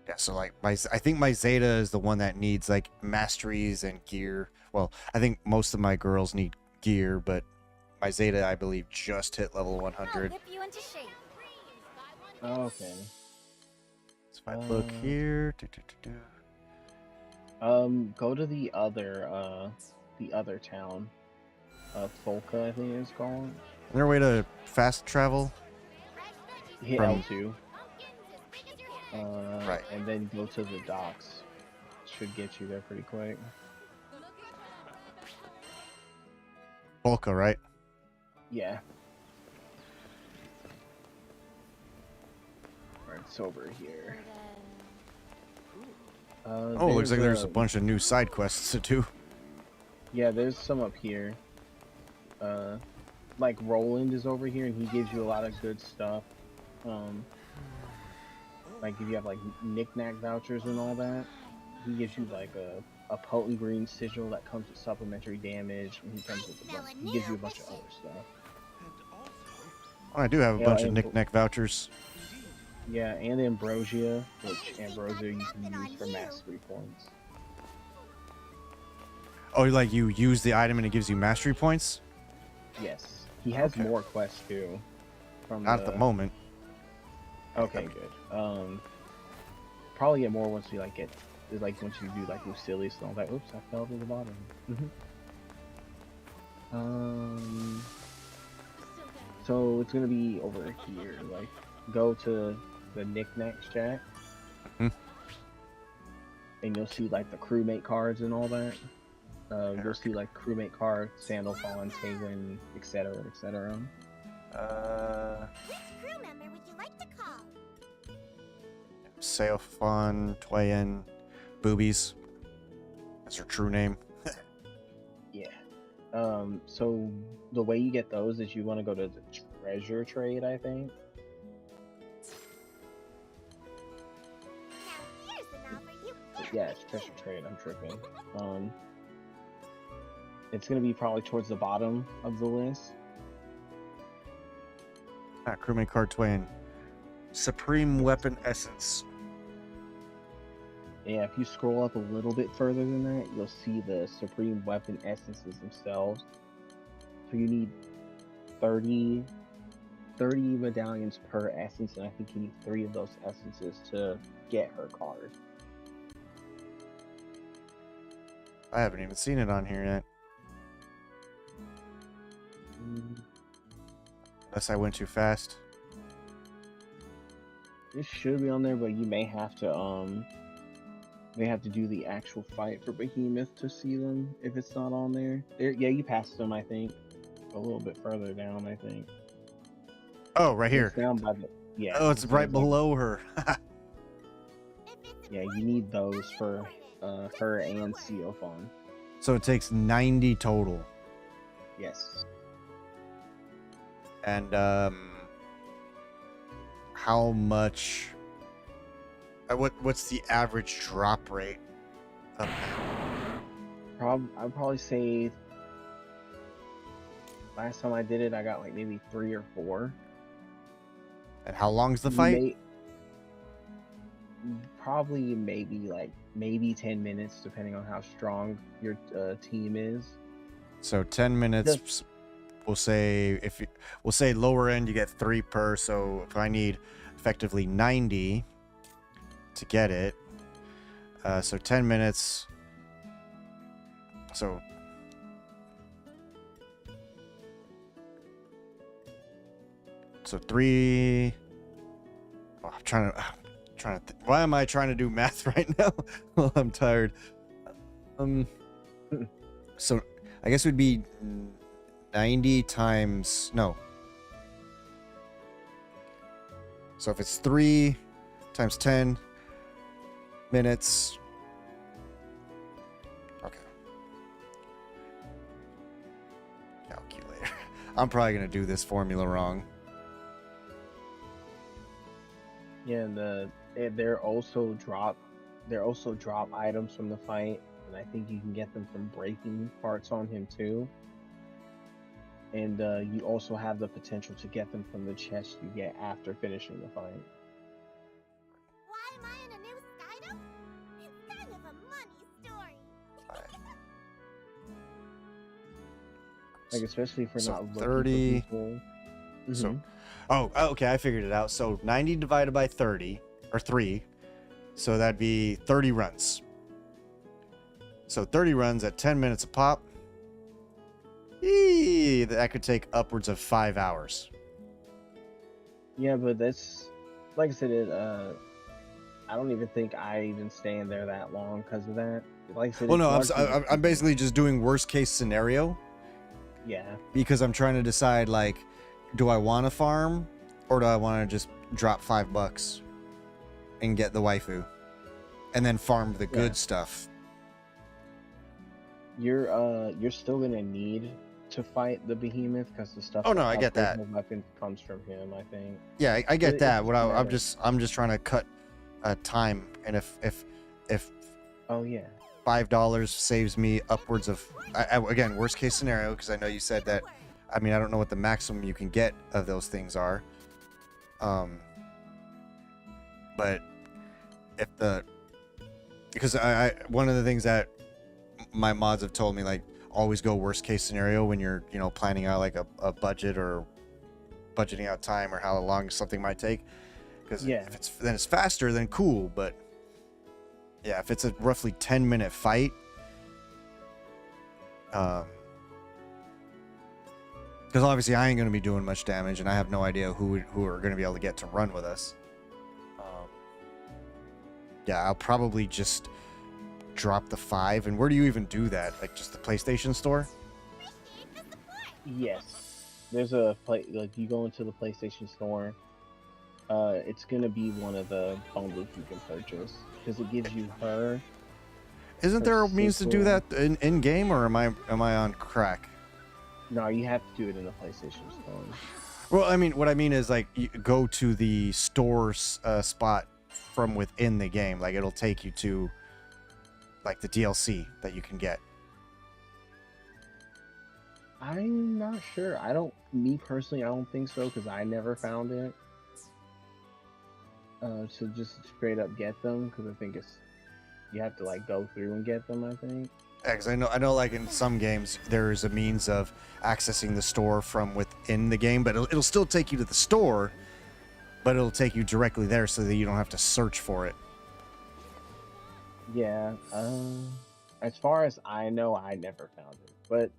Yeah, so like I think my Zeta is the one that needs like masteries and gear. Well, I think most of my girls need gear, but my Zeta, I believe, just hit level 100. Whip you into shape. Okay. So if I look here, Go to the other town. Folka, I think it's called. is there a way to fast travel? Hit From- L2. Right. And then go to the docks. Should get you there pretty quick. Volca, right? Yeah. Right, it's over here. Oh, looks like there's a bunch of new side quests to do. Yeah, there's some up here. Like Roland is over here, and he gives you a lot of good stuff. Like if you have like knick-knack vouchers and all that, he gives you like a potent green sigil that comes with supplementary damage, and he gives you a bunch of other stuff. Oh, I do have a Yeah, bunch of and- knick-knack vouchers. Yeah, and Ambrosia, which Ambrosia you can use for mastery points. Oh, like you use the item and it gives you mastery points? Yes, he has Okay. more quests too. From Not at the moment. Okay, good. Probably get more once you once you do like Lucilius and all that. Oops, I fell to the bottom. So it's gonna be over here. Like, go to the knickknacks chat, Mhm. and you'll see like the crewmate cards and all that. You'll see like crewmate cards, Sandalphon, Taywin, etc., etc. Which crew member would you like to call? Seofon, Twayen, Boobies. That's her true name. Yeah. So the way you get those is you want to go to the treasure trade, I think. Now here's the novel for you. Yeah, it's treasure trade. I'm tripping. It's gonna be probably towards the bottom of the list. Crewmate card Twayen. Supreme Weapon Essence. Yeah, if you scroll up a little bit further than that, you'll see the supreme weapon essences themselves. So you need 30 medallions per essence, and I think you need 3 of those essences to get her card. I haven't even seen it on here yet. Unless I went too fast. It should be on there, but you may have to do the actual fight for Behemoth to see them if it's not on there. Yeah, you passed them, I think. A little bit further down, I think. Oh, right here. It's down by the Oh, it's right below her. Yeah, you need those for her and Seofon. So it takes 90 total. Yes. And how much? What's the average drop rate of that? I'd probably say last time I did it, I got like maybe 3 or 4. And how long's the You fight? Probably maybe 10 minutes, depending on how strong your team is. So 10 minutes. We'll say we'll say lower end you get 3 per. So if I need effectively 90 to get it, so 10 minutes. So so 3. Oh, I'm trying to. Why am I trying to do math right now? Well, I'm tired. So I guess it would be 90 times no. So if it's 3 times 10 minutes. Okay. Calculator. I'm probably gonna do this formula wrong. Yeah, and they're also drop items from the fight, and I think you can get them from breaking parts on him too. And you also have the potential to get them from the chest you get after finishing the fight. Why am I in a new Like especially if we're So not looking 30. for people. So, Mhm. oh, okay, I figured it out. So 90 divided by 30, or 3, so that'd be 30 runs. So 30 runs at 10 minutes a pop. That could take upwards of 5 hours. Yeah, but that's like I said. I don't even think I even stay in there that long because of that. Like I said, Well, it's no, largely just I'm basically just doing worst case scenario yeah. because I'm trying to decide, like, do I want to farm or do I want to just drop $5 and get the waifu and then farm the good stuff? You're still gonna need to fight the behemoth because the stuff. Oh, no, that I get upgrades that. the weapons comes from him. I think. Yeah, I get It that. doesn't What matter. I'm just trying to cut time, and if Oh yeah. $5 saves me upwards of, again, worst case scenario, because I know you said that. I mean, I don't know what the maximum you can get of those things are. But if because I one of the things that my mods have told me, like, always go worst case scenario when you're, planning out like a budget or budgeting out time or how long something might take. Because if it's faster, then cool. But yeah, if it's a roughly 10-minute fight, because obviously I ain't gonna be doing much damage, and I have no idea who are gonna be able to get to run with us. Yeah, I'll probably just drop the 5. And where do you even do that? Like, just the PlayStation Store? Yes. There's a like you go into the PlayStation Store. It's gonna be one of the bundles you can purchase because it gives you her. Isn't there a means to do that in game, or am I on crack? No, you have to do it in the PlayStation Store. Well, I mean, what I mean is, like, you go to the store's spot from within the game. Like, it'll take you to, like, the DLC that you can get. I'm not sure. Me personally, I don't think so because I never found it. So just straight up get them because I think you have to like go through and get them. I think. Yeah, because I know, like, in some games there's a means of accessing the store from within the game, but it'll still take you to the store, but it'll take you directly there so that you don't have to search for it. Yeah. As far as I know, I never found it, but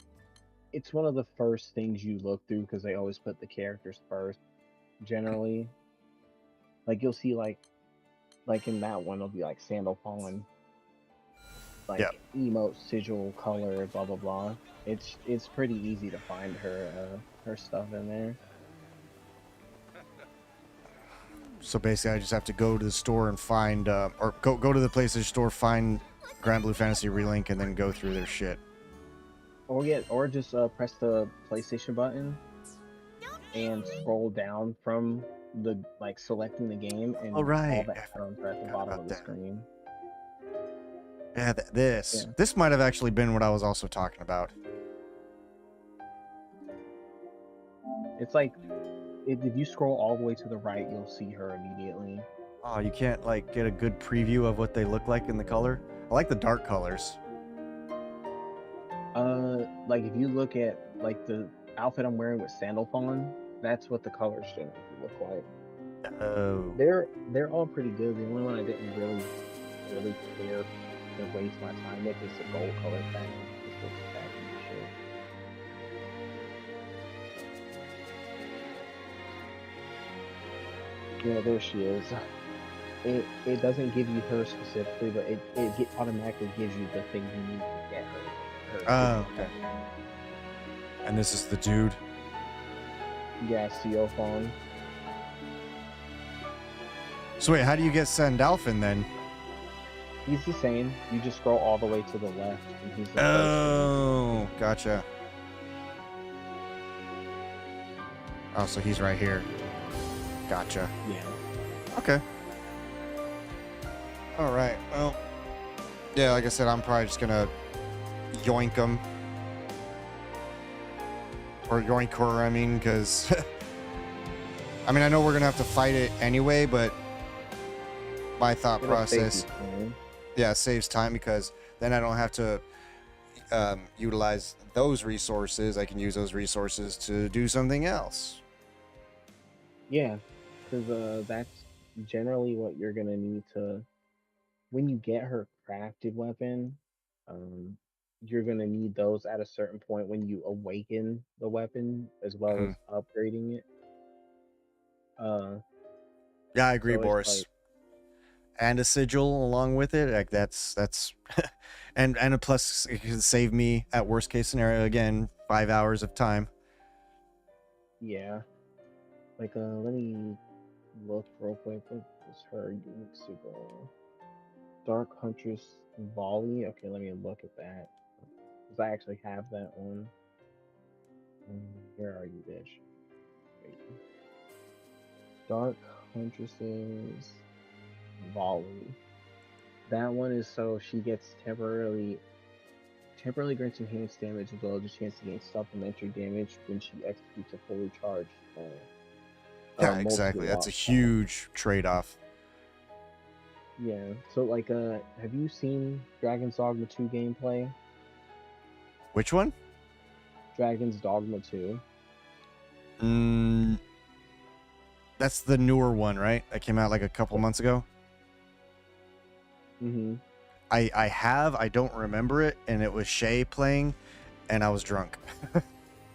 it's one of the first things you look through because they always put the characters first. Generally, like you'll see like in that one, it'll be like Sandal Fallen, like emote, sigil, color, blah blah blah. It's pretty easy to find her stuff in there. So basically, I just have to go to the store and find, or go to the PlayStation Store, find Grand Blue Fantasy Relink, and then go through their shit. Or just press the PlayStation button and scroll down from the selecting the game and all the add-ons are at the bottom of the screen. Yeah, this might have actually been what I was also talking about. It's like if you scroll all the way to the right, you'll see her immediately. Oh, you can't like get a good preview of what they look like in the color? I like the dark colors. Like if you look at like the outfit I'm wearing with Sandal Fallen, that's what the colors generally look like. Oh. They're all pretty good. The only one I didn't really care to waste my time with is the gold color pack. This looks tacky as shit. Yeah, there she is. It doesn't give you her specifically, but it automatically gives you the thing you need to get her. Oh, okay. And this is the dude? Yeah, CO Fawn. So wait, how do you get Sandalphon then? He's the same. You just scroll all the way to the left. And he's the Oh, gotcha. Oh, so he's right here. Gotcha. Yeah. Okay. All right. Well, yeah, like I said, I'm probably just gonna yoink him. Or yoink her, I mean, because... I mean, I know we're gonna have to fight it anyway, but my thought process... Yeah, it saves time because then I don't have to... utilize those resources, I can use those resources to do something else. Yeah, because that's generally what you're gonna need to when you get her crafted weapon. Um, you're gonna need those at a certain point when you awaken the weapon, as well Mhm. as upgrading it. Uh, Yeah, I agree, so it's Boris. like, And a sigil along with it, like that's and a plus it can save me at worst case scenario again 5 hours of time. yeah, like let me look real quick. What was her unique super? Dark Huntress Volley. Okay, let me look at that. Because I actually have that one. Where are you, bitch? Wait. Dark Huntress's Volley. That one is so she gets temporarily grants enhanced damage as well as a chance to gain supplementary damage when she executes a fully charged Yeah, multiple exactly. That's lock a shot. huge trade-off. Yeah. So like have you seen Dragon's Dogma 2 gameplay? Which one? Dragon's Dogma 2. Mm, that's the newer one, right? That came out like a couple months ago. Mm-hmm. I don't remember it, and it was Shay playing, and I was drunk.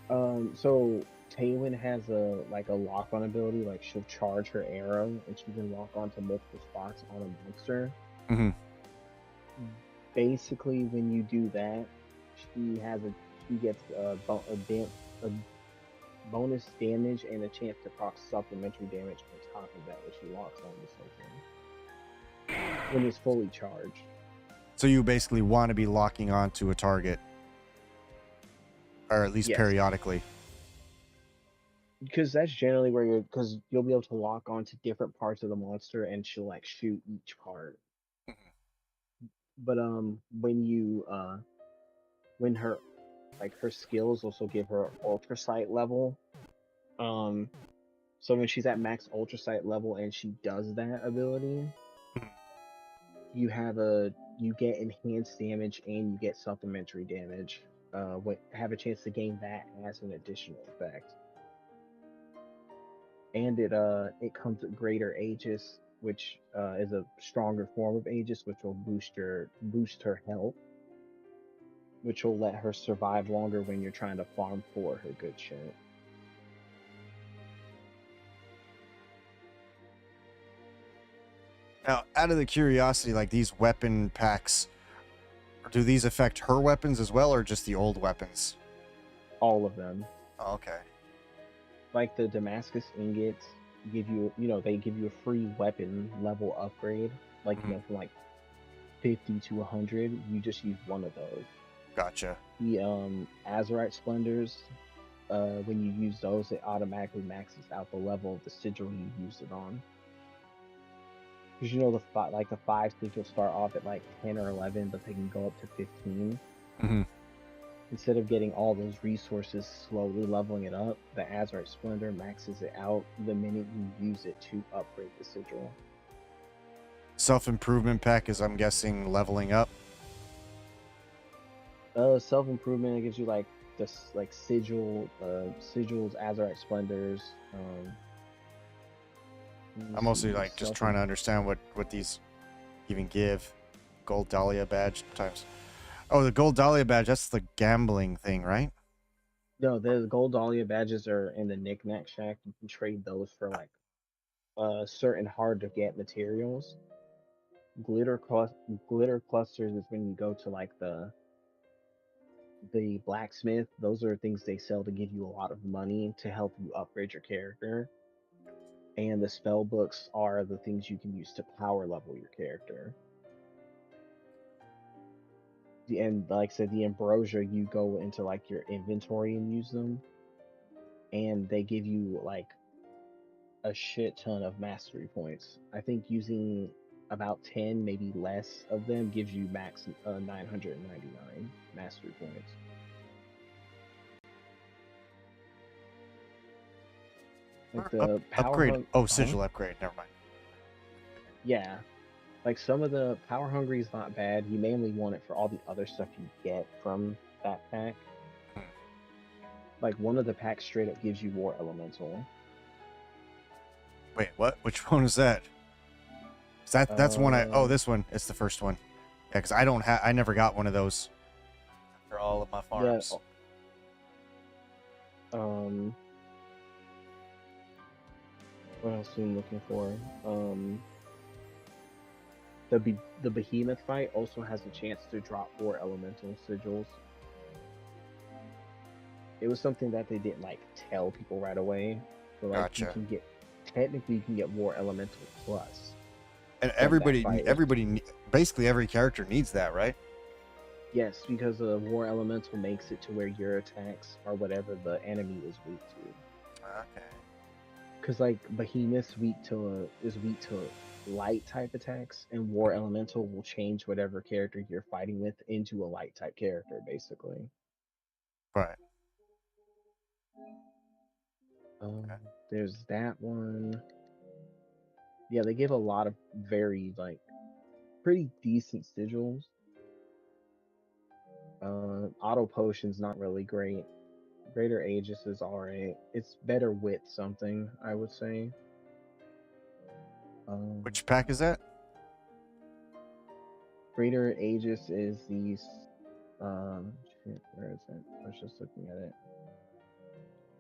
So Taywin has a lock on ability, like she'll charge her arrow and she can lock onto multiple spots on a monster. Hmm. Basically, when you do that, she gets a bonus damage and a chance to proc supplementary damage on top of that when she locks onto something. When it's fully charged. So you basically want to be locking onto a target, or at least Yes. periodically. Because that's generally where because you'll be able to lock onto different parts of the monster and she'll like shoot each part. But when her like her skills also give her ultra sight level. So when she's at max ultra sight level and she does that ability, you get enhanced damage and you get supplementary damage. Have a chance to gain that as an additional effect. And it comes with greater Aegis, which is a stronger form of Aegis, which will boost her health, which will let her survive longer when you're trying to farm for her good shit. Now, out of the curiosity, like these weapon packs, do these affect her weapons as well, or just the old weapons? All of them. Oh, okay. Like the Damascus ingots they give you a free weapon level upgrade, like from like 50 to 100. You just use one of those. Gotcha. The Azurite splendors, when you use those, it automatically maxes out the level of the sigil you used it on. Because the 5 sigils start off at like 10 or 11, but they can go up to 15. Mm-hmm. Instead of getting all those resources slowly leveling it up, the Azurite Splendor maxes it out the minute you use it to upgrade the sigil. Self-improvement pack is, I'm guessing, leveling up. Self-improvement, it gives you like this sigils, Azurite Splendors. I'm mostly like just trying to understand what these even give. Gold Dahlia badge times. Oh, the Gold Dahlia badge, that's the gambling thing, right? No, the Gold Dahlia badges are in the Knickknack Shack. You can trade those for like certain hard to get materials. Glitter clusters is when you go to like the blacksmith. Those are things they sell to give you a lot of money to help you upgrade your character. And the spell books are the things you can use to power level your character. And like I said, the ambrosia, you go into like your inventory and use them, and they give you like a shit ton of mastery points. I think using about 10, maybe less of them gives you max 999 mastery points. Like the power upgrade. hunt. Oh, sigil upgrade. Never mind. Yeah. Like some of the power hungry is not bad. You mainly want it for all the other stuff you get from that pack. Like one of the packs straight up gives you War Elemental. Wait, what? Which one is that? That's one I. Oh, Um, this one. It's the first one. Yeah, because I don't have. I never got one of those for all of my yeah. farms. Um, what else am I looking for? The behemoth fight also has a chance to drop 4 elemental sigils. It was something that they didn't like tell people right away. So like you Gotcha. can get technically you can get War Elemental plus. And from that everybody, fight. basically every character needs that, right? Yes, because War Elemental makes it to where your attacks are whatever the enemy is weak to. Okay. Because like Behemoth is weak to light type attacks, and War Elemental will change whatever character you're fighting with into a light type character, basically. Right. Um, there's that one. Yeah, they give a lot of very like pretty decent sigils. Auto potion's not really great. Greater Aegis is alright. It's better with something, I would say. Which pack is that? Greater Aegis is these. Shit, where is it? I was just looking at it.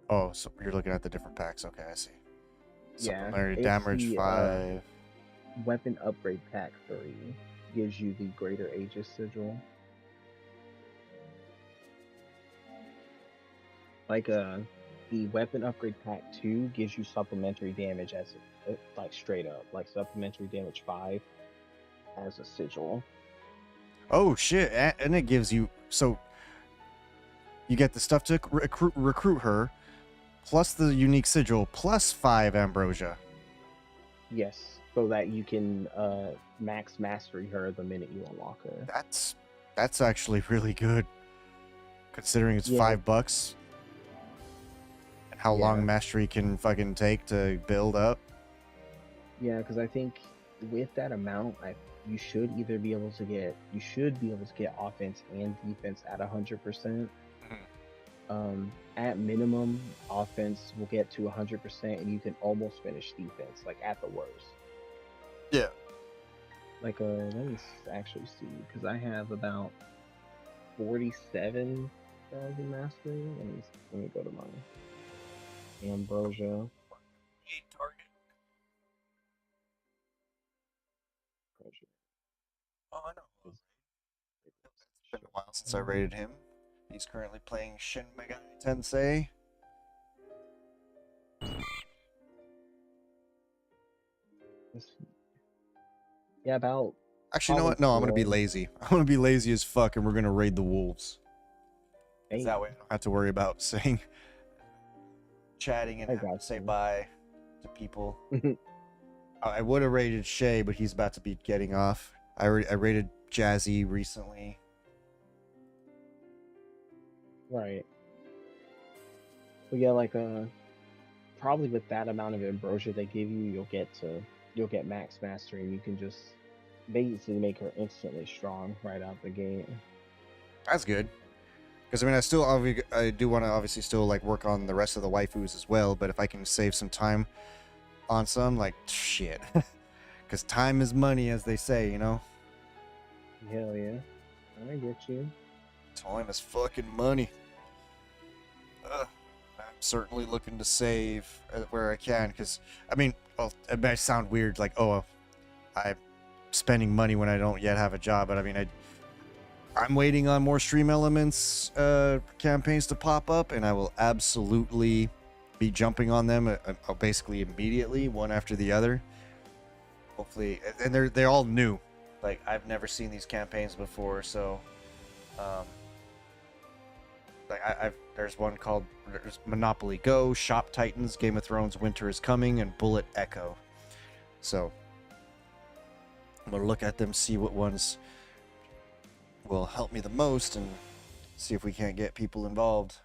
Oh, so you're looking at the different packs. Okay, I see. Yeah, Supplementary it's damage the 5. Weapon Upgrade Pack 3 gives you the Greater Aegis sigil. Like the Weapon Upgrade Pack 2 gives you supplementary damage as like straight up, like supplementary damage 5 as a sigil. Oh shit! And it gives you you get the stuff to recruit her, plus the unique sigil, plus 5 ambrosia. Yes, so that you can max mastery her the minute you unlock her. That's actually really good, considering it's Yeah. $5 and how Yeah. long mastery can fucking take to build up. Yeah, because I think with that amount, you should be able to get offense and defense at 100%. At minimum, offense will get to 100%, and you can almost finish defense, like at the worst. Yeah. Like, let me actually see, because I have about 47,000 mastery. Let me go to my ambrosia. Target. Oh, I know. It's been a while since I rated him. He's currently playing Shin Megami Tensei. Yeah, about. Actually, you know what? No, I'm gonna be four. lazy. I'm gonna be lazy as fuck, and we're gonna raid the wolves. 'Cause Hey, that way, I don't have to worry about chatting and I having to got say you. bye to people. I would have rated Shay, but he's about to be getting off. I rated Jazzy recently. Right. But yeah, like probably with that amount of ambrosia they give you, you'll get max mastery, and you can just basically make her instantly strong right out the gate. That's good. Because I mean, I do want to obviously still like work on the rest of the waifus as well. But if I can save some time on some, like shit, because time is money, as they say, you know. Hell yeah, I get you. Time is fucking money. I'm certainly looking to save where I can, because I mean, well, it may sound weird, like, oh, I'm spending money when I don't yet have a job, but I mean, I'm waiting on more Stream Elements campaigns to pop up, and I will absolutely be jumping on them basically immediately, one after the other. Hopefully, and they're all new. Like, I've never seen these campaigns before, so like there's one called Monopoly Go, Shop Titans, Game of Thrones Winter is Coming, and Bullet Echo. So I'm gonna look at them, see what ones will help me the most, and see if we can't get people involved,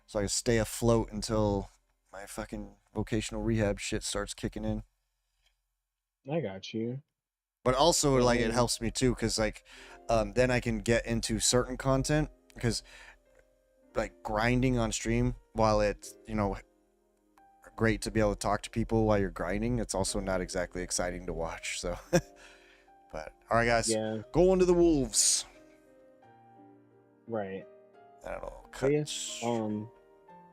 so I can stay afloat until my fucking vocational rehab shit starts kicking in. I got you. But also like it And- helps me too, because like then I can get into certain content, because like grinding on stream, while it's, you know, great to be able to talk to people while you're grinding, it's also not exactly exciting to watch. So but all right guys, Yeah, go into the wolves. right. I don't know, But yeah, cut.